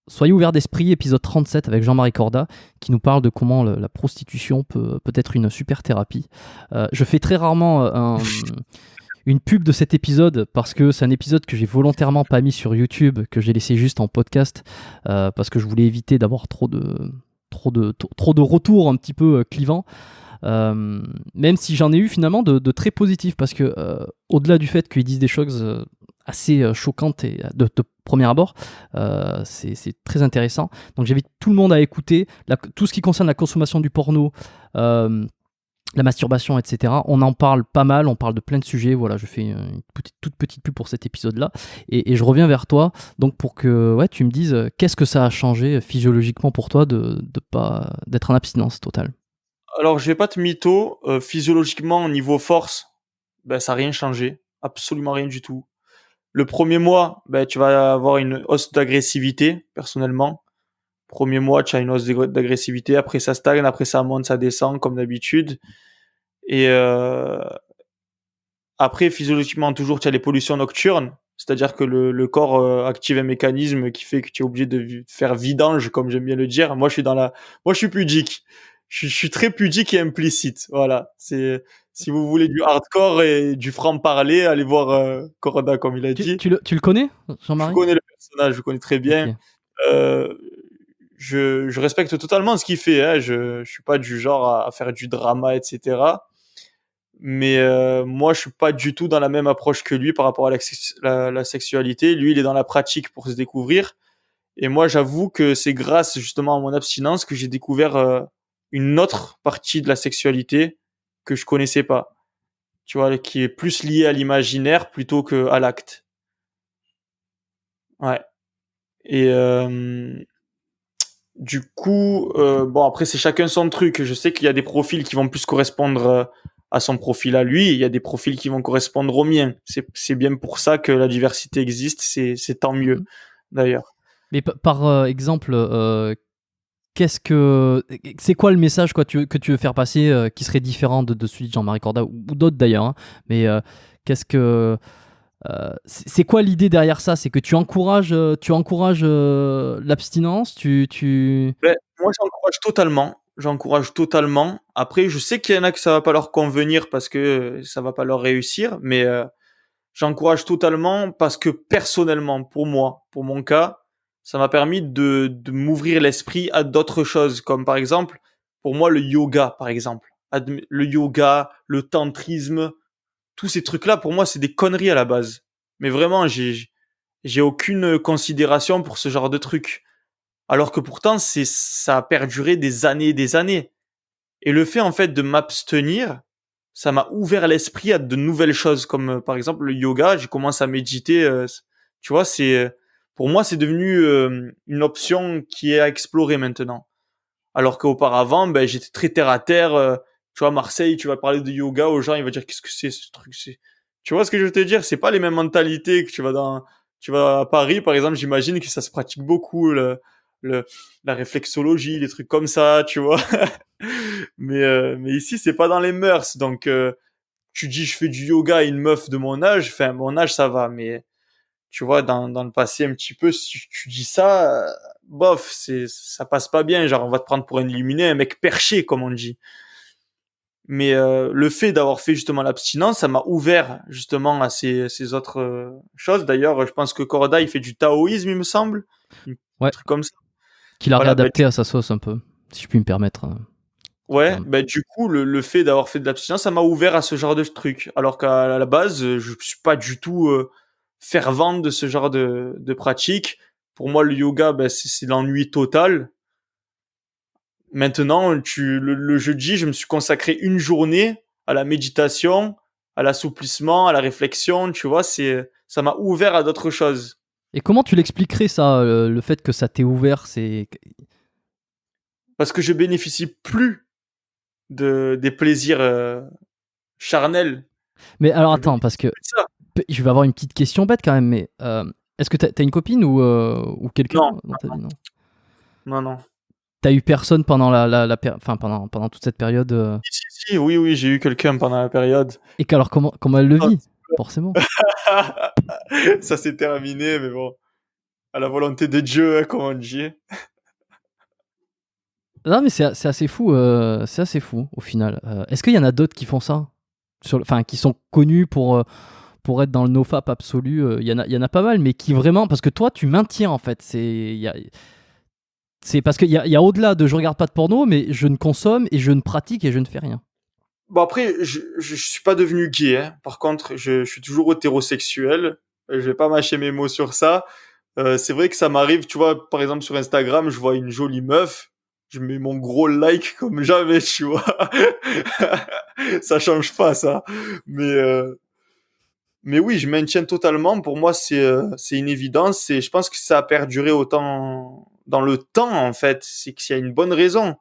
Soyez ouverts d'esprit, épisode 37 avec Jean-Marie Corda, qui nous parle de comment la prostitution peut être une super thérapie. Je fais très rarement une pub de cet épisode parce que c'est un épisode que j'ai volontairement pas mis sur YouTube, que j'ai laissé juste en podcast, parce que je voulais éviter d'avoir trop de retours un petit peu clivants. Même si j'en ai eu finalement de très positifs, parce que au-delà du fait qu'ils disent des choses assez choquantes et de premier abord, c'est très intéressant. Donc j'invite tout le monde à écouter tout ce qui concerne la consommation du porno, la masturbation, etc. On en parle pas mal, on parle de plein de sujets. Voilà, je fais une toute petite pub pour cet épisode-là. Et je reviens vers toi donc pour que tu me dises qu'est-ce que ça a changé physiologiquement pour toi d'être en abstinence totale. Alors, je vais pas te mytho, physiologiquement, au niveau force, ben, ça a rien changé. Absolument rien du tout. Le premier mois, ben, tu vas avoir une hausse d'agressivité, personnellement. Premier mois, tu as une hausse d'agressivité. Après, ça stagne. Après, ça monte, ça descend, comme d'habitude. Et après, physiologiquement, toujours, tu as les pollutions nocturnes. C'est-à-dire que le corps active un mécanisme qui fait que tu es obligé de faire vidange, comme j'aime bien le dire. Moi, je suis pudique. Je suis très pudique et implicite. Voilà. Si vous voulez du hardcore et du franc-parler, allez voir Corda, comme il a dit. Tu le connais, Je Jean-Marie? connais le personnage, je connais très bien. Okay. Je respecte totalement ce qu'il fait. Hein. Je suis pas du genre à faire du drama, etc. Mais moi, je suis pas du tout dans la même approche que lui par rapport à la sexualité. Lui, il est dans la pratique pour se découvrir. Et moi, j'avoue que c'est grâce justement à mon abstinence que j'ai découvert une autre partie de la sexualité que je connaissais pas. Tu vois, qui est plus liée à l'imaginaire plutôt que à l'acte. Ouais. Et du coup, bon, après, c'est chacun son truc. Je sais qu'il y a des profils qui vont plus correspondre à son profil à lui. Il y a des profils qui vont correspondre aux miens. C'est bien pour ça que la diversité existe. C'est tant mieux, d'ailleurs. Mais par exemple, c'est quoi le message que tu veux faire passer qui serait différent de celui de Jean-Marie Corda ou d'autres d'ailleurs, hein. Mais qu'est-ce que c'est quoi l'idée derrière ça? C'est que tu encourages l'abstinence, Ben, moi, j'encourage totalement. J'encourage totalement. Après, je sais qu'il y en a que ça va pas leur convenir parce que ça va pas leur réussir, mais j'encourage totalement parce que personnellement, pour moi, pour mon cas, ça m'a permis de m'ouvrir l'esprit à d'autres choses, comme par exemple, pour moi, le yoga, par exemple. Le yoga, le tantrisme, tous ces trucs-là, pour moi, c'est des conneries à la base. Mais vraiment, j'ai aucune considération pour ce genre de trucs. Alors que pourtant, ça a perduré des années et des années. Et le fait, en fait, de m'abstenir, ça m'a ouvert l'esprit à de nouvelles choses, comme par exemple le yoga. J'ai commencé à méditer. Tu vois, pour moi, c'est devenu une option qui est à explorer maintenant. Alors qu'auparavant, ben, j'étais très terre à terre. Tu vois, Marseille, tu vas parler de yoga aux gens, ils vont dire qu'est-ce que c'est ce truc. Tu vois ce que je veux te dire? C'est pas les mêmes mentalités que tu vas à Paris, par exemple. J'imagine que ça se pratique beaucoup le, la réflexologie, les trucs comme ça, tu vois. Mais ici, c'est pas dans les mœurs. Donc, tu dis, je fais du yoga à une meuf de mon âge. Enfin, mon âge, ça va. Mais, tu vois, dans le passé, un petit peu, si tu dis ça, bof, ça passe pas bien. Genre, on va te prendre pour un illuminé, un mec perché, comme on dit. Mais le fait d'avoir fait justement l'abstinence, ça m'a ouvert justement à ces autres choses. D'ailleurs, je pense que Corda, il fait du taoïsme, il me semble. Un ouais, truc comme ça. qu'il a Voilà, bah, réadapté à sa sauce un peu, si je puis me permettre. ouais, bah, du coup, le fait d'avoir fait de l'abstinence, ça m'a ouvert à ce genre de truc. Alors qu'à la base, je suis pas du tout fervent de ce genre de pratique. Pour moi, le yoga, bah, c'est l'ennui total. Maintenant, le jeudi, je me suis consacré une journée à la méditation, à l'assouplissement, à la réflexion. Tu vois, ça m'a ouvert à d'autres choses. Et comment tu l'expliquerais ça, le fait que ça t'ait ouvert, c'est Parce que je bénéficie plus des plaisirs charnels. Mais alors Je attends, bénéficie parce que plus de ça. je vais avoir une petite question bête quand même, mais est-ce que t'as une copine ou quelqu'un Non, dans ta vie, non? non, non. T'as eu personne pendant enfin, pendant toute cette période Si, oui, oui, j'ai eu quelqu'un pendant la période. et qu'alors comment elle le vit, forcément. Ça s'est terminé, mais bon. À la volonté de Dieu, hein, comme on dit. Non, mais c'est assez fou, au final. Est-ce qu'il y en a d'autres qui font ça? Enfin, qui sont connus pour être dans le nofap absolu. Il y en a pas mal, mais qui vraiment. Parce que toi, tu maintiens, en fait. C'est parce qu'il y a au-delà de je regarde pas de porno, mais je ne consomme et je ne pratique et je ne fais rien. Bon, après, je suis pas devenu gay, hein. Par contre, je suis toujours hétérosexuel. Je vais pas mâcher mes mots sur ça. C'est vrai que ça m'arrive, tu vois, par exemple sur Instagram, je vois une jolie meuf, je mets mon gros like comme jamais, tu vois. Ça change pas, ça. Mais, euh, mais oui, je maintiens totalement. Pour moi, c'est une évidence et je pense que ça a perduré autant dans le temps, en fait. C'est qu'il y a une bonne raison.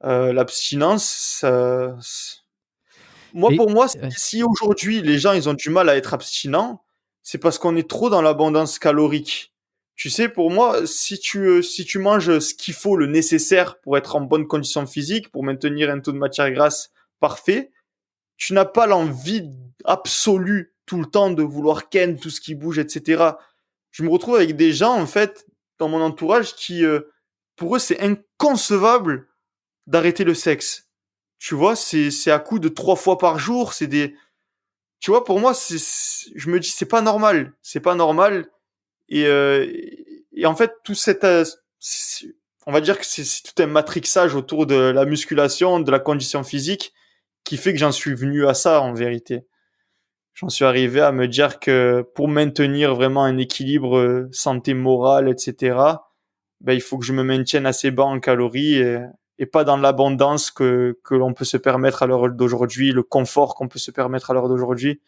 L'abstinence, moi, Et pour moi, ouais. si aujourd'hui les gens ils ont du mal à être abstinents, c'est parce qu'on est trop dans l'abondance calorique. Tu sais, pour moi, si tu manges ce qu'il faut, le nécessaire pour être en bonne condition physique, pour maintenir un taux de matière grasse parfait, tu n'as pas l'envie absolue tout le temps de vouloir ken tout ce qui bouge, etc. Je me retrouve avec des gens, en fait, dans mon entourage qui, pour eux, c'est inconcevable d'arrêter le sexe. Tu vois, c'est à coup de 3 fois par jour, c'est des, tu vois, pour moi, je me dis, c'est pas normal. C'est pas normal. Et, et en fait, tout cette, on va dire que c'est tout un matrixage autour de la musculation, de la condition physique, qui fait que j'en suis venu à ça, en vérité. J'en suis arrivé à me dire que pour maintenir vraiment un équilibre santé morale, etc., ben, il faut que je me maintienne assez bas en calories et pas dans l'abondance que l'on peut se permettre à l'heure d'aujourd'hui, le confort qu'on peut se permettre à l'heure d'aujourd'hui,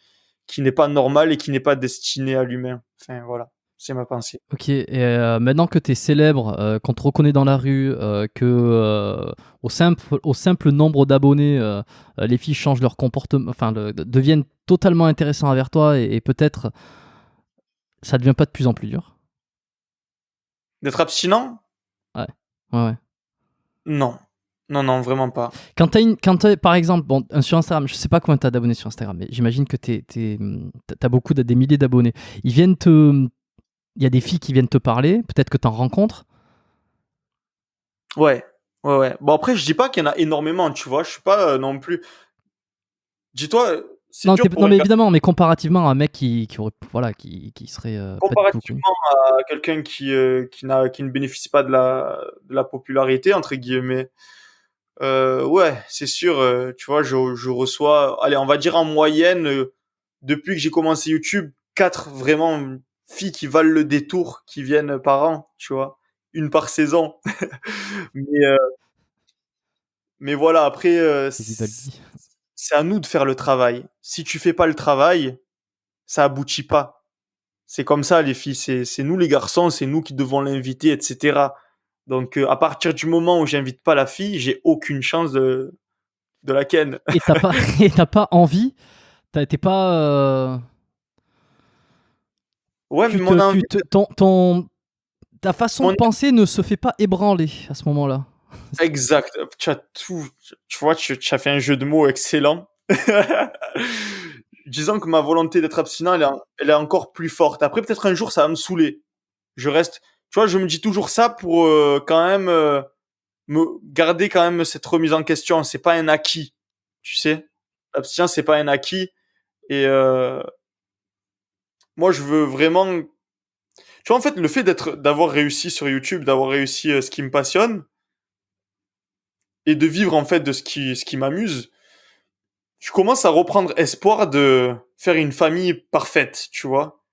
qui n'est pas normal et qui n'est pas destiné à l'humain. Enfin, voilà, c'est ma pensée. Ok, et maintenant que tu es célèbre, qu'on te reconnaît dans la rue, que au simple nombre d'abonnés, les filles changent leur comportement, enfin, deviennent totalement intéressants envers toi et peut-être ça devient pas de plus en plus dur. D'être abstinent? Ouais, ouais, ouais. Non. Non, non, vraiment pas. Quand par exemple, bon, sur Instagram, je sais pas combien t'as d'abonnés sur Instagram, mais j'imagine que t'as beaucoup, des milliers d'abonnés. Il y a des filles qui viennent te parler, peut-être que t'en rencontres. Ouais, ouais, ouais. Bon, après, je dis pas qu'il y en a énormément, tu vois, je suis pas non plus. Dis-toi, c'est Non, dur pour non, un mais gars. évidemment, mais comparativement à un mec qui aurait, voilà, qui serait pas du tout connu. Comparativement à quelqu'un qui ne bénéficie pas de la popularité, entre guillemets, ouais, c'est sûr, tu vois, je reçois, allez, on va dire en moyenne, depuis que j'ai commencé YouTube, 4 vraiment filles qui valent le détour, qui viennent par an, tu vois, une par saison. Mais, euh, mais voilà, après, C'est Vivaldi. c'est à nous de faire le travail. Si tu fais pas le travail, ça aboutit pas. C'est comme ça, les filles. C'est nous, les garçons, c'est nous qui devons l'inviter, etc. Donc, à partir du moment où j'invite pas la fille, j'ai aucune chance de la ken. Et t'as pas, et t'as pas envie, t'es pas, Ouais, mais tu te, tu te, ta façon de mon, penser ne se fait pas ébranler à ce moment-là. exact. Tu as tout, tu vois, tu as fait un jeu de mots excellent. Disons que ma volonté d'être abstinent, elle est encore plus forte. Après, peut-être un jour, ça va me saouler. Je reste, tu vois, je me dis toujours ça pour quand même me garder quand même cette remise en question. C'est pas un acquis, tu sais. L'abstinence, c'est pas un acquis. Et moi, je veux vraiment. Tu vois, en fait, le fait d'avoir réussi sur YouTube, d'avoir réussi ce qui me passionne et de vivre en fait de ce qui m'amuse, je commence à reprendre espoir de faire une famille parfaite, tu vois,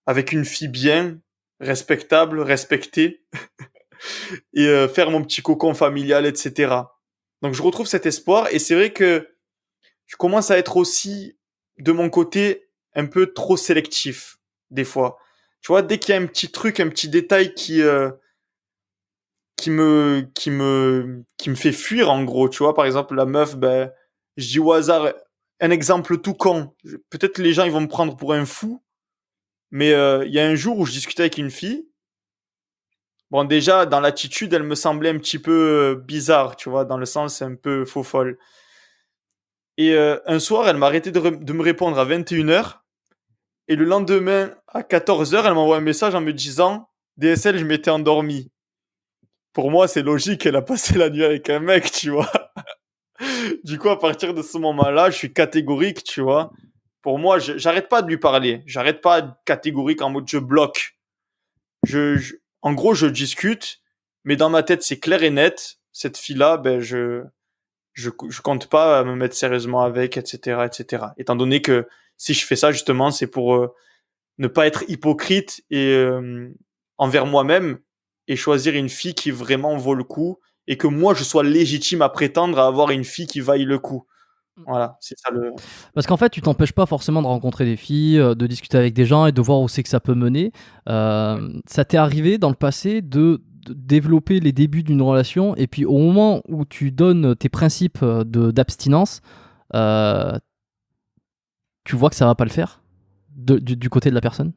avec une fille bien, respectable, respectée, et faire mon petit cocon familial, etc. Donc je retrouve cet espoir et c'est vrai que je commence à être aussi de mon côté un peu trop sélectif des fois. Tu vois, dès qu'il y a un petit truc, un petit détail qui me fait fuir en gros, tu vois, par exemple la meuf, ben je dis au hasard un exemple tout con. Peut-être les gens ils vont me prendre pour un fou, mais il y a un jour où je discutais avec une fille. Bon, déjà, dans l'attitude, elle me semblait un petit peu bizarre, tu vois, dans le sens un peu faux folle. Et un soir, elle m'a arrêté de me répondre à 21h. Et le lendemain, à 14h, elle m'envoie un message en me disant DSL, je m'étais endormi. Pour moi, c'est logique, elle a passé la nuit avec un mec, tu vois. Du coup, à partir de ce moment-là, je suis catégorique, tu vois. Pour moi, j'arrête pas de lui parler. J'arrête pas de catégorique en mode je bloque. En gros, je discute, mais dans ma tête, c'est clair et net. Cette fille-là, ben, je compte pas me mettre sérieusement avec, etc., etc. Étant donné que si je fais ça, justement, c'est pour ne pas être hypocrite et envers moi-même et choisir une fille qui vraiment vaut le coup et que moi, je sois légitime à prétendre à avoir une fille qui vaille le coup. Voilà, c'est ça le. Parce qu'en fait, tu t'empêches pas forcément de rencontrer des filles, de discuter avec des gens et de voir où c'est que ça peut mener. Ça t'est arrivé dans le passé de développer les débuts d'une relation et puis au moment où tu donnes tes principes d'abstinence, euh, tu vois que ça va pas le faire du côté de la personne?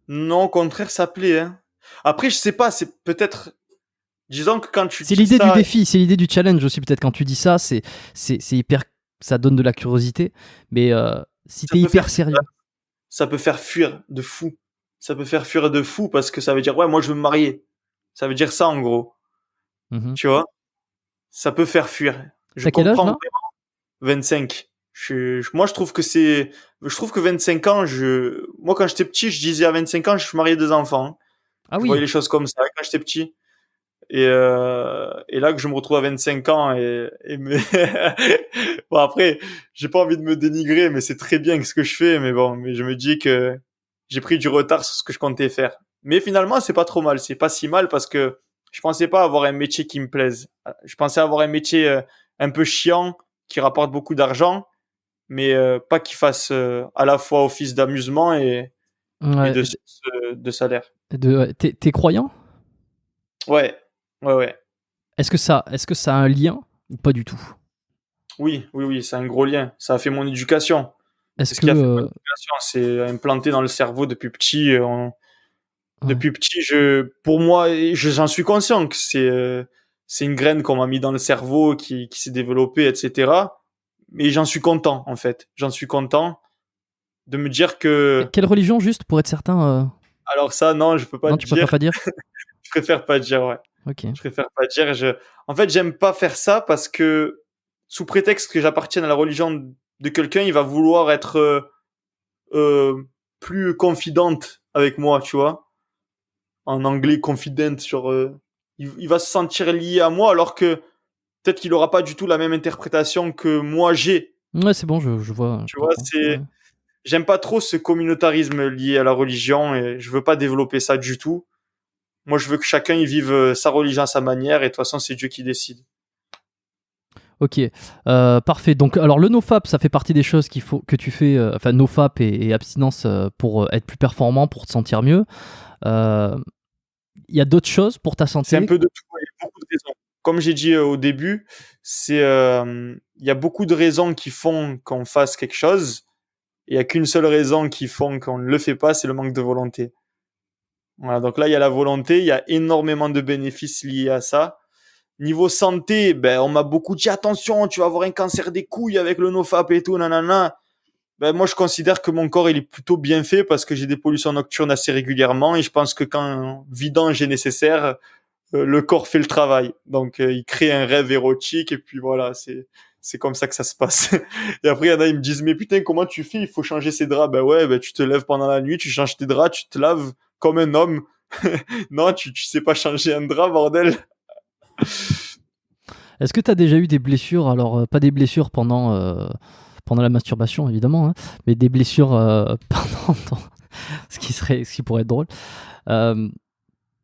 Non, au contraire, ça plaît. Hein. Après, je sais pas, c'est peut-être. Disons que quand tu C'est dis l'idée du ça, défi, c'est l'idée du challenge aussi. Peut-être quand tu dis ça, c'est hyper, ça donne de la curiosité. Mais si ça t'es peut hyper faire, sérieux, ça peut faire fuir de fou. Ça peut faire fuir de fou parce que ça veut dire, ouais, moi, je veux me marier. Ça veut dire ça, en gros. mhm. Tu vois? Ça peut faire fuir. Je T'as quel âge comprends là? vraiment. 25. Moi, je trouve que c'est, je trouve que 25 ans, moi, quand j'étais petit, je disais à 25 ans, je suis marié 2 enfants. Ah Je voyais oui. les choses comme ça quand j'étais petit. Et là que je me retrouve à 25 ans bon après, j'ai pas envie de me dénigrer, mais c'est très bien ce que je fais, mais bon, mais je me dis que j'ai pris du retard sur ce que je comptais faire. Mais finalement, c'est pas trop mal, c'est pas si mal parce que je pensais pas avoir un métier qui me plaise. Je pensais avoir un métier un peu chiant, qui rapporte beaucoup d'argent, mais pas qui fasse à la fois office d'amusement et Ouais, de source de salaire. t'es croyant? Ouais, ouais, ouais. Est-ce que ça a un lien ou pas du tout? Oui, oui, oui, c'est un gros lien. Ça a fait mon éducation. Est-ce C'est ce que qui a fait mon éducation. C'est implanté dans le cerveau depuis petit. ouais. Depuis petit, pour moi, j'en suis conscient que c'est une graine qu'on m'a mis dans le cerveau qui s'est développée, etc. Mais j'en suis content, en fait. J'en suis content de me dire que, Quelle religion juste pour être certain alors ça, non, je peux pas Non, te tu préfères dire. pas dire? Je préfère pas dire, ouais. Ok. Je préfère pas dire. En fait, j'aime pas faire ça parce que, sous prétexte que j'appartienne à la religion de quelqu'un, il va vouloir être euh, plus confidente avec moi, tu vois. En anglais, confident, genre, il va se sentir lié à moi alors que peut-être qu'il aura pas du tout la même interprétation que moi j'ai. Ouais, c'est bon, je vois, je Tu vois, comprends. Ouais. j'aime pas trop ce communautarisme lié à la religion et je veux pas développer ça du tout. Moi, je veux que chacun y vive sa religion à sa manière et de toute façon, c'est Dieu qui décide. Ok, parfait. Donc, alors le nofap, ça fait partie des choses qu'il faut que tu fais, enfin nofap et abstinence pour être plus performant, pour te sentir mieux. Euh, Il y a d'autres choses pour ta C'est un santé. peu de tout, il y a beaucoup de raisons. Comme j'ai dit au début, il y a beaucoup de raisons qui font qu'on fasse quelque chose. Il y a qu'une seule raison qui font qu'on ne le fait pas, c'est le manque de volonté. Voilà, donc là, il y a la volonté, il y a énormément de bénéfices liés à ça. Niveau santé, ben, on m'a beaucoup dit attention, tu vas avoir un cancer des couilles avec le nofap et tout, nanana. Ben, moi, je considère que mon corps, il est plutôt bien fait parce que j'ai des pollutions nocturnes assez régulièrement et je pense que quand vidange est nécessaire, le corps fait le travail. Donc, il crée un rêve érotique et puis voilà, c'est comme ça que ça se passe. Et après, il y en a, ils me disent, mais putain, comment tu fais? Il faut changer ses draps. Ben ouais, ben tu te lèves pendant la nuit, tu changes tes draps, tu te laves comme un homme. Non, tu sais pas changer un drap, bordel. Est-ce que tu as déjà eu des blessures? Alors, pas des blessures pendant la masturbation, évidemment, hein, mais des blessures ce qui pourrait être drôle. Euh,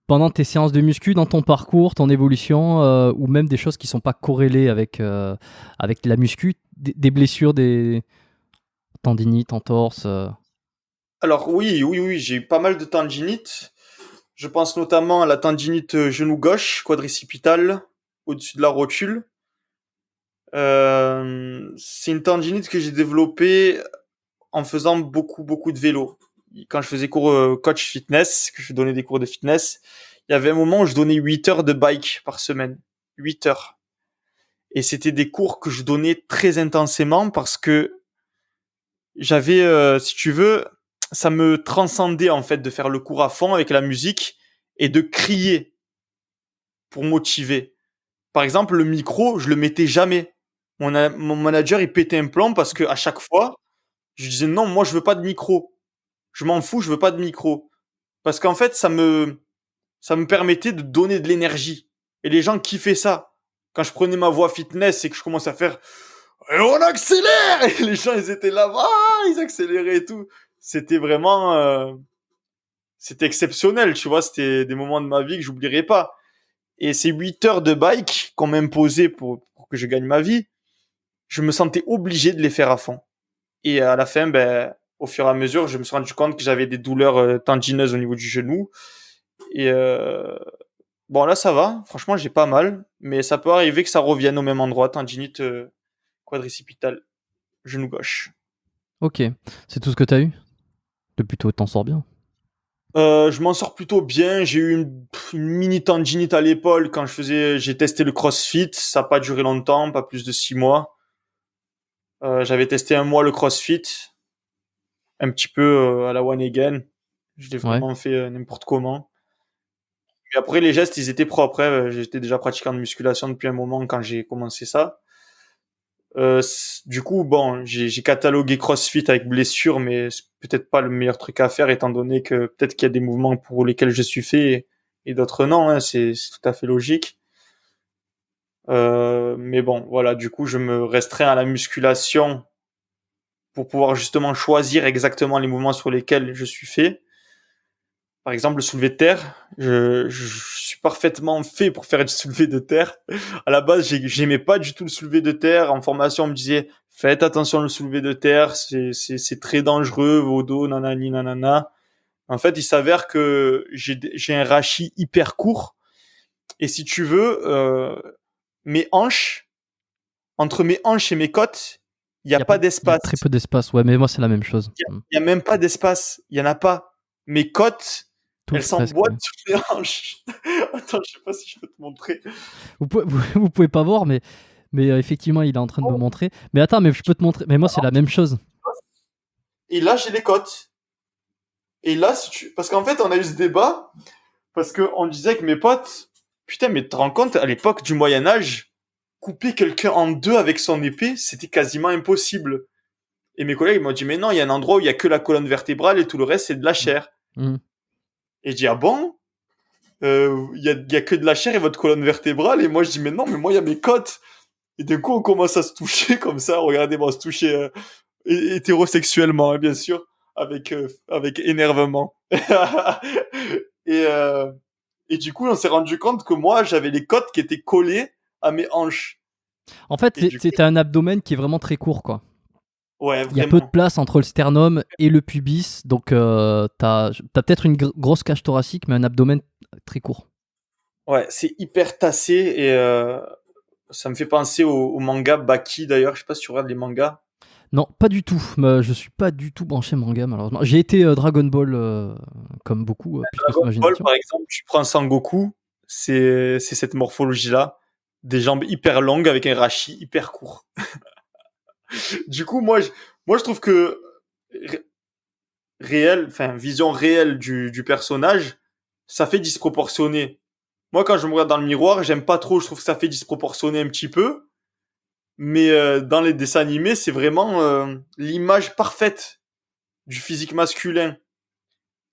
Pendant tes séances de muscu, dans ton parcours, ton évolution, ou même des choses qui sont pas corrélées avec la muscu, des blessures, des tendinites, entorses. Alors oui, oui, oui, j'ai eu pas mal de tendinite. Je pense notamment à la tendinite genou gauche, quadricipitale, au-dessus de la rotule. C'est une tendinite que j'ai développée en faisant beaucoup, beaucoup de vélo. Quand je faisais cours coach fitness, que je donnais des cours de fitness, il y avait un moment où je donnais 8 heures de bike par semaine. 8 heures. Et c'était des cours que je donnais très intensément parce que j'avais, si tu veux, ça me transcendait en fait de faire le cours à fond avec la musique et de crier pour motiver. Par exemple, le micro, je le mettais jamais. Mon manager, il pétait un plomb parce que à chaque fois, je disais non, moi je veux pas de micro. Je m'en fous, je veux pas de micro. Parce qu'en fait, ça me permettait de donner de l'énergie. Et les gens kiffaient ça. Quand je prenais ma voix fitness et que je commençais à faire et on accélère et les gens ils étaient là, ils accéléraient et tout. C'était vraiment c'était exceptionnel, tu vois, c'était des moments de ma vie que j'oublierai pas. Et ces 8 heures de bike qu'on m'imposait pour que je gagne ma vie, je me sentais obligé de les faire à fond. Et à la fin, ben, au fur et à mesure, je me suis rendu compte que j'avais des douleurs tendineuses au niveau du genou. Et bon, là, ça va. Franchement, j'ai pas mal. Mais ça peut arriver que ça revienne au même endroit, tendinite quadricipitale, genou gauche. Ok, c'est tout ce que t'as eu? Depuis tôt, t'en sors bien. Je m'en sors plutôt bien. J'ai eu une mini tendinite à l'épaule quand j'ai testé le CrossFit. Ça n'a pas duré longtemps, pas plus de 6 mois. J'avais testé un mois le CrossFit, un petit peu à la one again. Je l'ai Ouais. vraiment fait n'importe comment. Et après, les gestes, ils étaient propres. J'étais déjà pratiquant de musculation depuis un moment quand j'ai commencé ça. Du coup, bon, j'ai catalogué CrossFit avec blessure, mais c'est peut-être pas le meilleur truc à faire étant donné que peut-être qu'il y a des mouvements pour lesquels je suis fait et d'autres non, hein, c'est tout à fait logique. Mais bon, voilà, du coup, je me restreins à la musculation pour pouvoir justement choisir exactement les mouvements sur lesquels je suis fait. Par exemple, le soulevé de terre, je suis parfaitement fait pour faire du soulevé de terre. À la base, j'aimais pas du tout le soulevé de terre. En formation, on me disait, faites attention au soulevé de terre, c'est très dangereux, vos dos, nanani, nanana. En fait, il s'avère que j'ai un rachis hyper court. Et si tu veux, mes hanches, entre mes hanches et mes côtes, il n'y a pas Il y a d'espace. très peu d'espace, ouais, mais moi c'est la même chose. Il y a même pas d'espace. Il y en a pas. Mes côtes, elles Tous presque. s'emboîtent Ouais. sur les hanches. Attends, je sais pas si je peux te montrer. Vous pouvez pas voir, mais effectivement, il est en train de me montrer. Mais attends, mais je peux te montrer. Mais moi, c'est la même chose. Et là, j'ai les côtes. Et là, parce qu'en fait, on a eu ce débat parce que on disait que mes potes, putain, mais tu te rends compte, à l'époque du Moyen Âge, couper quelqu'un en deux avec son épée, c'était quasiment impossible. Et mes collègues m'ont dit, mais non, il y a un endroit où il y a que la colonne vertébrale et tout le reste, c'est de la chair. Mm. Et je dis, ah bon? Il y a que de la chair et votre colonne vertébrale. Et moi, je dis, mais non, mais moi, il y a mes côtes. Et d'un coup, on commence à se toucher comme ça. Regardez-moi, se toucher hétérosexuellement, hein, bien sûr, avec énervement. et, euh, et du coup, on s'est rendu compte que moi, j'avais les côtes qui étaient collées à mes hanches. En fait, Et du coup, t'as un abdomen qui est vraiment très court, quoi. ouais, Il y a peu de vraiment. place entre le sternum et le pubis, donc t'as peut-être une grosse cage thoracique, mais un abdomen très court. Ouais, c'est hyper tassé et ça me fait penser au manga Baki d'ailleurs. Je sais pas si tu regardes les mangas. Non, pas du tout. Je suis pas du tout branché manga, malheureusement. J'ai été Dragon Ball, comme beaucoup, puisque c'est Dragon ma Ball, génération. par exemple, tu prends Sangoku, c'est cette morphologie-là, des jambes hyper longues avec un rachis hyper court. Du coup, moi, je trouve que réel, enfin, vision réelle du personnage, ça fait disproportionné. Moi, quand je me regarde dans le miroir, j'aime pas trop, je trouve que ça fait disproportionné un petit peu. Mais dans les dessins animés, c'est vraiment l'image parfaite du physique masculin.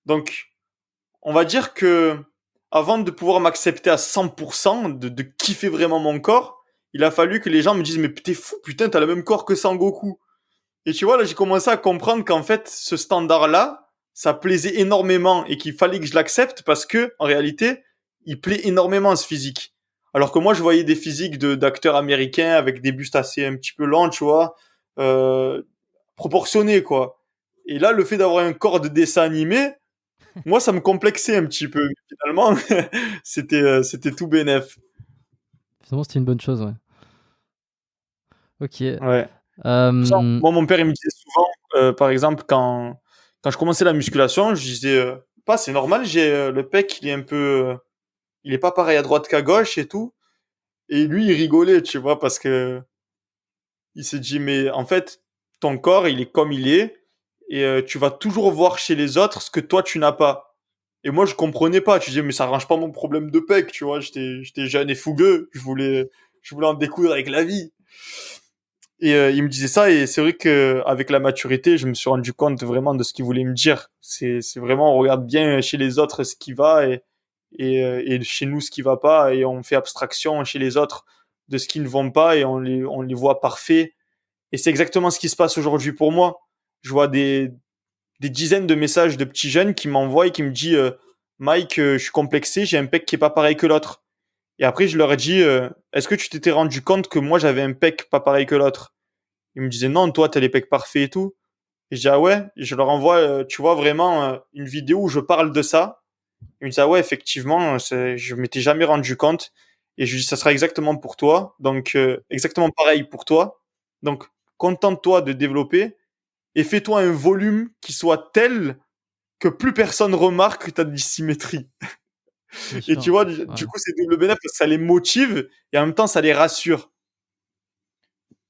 Donc, on va dire que avant de pouvoir m'accepter à 100%, de kiffer vraiment mon corps, il a fallu que les gens me disent mais t'es fou, putain, t'as le même corps que Sangoku. Et tu vois, là, j'ai commencé à comprendre qu'en fait, ce standard-là, ça plaisait énormément et qu'il fallait que je l'accepte parce que, en réalité, il plaît énormément ce physique. Alors que moi, je voyais des physiques d'acteurs américains avec des bustes assez un petit peu longs, tu vois, euh, proportionnés, quoi. Et là, le fait d'avoir un corps de dessin animé, moi, ça me complexait un petit peu. Mais finalement, c'était tout bénef. Finalement, c'était une bonne chose, ouais. Ok. Ouais. Moi, mon père, il me disait souvent, par exemple, quand je commençais la musculation, je disais, pas, c'est normal, j'ai le pec, il est un peu, il est pas pareil à droite qu'à gauche et tout. Et lui, il rigolait, tu vois, parce que il s'est dit, mais en fait, ton corps, il est comme il est, et tu vas toujours voir chez les autres ce que toi, tu n'as pas. Et moi, je comprenais pas. Tu disais, mais ça arrange pas mon problème de pec, tu vois. J'étais jeune et fougueux. Je voulais en découdre avec la vie. Et il me disait ça, et c'est vrai que avec la maturité, je me suis rendu compte vraiment de ce qu'il voulait me dire. C'est vraiment, on regarde bien chez les autres ce qui va, et chez nous ce qui va pas, et on fait abstraction chez les autres de ce qui ne vont pas, et on les voit parfaits. Et c'est exactement ce qui se passe aujourd'hui pour moi. Je vois des dizaines de messages de petits jeunes qui m'envoient et qui me disent, Mike, je suis complexé, j'ai un pec qui est pas pareil que l'autre. Et après, je leur ai dit, est-ce que tu t'étais rendu compte que moi, j'avais un pec pas pareil que l'autre? Ils me disaient, non, toi, t'as les pecs parfaits et tout. Et je dis, ah ouais? Et je leur envoie, tu vois, vraiment une vidéo où je parle de ça. Ils me disent, ah ouais, effectivement, je m'étais jamais rendu compte. Et je dis, ça sera exactement pour toi. Donc, exactement pareil pour toi. Donc, contente-toi de développer et fais-toi un volume qui soit tel que plus personne remarque ta dissymétrie. Bien Et tu sûr. vois, Ouais. du coup, c'est double bénéfice parce que ça les motive et en même temps, ça les rassure.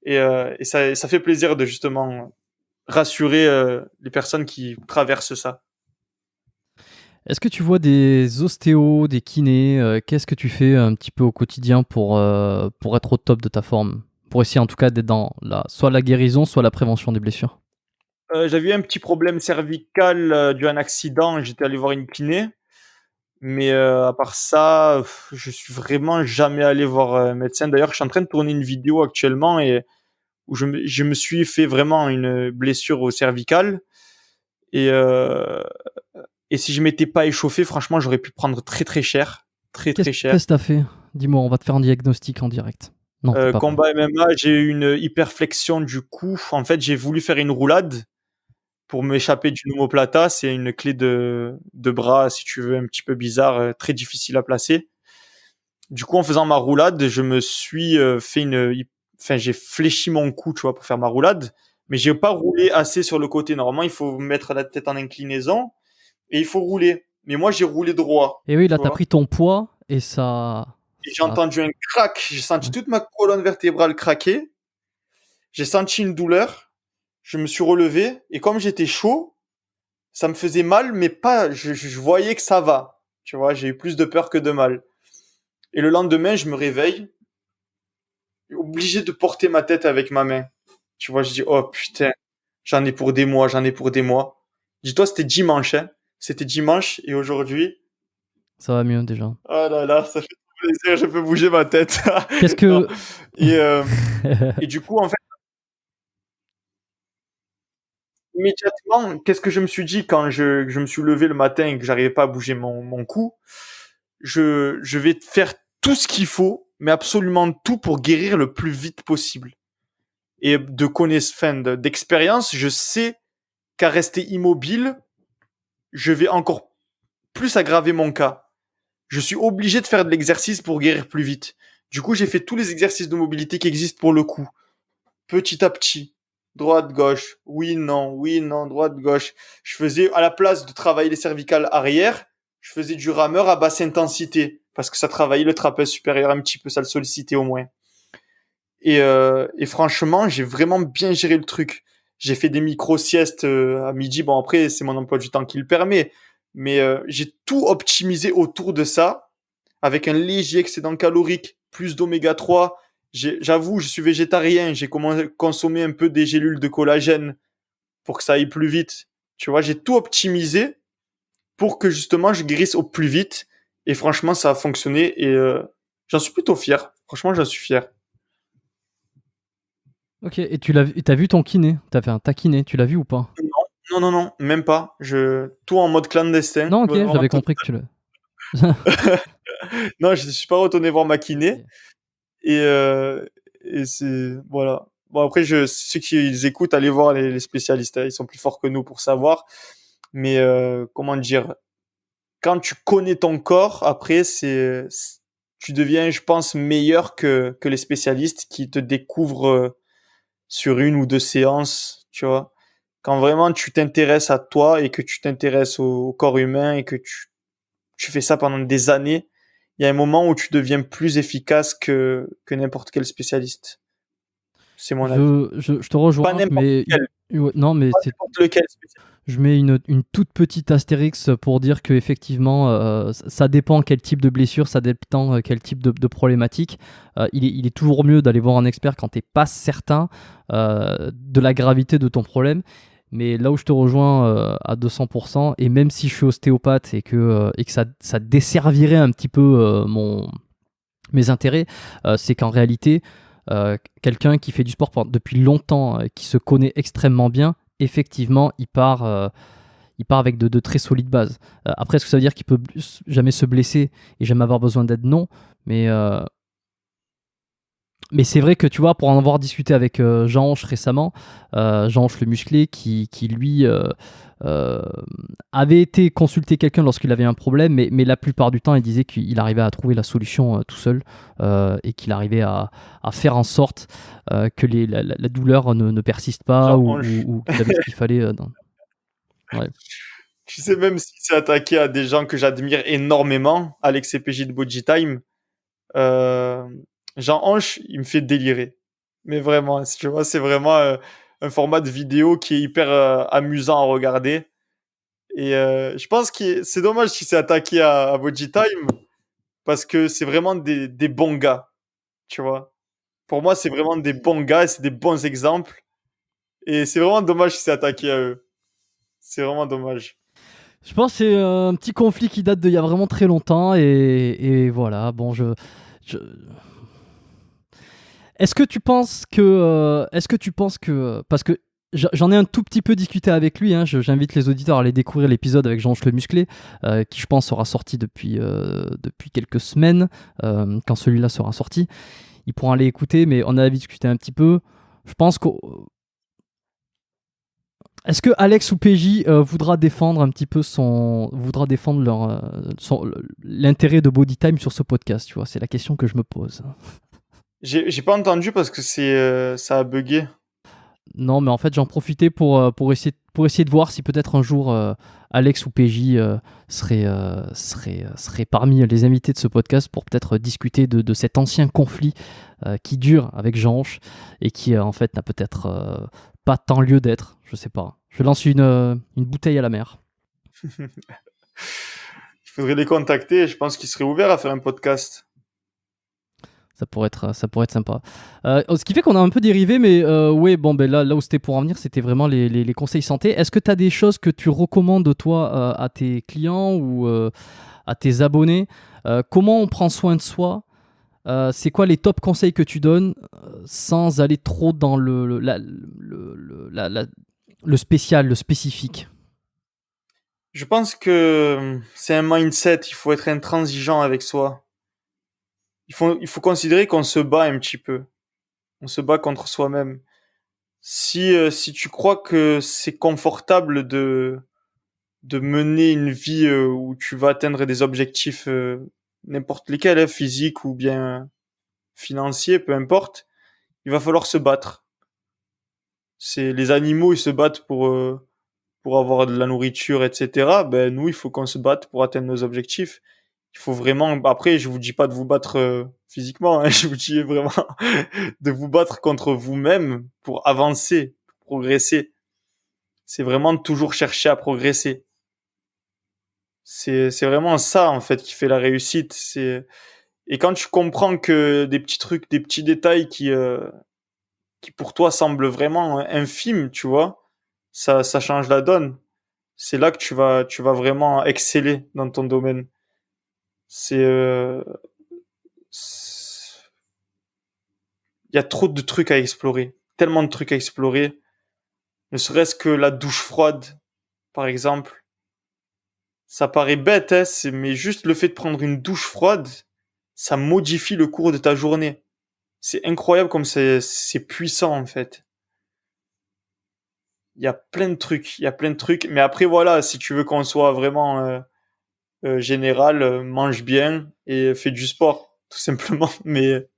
Et ça fait plaisir de justement rassurer les personnes qui traversent ça. Est-ce que tu vois des ostéos, des kinés qu'est-ce que tu fais un petit peu au quotidien pour être au top de ta forme? Pour essayer en tout cas d'être dans soit la guérison, soit la prévention des blessures. J'avais eu un petit problème cervical dû à un accident. J'étais allé voir une kiné. Mais à part ça, je suis vraiment jamais allé voir un médecin. D'ailleurs, je suis en train de tourner une vidéo actuellement et où je me suis fait vraiment une blessure au cervical. Et, euh, et si je m'étais pas échauffé, franchement, j'aurais pu prendre très très cher. Très Qu'est-ce très cher. qu'est-ce que t'as fait? Dis-moi, on va te faire un diagnostic en direct. Non, c'est pas vrai. Combat MMA, j'ai eu une hyperflexion du cou. En fait, j'ai voulu faire une roulade pour m'échapper d'une omoplata. C'est une clé de bras, si tu veux, un petit peu bizarre, très difficile à placer. Du coup, en faisant ma roulade, je me suis enfin, j'ai fléchi mon cou, tu vois, pour faire ma roulade. Mais j'ai pas roulé assez sur le côté. Normalement, il faut mettre la tête en inclinaison et il faut rouler. Mais moi, j'ai roulé droit, Et oui, là, tu t'as vois. pris ton poids et ça. Et j'ai ça... entendu un crack. J'ai senti Ouais. toute ma colonne vertébrale craquer. J'ai senti une douleur. Je me suis relevé. Et comme j'étais chaud, ça me faisait mal, mais pas, je voyais que ça va. Tu vois, j'ai eu plus de peur que de mal. Et le lendemain, je me réveille, obligé de porter ma tête avec ma main. Tu vois, je dis, oh putain, j'en ai pour des mois, j'en ai pour des mois. Dis-toi, c'était dimanche, hein. C'était dimanche, et aujourd'hui, Ça va mieux déjà. oh là là, ça fait trop plaisir, je peux bouger ma tête. Qu'est-ce Non. que. Et du coup, en fait, immédiatement, qu'est-ce que je me suis dit quand je me suis levé le matin et que j'arrivais pas à bouger mon cou? Je vais faire tout ce qu'il faut, mais absolument tout pour guérir le plus vite possible. Et d'expérience, je sais qu'à rester immobile, je vais encore plus aggraver mon cas. Je suis obligé de faire de l'exercice pour guérir plus vite. Du coup, j'ai fait tous les exercices de mobilité qui existent pour le coup. Petit à petit. Droite, gauche. Oui, non, droite, gauche. Je faisais, à la place de travailler les cervicales arrière, je faisais du rameur à basse intensité. Parce que ça travaillait le trapèze supérieur un petit peu, ça le sollicitait au moins. Et franchement, j'ai vraiment bien géré le truc. J'ai fait des micro-siestes à midi. Bon, après, c'est mon emploi du temps qui le permet. Mais j'ai tout optimisé autour de ça, avec un léger excédent calorique, plus d'oméga 3. J'avoue, je suis végétarien. J'ai consommé un peu des gélules de collagène pour que ça aille plus vite. Tu vois, j'ai tout optimisé pour que justement je guérisse au plus vite. Et franchement, ça a fonctionné. Et j'en suis plutôt fier. Franchement, j'en suis fier. Ok, et t'as vu ton kiné? T'as fait un ta kiné, tu l'as vu ou pas? Non, non, non, même pas. Tout en mode clandestin. Non, ok, Vraiment j'avais compris que tu l'as. Non, je ne suis pas retourné voir ma kiné. Ok. Et, et c'est. Voilà. Bon, après, ceux qui les écoutent, allez voir les spécialistes, hein. Ils sont plus forts que nous pour savoir. Mais comment dire, quand tu connais ton corps, après, tu deviens, je pense, meilleur que les spécialistes qui te découvrent sur une ou deux séances, tu vois. Quand vraiment tu t'intéresses à toi et que tu t'intéresses au corps humain et que tu fais ça pendant des années, il y a un moment où tu deviens plus efficace que n'importe quel spécialiste. C'est mon avis. Je te Pas rejoins, n'importe mais quel, ouais, non, mais pas n'importe lequel spécialiste. Je mets une toute petite astérix pour dire que effectivement, ça dépend quel type de blessure, ça dépend quel type de problématique. Il est toujours mieux d'aller voir un expert quand t'es pas certain de la gravité de ton problème. Mais là où je te rejoins à 200%, et même si je suis ostéopathe et que ça desservirait un petit peu mes intérêts, c'est qu'en réalité, quelqu'un qui fait du sport depuis longtemps, qui se connaît extrêmement bien, effectivement, il part avec de très solides bases. Après, est-ce que ça veut dire qu'il peut jamais se blesser et jamais avoir besoin d'aide? Non. Mais c'est vrai que tu vois, pour en avoir discuté avec Jean-Anche récemment, Jean-Anche le musclé, qui lui avait été consulter quelqu'un lorsqu'il avait un problème, mais la plupart du temps, il disait qu'il arrivait à trouver la solution tout seul et qu'il arrivait à faire en sorte que la douleur ne persiste pas ou qu'il avait ce qu'il fallait. Ouais. Tu sais, même s'il s'est attaqué à des gens que j'admire énormément, Alex CPJ de Body Time, Jean Hanche, il me fait délirer. Mais vraiment, tu vois, c'est vraiment un format de vidéo qui est hyper amusant à regarder. Et je pense que c'est dommage qu'il s'est attaqué à Body Time parce que c'est vraiment des bons gars, tu vois. Pour moi, c'est vraiment des bons gars, c'est des bons exemples. Et c'est vraiment dommage qu'il s'est attaqué à eux. C'est vraiment dommage. Je pense que c'est un petit conflit qui date d'il y a vraiment très longtemps et voilà. Bon, Est-ce que tu penses que parce que j'en ai un tout petit peu discuté avec lui, hein, j'invite les auditeurs à aller découvrir l'épisode avec Jean-Anche le musclé, qui je pense sera sorti depuis quelques semaines, quand celui-là sera sorti. Ils pourront aller écouter, mais on a discuté un petit peu. Je pense que est-ce que Alex ou PJ voudra défendre un petit peu l'intérêt de Body Time sur ce podcast, tu vois, c'est la question que je me pose. J'ai pas entendu parce que ça a bugué. Non, mais en fait, j'en profitais pour essayer de voir si peut-être un jour Alex ou PJ serait parmi les invités de ce podcast pour peut-être discuter de cet ancien conflit qui dure avec Jean-Anche et qui en fait n'a peut-être pas tant lieu d'être. Je sais pas. Je lance une bouteille à la mer. Il faudrait les contacter. Je pense qu'ils seraient ouverts à faire un podcast. Ça pourrait être sympa. Ce qui fait qu'on a un peu dérivé, mais ouais, bon, ben là où c'était pour en venir, c'était vraiment les conseils santé. Est-ce que tu as des choses que tu recommandes, toi, à tes clients ou à tes abonnés? Comment on prend soin de soi? C'est quoi les top conseils que tu donnes sans aller trop dans le spécial, le spécifique? Je pense que c'est un mindset. Il faut être intransigeant avec soi. Il faut considérer qu'on se bat un petit peu. On se bat contre soi-même. Si tu crois que c'est confortable de mener une vie où tu vas atteindre des objectifs n'importe lesquels, hein, physiques ou bien financiers, peu importe, il va falloir se battre. C'est les animaux, ils se battent pour avoir de la nourriture, etc. Ben nous, il faut qu'on se batte pour atteindre nos objectifs. Il faut vraiment. Après, je vous dis pas de vous battre physiquement, hein, je vous dis vraiment de vous battre contre vous-même pour avancer, pour progresser. C'est vraiment de toujours chercher à progresser. C'est vraiment ça en fait qui fait la réussite. Et quand tu comprends que des petits trucs, des petits détails qui pour toi semblent vraiment infimes, tu vois, ça change la donne. C'est là que tu vas vraiment exceller dans ton domaine. Il y a trop de trucs à explorer, tellement de trucs à explorer. Ne serait-ce que la douche froide, par exemple. Ça paraît bête, hein, mais juste le fait de prendre une douche froide, ça modifie le cours de ta journée. C'est incroyable comme c'est puissant, en fait. Il y a plein de trucs. Mais après, voilà, si tu veux qu'on soit vraiment général, mange bien et fais du sport, tout simplement. Mais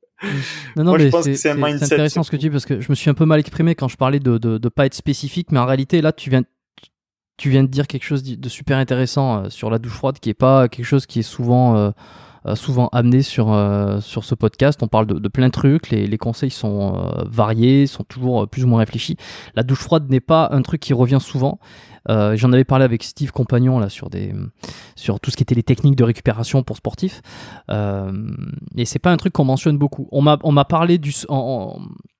non, moi, je mais pense que c'est un mindset. C'est intéressant ce que tu dis parce que je me suis un peu mal exprimé quand je parlais de pas être spécifique, mais en réalité, là, tu viens de dire quelque chose de super intéressant sur la douche froide, qui est pas quelque chose qui est souvent souvent amené sur ce podcast. On parle de plein de trucs, les conseils sont variés, sont toujours plus ou moins réfléchis. La douche froide n'est pas un truc qui revient souvent. J'en avais parlé avec Steve Compagnon là, sur tout ce qui était les techniques de récupération pour sportifs. Et c'est pas un truc qu'on mentionne beaucoup. On m'a parlé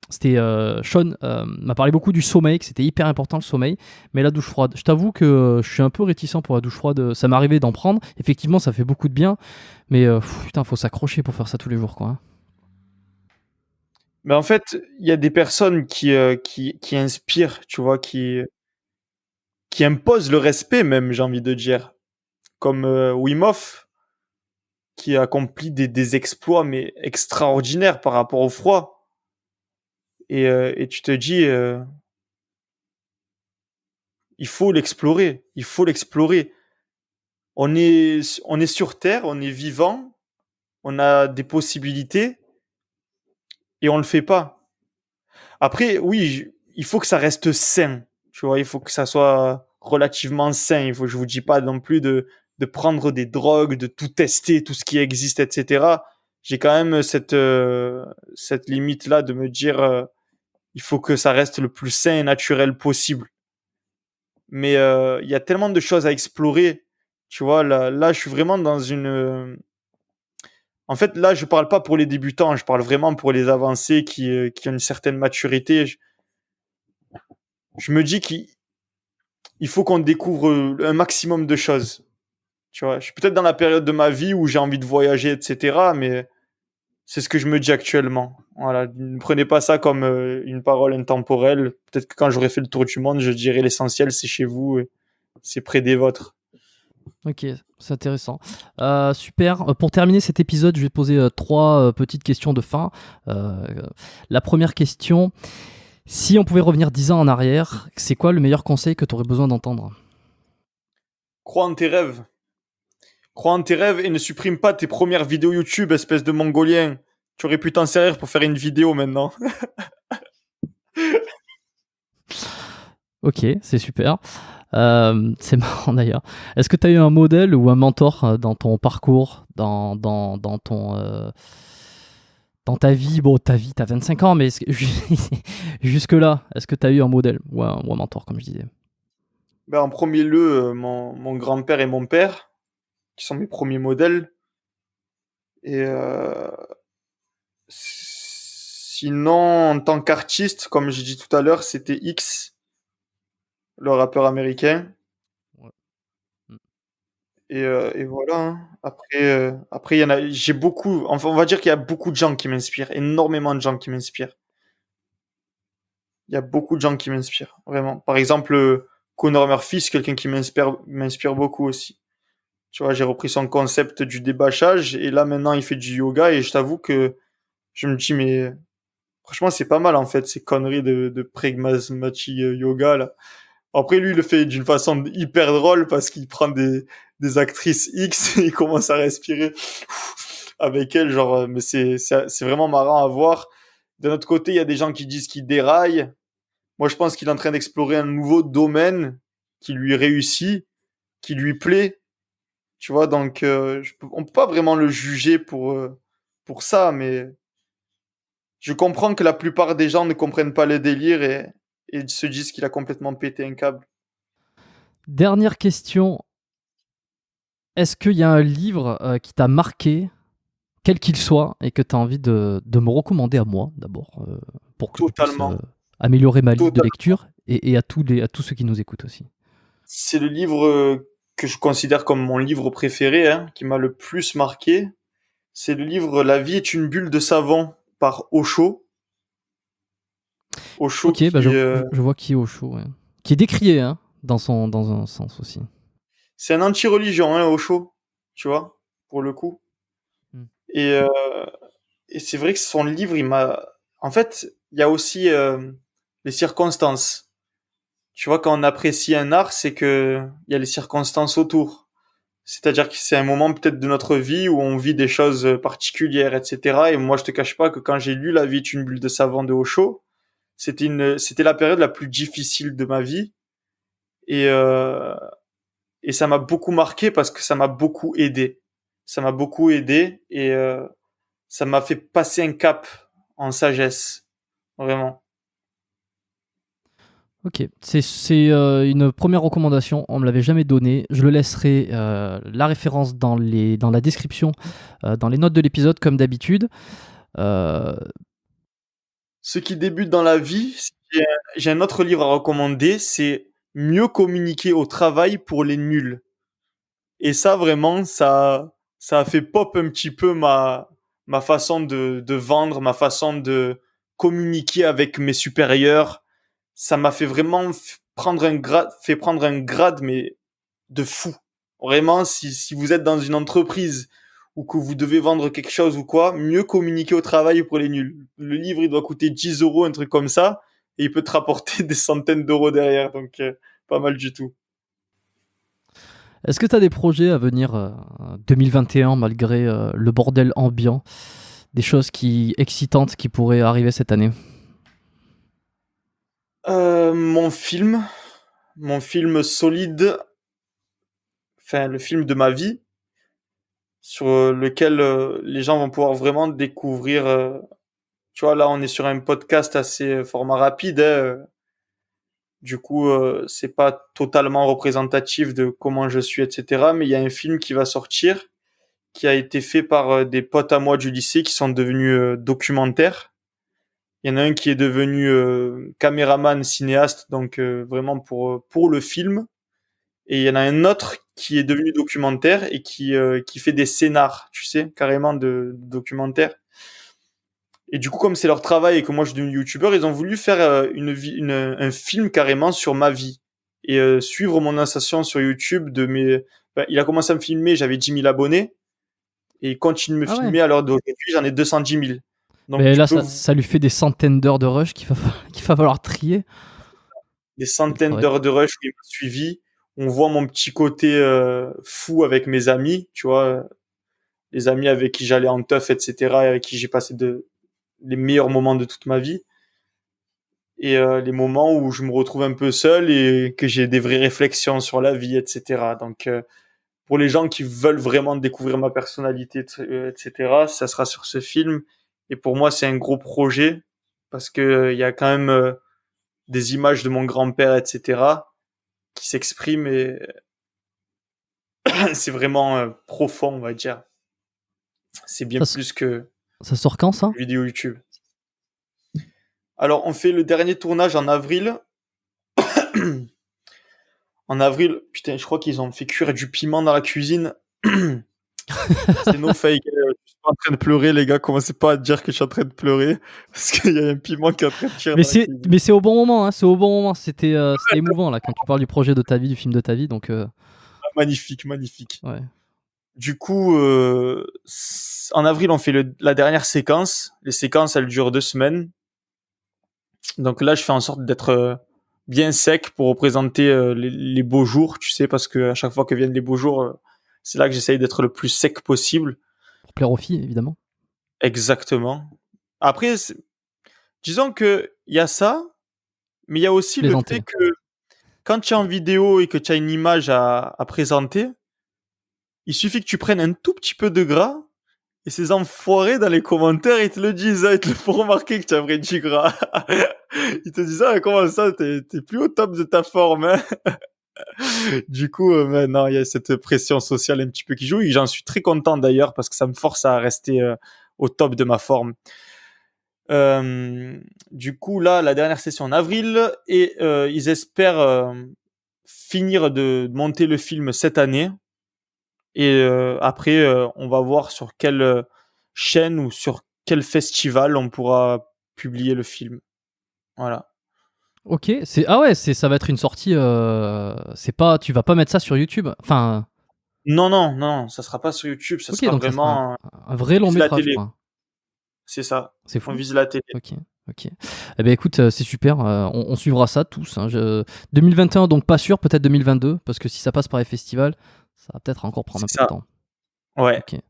c'était Sean m'a parlé beaucoup du sommeil, que c'était hyper important le sommeil, mais la douche froide, je t'avoue que je suis un peu réticent pour la douche froide. Ça m'est arrivé d'en prendre, effectivement ça fait beaucoup de bien, mais putain, faut s'accrocher pour faire ça tous les jours, quoi, hein. Mais en fait, il y a des personnes qui inspirent, tu vois, qui imposent le respect même, j'ai envie de dire. Comme Wim Hof, qui accomplit des exploits mais extraordinaires par rapport au froid. Et tu te dis, il faut l'explorer, il faut l'explorer. On est sur Terre, on est vivant, on a des possibilités et on le fait pas. Après, oui, il faut que ça reste sain, tu vois, il faut que ça soit relativement sain. Je vous dis pas non plus de prendre des drogues, de tout tester, tout ce qui existe, etc. J'ai quand même cette limite-là de me dire, il faut que ça reste le plus sain et naturel possible. Mais il y a tellement de choses à explorer. Tu vois, là je suis vraiment dans en fait, là, je parle pas pour les débutants, je parle vraiment pour les avancés qui ont une certaine maturité. Je me dis qu'il faut qu'on découvre un maximum de choses. Tu vois, je suis peut-être dans la période de ma vie où j'ai envie de voyager, etc. Mais c'est ce que je me dis actuellement. Voilà, ne prenez pas ça comme une parole intemporelle. Peut-être que quand j'aurai fait le tour du monde, je dirai l'essentiel, c'est chez vous, et c'est près des vôtres. Ok, c'est intéressant. Super. Pour terminer cet épisode, je vais te poser trois petites questions de fin. La première question, si on pouvait revenir 10 ans en arrière, c'est quoi le meilleur conseil que tu aurais besoin d'entendre? Crois en tes rêves. Crois en tes rêves et ne supprime pas tes premières vidéos YouTube, espèce de mongolien. Tu aurais pu t'en servir pour faire une vidéo maintenant. Ok, c'est super. C'est marrant d'ailleurs. Est-ce que tu as eu un modèle ou un mentor dans ton parcours, dans ta vie? Bon, ta vie, t'as 25 ans, mais jusque-là, est-ce que tu as eu un modèle ou un mentor, comme je disais? Ben, en premier lieu, mon grand-père et mon père, qui sont mes premiers modèles. Et sinon, en tant qu'artiste, comme j'ai dit tout à l'heure, c'était X, le rappeur américain. Ouais. Et voilà, hein. Après, il y en a, j'ai beaucoup, enfin, on va dire qu'il y a beaucoup de gens qui m'inspirent, énormément de gens qui m'inspirent. Il y a beaucoup de gens qui m'inspirent, vraiment. Par exemple, Conor Murphy, c'est quelqu'un qui m'inspire beaucoup aussi. Tu vois, j'ai repris son concept du débâchage et là, maintenant, il fait du yoga et je t'avoue que je me dis, mais franchement, c'est pas mal, en fait, ces conneries de pragmatic yoga, là. Après, lui, il le fait d'une façon hyper drôle parce qu'il prend des actrices X et il commence à respirer avec elles, genre, mais c'est vraiment marrant à voir. D'un autre côté, il y a des gens qui disent qu'il déraille. Moi, je pense qu'il est en train d'explorer un nouveau domaine qui lui réussit, qui lui plaît. Tu vois, donc, on peut pas vraiment le juger pour ça, mais je comprends que la plupart des gens ne comprennent pas le délire et se disent qu'il a complètement pété un câble. Dernière question. Est-ce qu'il y a un livre qui t'a marqué, quel qu'il soit, et que tu as envie de me recommander à moi, d'abord, pour que je puisse Totalement. améliorer ma liste de Total. lecture et à tous ceux qui nous écoutent aussi? C'est le livre que je considère comme mon livre préféré, hein, qui m'a le plus marqué. C'est le livre La vie est une bulle de savon par Osho. Osho Ok, bah qui, je vois qui est Osho, ouais. Qui est décrié, hein, dans un sens aussi. c'est un anti-religion, hein, Osho, tu vois, pour le coup. Hmm. Et, euh, et c'est vrai que son livre, il m'a... En fait, il y a aussi les circonstances. Tu vois, quand on apprécie un art, c'est que il y a les circonstances autour. C'est-à-dire que c'est un moment peut-être de notre vie où on vit des choses particulières, etc. Et moi, je te cache pas que quand j'ai lu La vie est une bulle de savon de Osho, c'était la période la plus difficile de ma vie. Et, euh, et ça m'a beaucoup marqué parce que ça m'a beaucoup aidé. Ça m'a beaucoup aidé et ça m'a fait passer un cap en sagesse, vraiment. Ok, c'est une première recommandation, on me l'avait jamais donnée. Je le laisserai la référence dans la description, dans les notes de l'épisode comme d'habitude. Ceux qui débutent dans la vie, j'ai un autre livre à recommander, c'est Mieux communiquer au travail pour les nuls. Et ça, vraiment, ça a fait pop un petit peu ma façon de vendre, ma façon de communiquer avec mes supérieurs. Ça m'a fait vraiment prendre un grade, mais de fou. Vraiment, si vous êtes dans une entreprise ou que vous devez vendre quelque chose ou quoi, mieux communiquer au travail pour les nuls. Le livre, il doit coûter 10 euros, un truc comme ça, et il peut te rapporter des centaines d'euros derrière, donc pas mal du tout. Est-ce que tu as des projets à venir 2021 malgré le bordel ambiant? Des choses excitantes qui pourraient arriver cette année? Mon film solide, enfin le film de ma vie, sur lequel les gens vont pouvoir vraiment découvrir. Tu vois, là, on est sur un podcast assez format rapide. Du coup, c'est pas totalement représentatif de comment je suis, etc. Mais il y a un film qui va sortir, qui a été fait par des potes à moi du lycée qui sont devenus documentaires. Il y en a un qui est devenu caméraman, cinéaste, donc vraiment pour le film. Et il y en a un autre qui est devenu documentaire et qui fait des scénars, tu sais, carrément de documentaires. Et du coup, comme c'est leur travail et que moi je suis devenu youtubeur, ils ont voulu faire un film carrément sur ma vie et suivre mon ascension sur YouTube de mes. Ben, il a commencé à me filmer, j'avais 10 000 abonnés et il continue de me Ah ouais. filmer à l'heure d'aujourd'hui, j'en ai 210 000. Donc Mais tu là, peux ça lui fait des centaines d'heures de rush qu'il va falloir trier. des Il centaines faudrait... d'heures de rush où il m'a suivi. On voit mon petit côté fou avec mes amis, tu vois, les amis avec qui j'allais en teuf, etc., et avec qui j'ai passé les meilleurs moments de toute ma vie. Et les moments où je me retrouve un peu seul et que j'ai des vraies réflexions sur la vie, etc. Donc, pour les gens qui veulent vraiment découvrir ma personnalité, etc., ça sera sur ce film. Et pour moi, c'est un gros projet parce que il y a quand même des images de mon grand-père, etc., qui s'expriment et c'est vraiment profond, on va dire. C'est bien Ça, plus que ça sort quand, ça? une vidéo YouTube. Alors, on fait le dernier tournage en avril. En avril, putain, je crois qu'ils ont fait cuire du piment dans la cuisine. C'est no fake. Je suis pas en train de pleurer, les gars. Commencez pas à dire que je suis en train de pleurer. Parce qu'il y a un piment qui est en train de cuire dans la cuisine. Mais c'est au bon moment, hein, c'est au bon moment. C'était émouvant, là, quand tu parles du projet de ta vie, du film de ta vie. Donc, Magnifique, magnifique. ouais. Du coup, en avril, on fait la dernière séquence. Les séquences, elles durent 2 semaines. Donc là, je fais en sorte d'être bien sec pour représenter les beaux jours, tu sais, parce que à chaque fois que viennent les beaux jours, c'est là que j'essaye d'être le plus sec possible. Pour plaire aux filles, évidemment. Exactement. Après, disons que il y a ça, mais il y a aussi le fait Plaisanter. que quand tu es en vidéo et que tu as une image à présenter, il suffit que tu prennes un tout petit peu de gras et ces enfoirés dans les commentaires, ils te le disent, hein, ils te le font remarquer que tu as pris du gras. Ils te disent, ah, comment ça, t'es plus au top de ta forme, hein. Du coup, maintenant, il y a cette pression sociale un petit peu qui joue et j'en suis très content d'ailleurs parce que ça me force à rester au top de ma forme. Du coup, là, la dernière session en avril et ils espèrent finir de monter le film cette année. Et après, on va voir sur quelle chaîne ou sur quel festival on pourra publier le film. Voilà. Ok, ah ouais, ça va être une sortie. C'est pas, tu vas pas mettre ça sur YouTube. Enfin, Non, non, non, ça sera pas sur YouTube, ça ok, sera donc ça sera vraiment un vrai long vise la métrage, télé. quoi. C'est ça. C'est On fou. vise la télé. Ok, ok. Eh ben écoute, c'est super. On suivra ça tous, hein. 2021, donc pas sûr, peut-être 2022, parce que si ça passe par les festivals, ça va peut-être encore prendre un C'est peu de ça. temps. Ouais. Ok.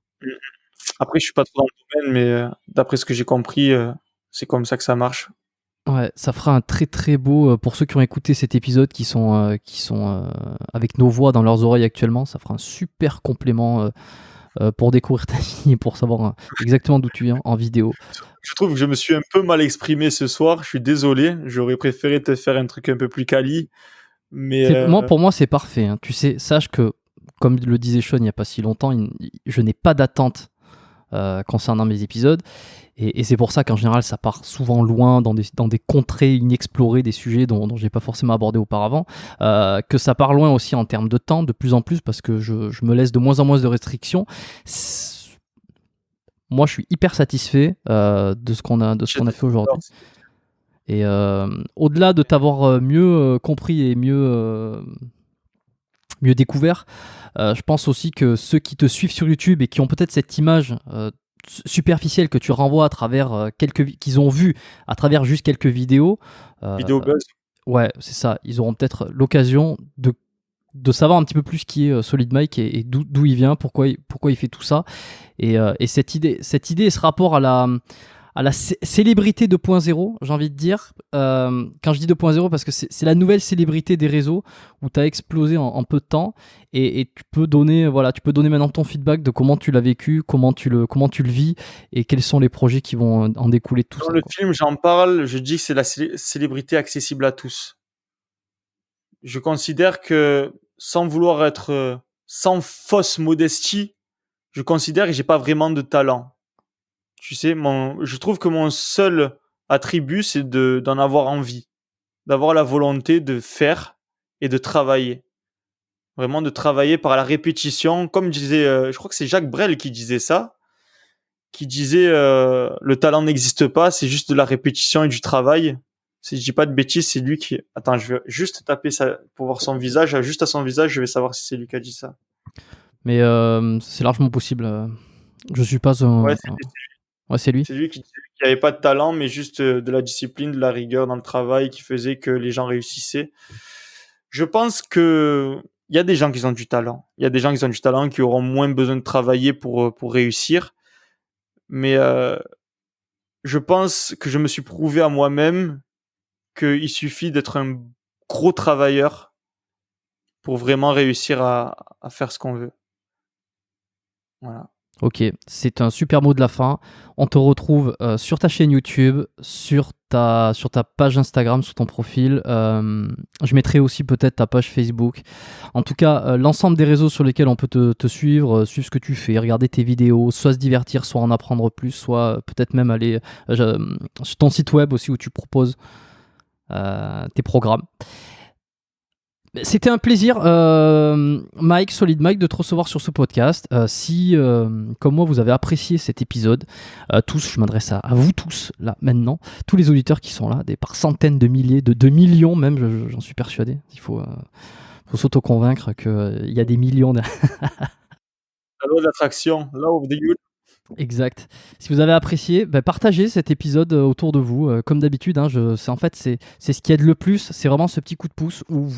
Après, je suis pas trop dans le domaine, mais d'après ce que j'ai compris, c'est comme ça que ça marche. Ouais, ça fera un très très beau, pour ceux qui ont écouté cet épisode, qui sont avec nos voix dans leurs oreilles actuellement, ça fera un super complément pour découvrir ta vie et pour savoir exactement d'où tu viens en vidéo. Je trouve que je me suis un peu mal exprimé ce soir. Je suis désolé. J'aurais préféré te faire un truc un peu plus quali. Mais Pour moi, c'est parfait. Hein. Tu sais, sache que, comme le disait Sean il n'y a pas si longtemps, je n'ai pas d'attente concernant mes épisodes. Et c'est pour ça qu'en général, ça part souvent loin dans des contrées inexplorées, des sujets dont je n'ai pas forcément abordé auparavant. Que ça part loin aussi en termes de temps, de plus en plus, parce que je me laisse de moins en moins de restrictions. Moi, je suis hyper satisfait de ce qu'on a fait aujourd'hui. Et au-delà de t'avoir mieux compris et mieux découvert, je pense aussi que ceux qui te suivent sur YouTube et qui ont peut-être cette image superficielle que tu renvoies à travers qu'ils ont vu à travers juste quelques vidéos. Vidéo buzz. Ouais, c'est ça. Ils auront peut-être l'occasion de savoir un petit peu plus qui est Solid Mike et d'où il vient, pourquoi il fait tout ça. Et cette idée et ce rapport à la célébrité 2.0, j'ai envie de dire. Quand je dis 2.0, parce que c'est la nouvelle célébrité des réseaux où tu as explosé en peu de temps et tu peux donner maintenant ton feedback de comment tu l'as vécu, comment tu le vis et quels sont les projets qui vont en découler de tout ça. Dans le film, j'en parle, je dis que c'est la célébrité accessible à tous. Je considère que, sans vouloir être sans fausse modestie, je considère que j'ai pas vraiment de talent. Tu sais, je trouve que mon seul attribut, c'est d'en avoir envie, d'avoir la volonté de faire et de travailler. Vraiment de travailler par la répétition. Comme disait, je crois que c'est Jacques Brel qui disait ça, qui disait le talent n'existe pas, c'est juste de la répétition et du travail. Si je dis pas de bêtises, c'est lui qui... Attends, je vais juste taper ça pour voir son visage. Juste à son visage, je vais savoir si c'est lui qui a dit ça. Mais c'est largement possible. Je suis pas un... Ouais, c'est lui. C'est lui qui disait qu'il n'y avait pas de talent, mais juste de la discipline, de la rigueur dans le travail qui faisait que les gens réussissaient. Je pense que il y a des gens qui ont du talent. Il y a des gens qui ont du talent qui auront moins besoin de travailler pour réussir. Mais je pense que je me suis prouvé à moi-même qu'il suffit d'être un gros travailleur pour vraiment réussir à faire ce qu'on veut. Voilà. Ok, c'est un super mot de la fin. On te retrouve sur ta chaîne YouTube, sur ta page Instagram, sur ton profil. Je mettrai aussi peut-être ta page Facebook. En tout cas, l'ensemble des réseaux sur lesquels on peut te suivre, suivre ce que tu fais, regarder tes vidéos, soit se divertir, soit en apprendre plus, soit peut-être même aller sur ton site web aussi où tu proposes tes programmes. C'était un plaisir, Mike, Solid Mike, de te recevoir sur ce podcast. Si, comme moi, vous avez apprécié cet épisode, tous, je m'adresse à vous tous, là, maintenant, tous les auditeurs qui sont là, par centaines de milliers, de millions même, j'en suis persuadé. Il faut s'auto-convaincre qu'il y a des millions. La loi de l'attraction, law of the universe. Exact. Si vous avez apprécié, partagez cet épisode autour de vous. Comme d'habitude, hein, c'est ce qui aide le plus. C'est vraiment ce petit coup de pouce où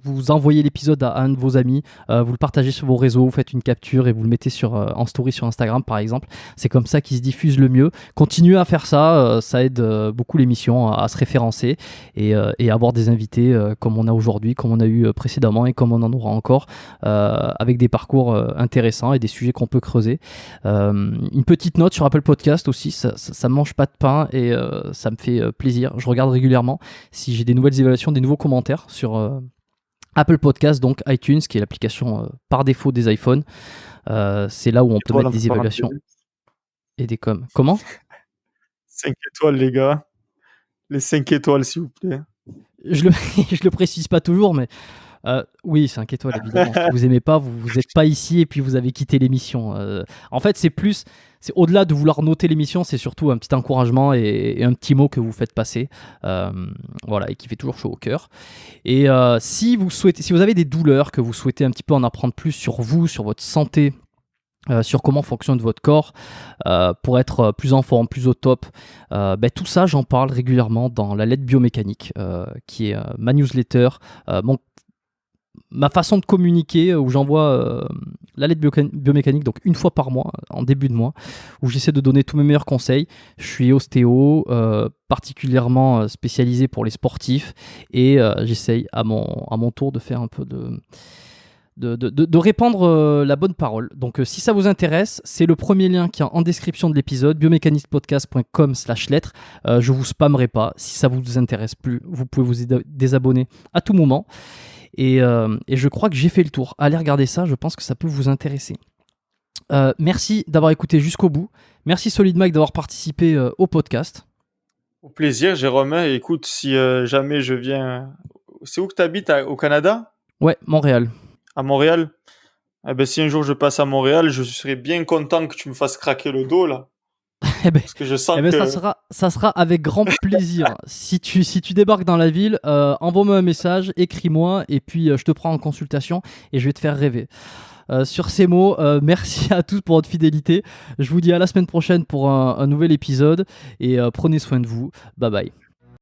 vous envoyez l'épisode à un de vos amis, vous le partagez sur vos réseaux, vous faites une capture et vous le mettez en story sur Instagram par exemple. C'est comme ça qu'il se diffuse le mieux. Continuez à faire ça, ça aide beaucoup l'émission à se référencer et avoir des invités comme on a aujourd'hui, comme on a eu précédemment et comme on en aura encore, avec des parcours intéressants et des sujets qu'on peut creuser. Une petite note sur Apple Podcast aussi, ça mange pas de pain et ça me fait plaisir. Je regarde régulièrement si j'ai des nouvelles évaluations, des nouveaux commentaires sur Apple Podcast, donc iTunes, qui est l'application par défaut des iPhones. C'est là où on peut mettre des évaluations et des coms. Comment ? 5 étoiles, les gars. Les 5 étoiles, s'il vous plaît. Je le précise pas toujours, mais oui, 5 étoiles, évidemment. Si vous aimez pas, vous n'êtes pas ici et puis vous avez quitté l'émission. En fait, c'est au-delà de vouloir noter l'émission, c'est surtout un petit encouragement et un petit mot que vous faites passer, voilà, et qui fait toujours chaud au cœur. Et si vous avez des douleurs, que vous souhaitez un petit peu en apprendre plus sur vous, sur votre santé, sur comment fonctionne votre corps pour être plus en forme, plus au top, tout ça, j'en parle régulièrement dans la lettre biomécanique, qui est ma newsletter, ma façon de communiquer, où j'envoie la lettre biomécanique donc une fois par mois, en début de mois, où j'essaie de donner tous mes meilleurs conseils. Je suis ostéo, particulièrement spécialisé pour les sportifs, et j'essaye à mon tour de faire un peu de répandre la bonne parole. Donc si ça vous intéresse, c'est le premier lien qui est en description de l'épisode, biomécanistpodcast.com/lettres. Je vous spammerai pas. Si ça vous intéresse plus, vous pouvez vous désabonner à tout moment. Et je crois que j'ai fait le tour. Allez regarder ça, je pense que ça peut vous intéresser. Merci d'avoir écouté jusqu'au bout. Merci Solid Mike d'avoir participé au podcast. Au plaisir, Jérôme. Écoute, si jamais je viens... C'est où que tu habites au Canada? Ouais, Montréal. À Montréal? Eh ben, si un jour je passe à Montréal, je serais bien content que tu me fasses craquer le dos, là. Parce que je sens que... ça sera avec grand plaisir. Si tu débarques dans la ville, envoie-moi un message, écris-moi, et puis je te prends en consultation et je vais te faire rêver. Sur ces mots, merci à tous pour votre fidélité. Je vous dis à la semaine prochaine pour un nouvel épisode et prenez soin de vous. Bye bye.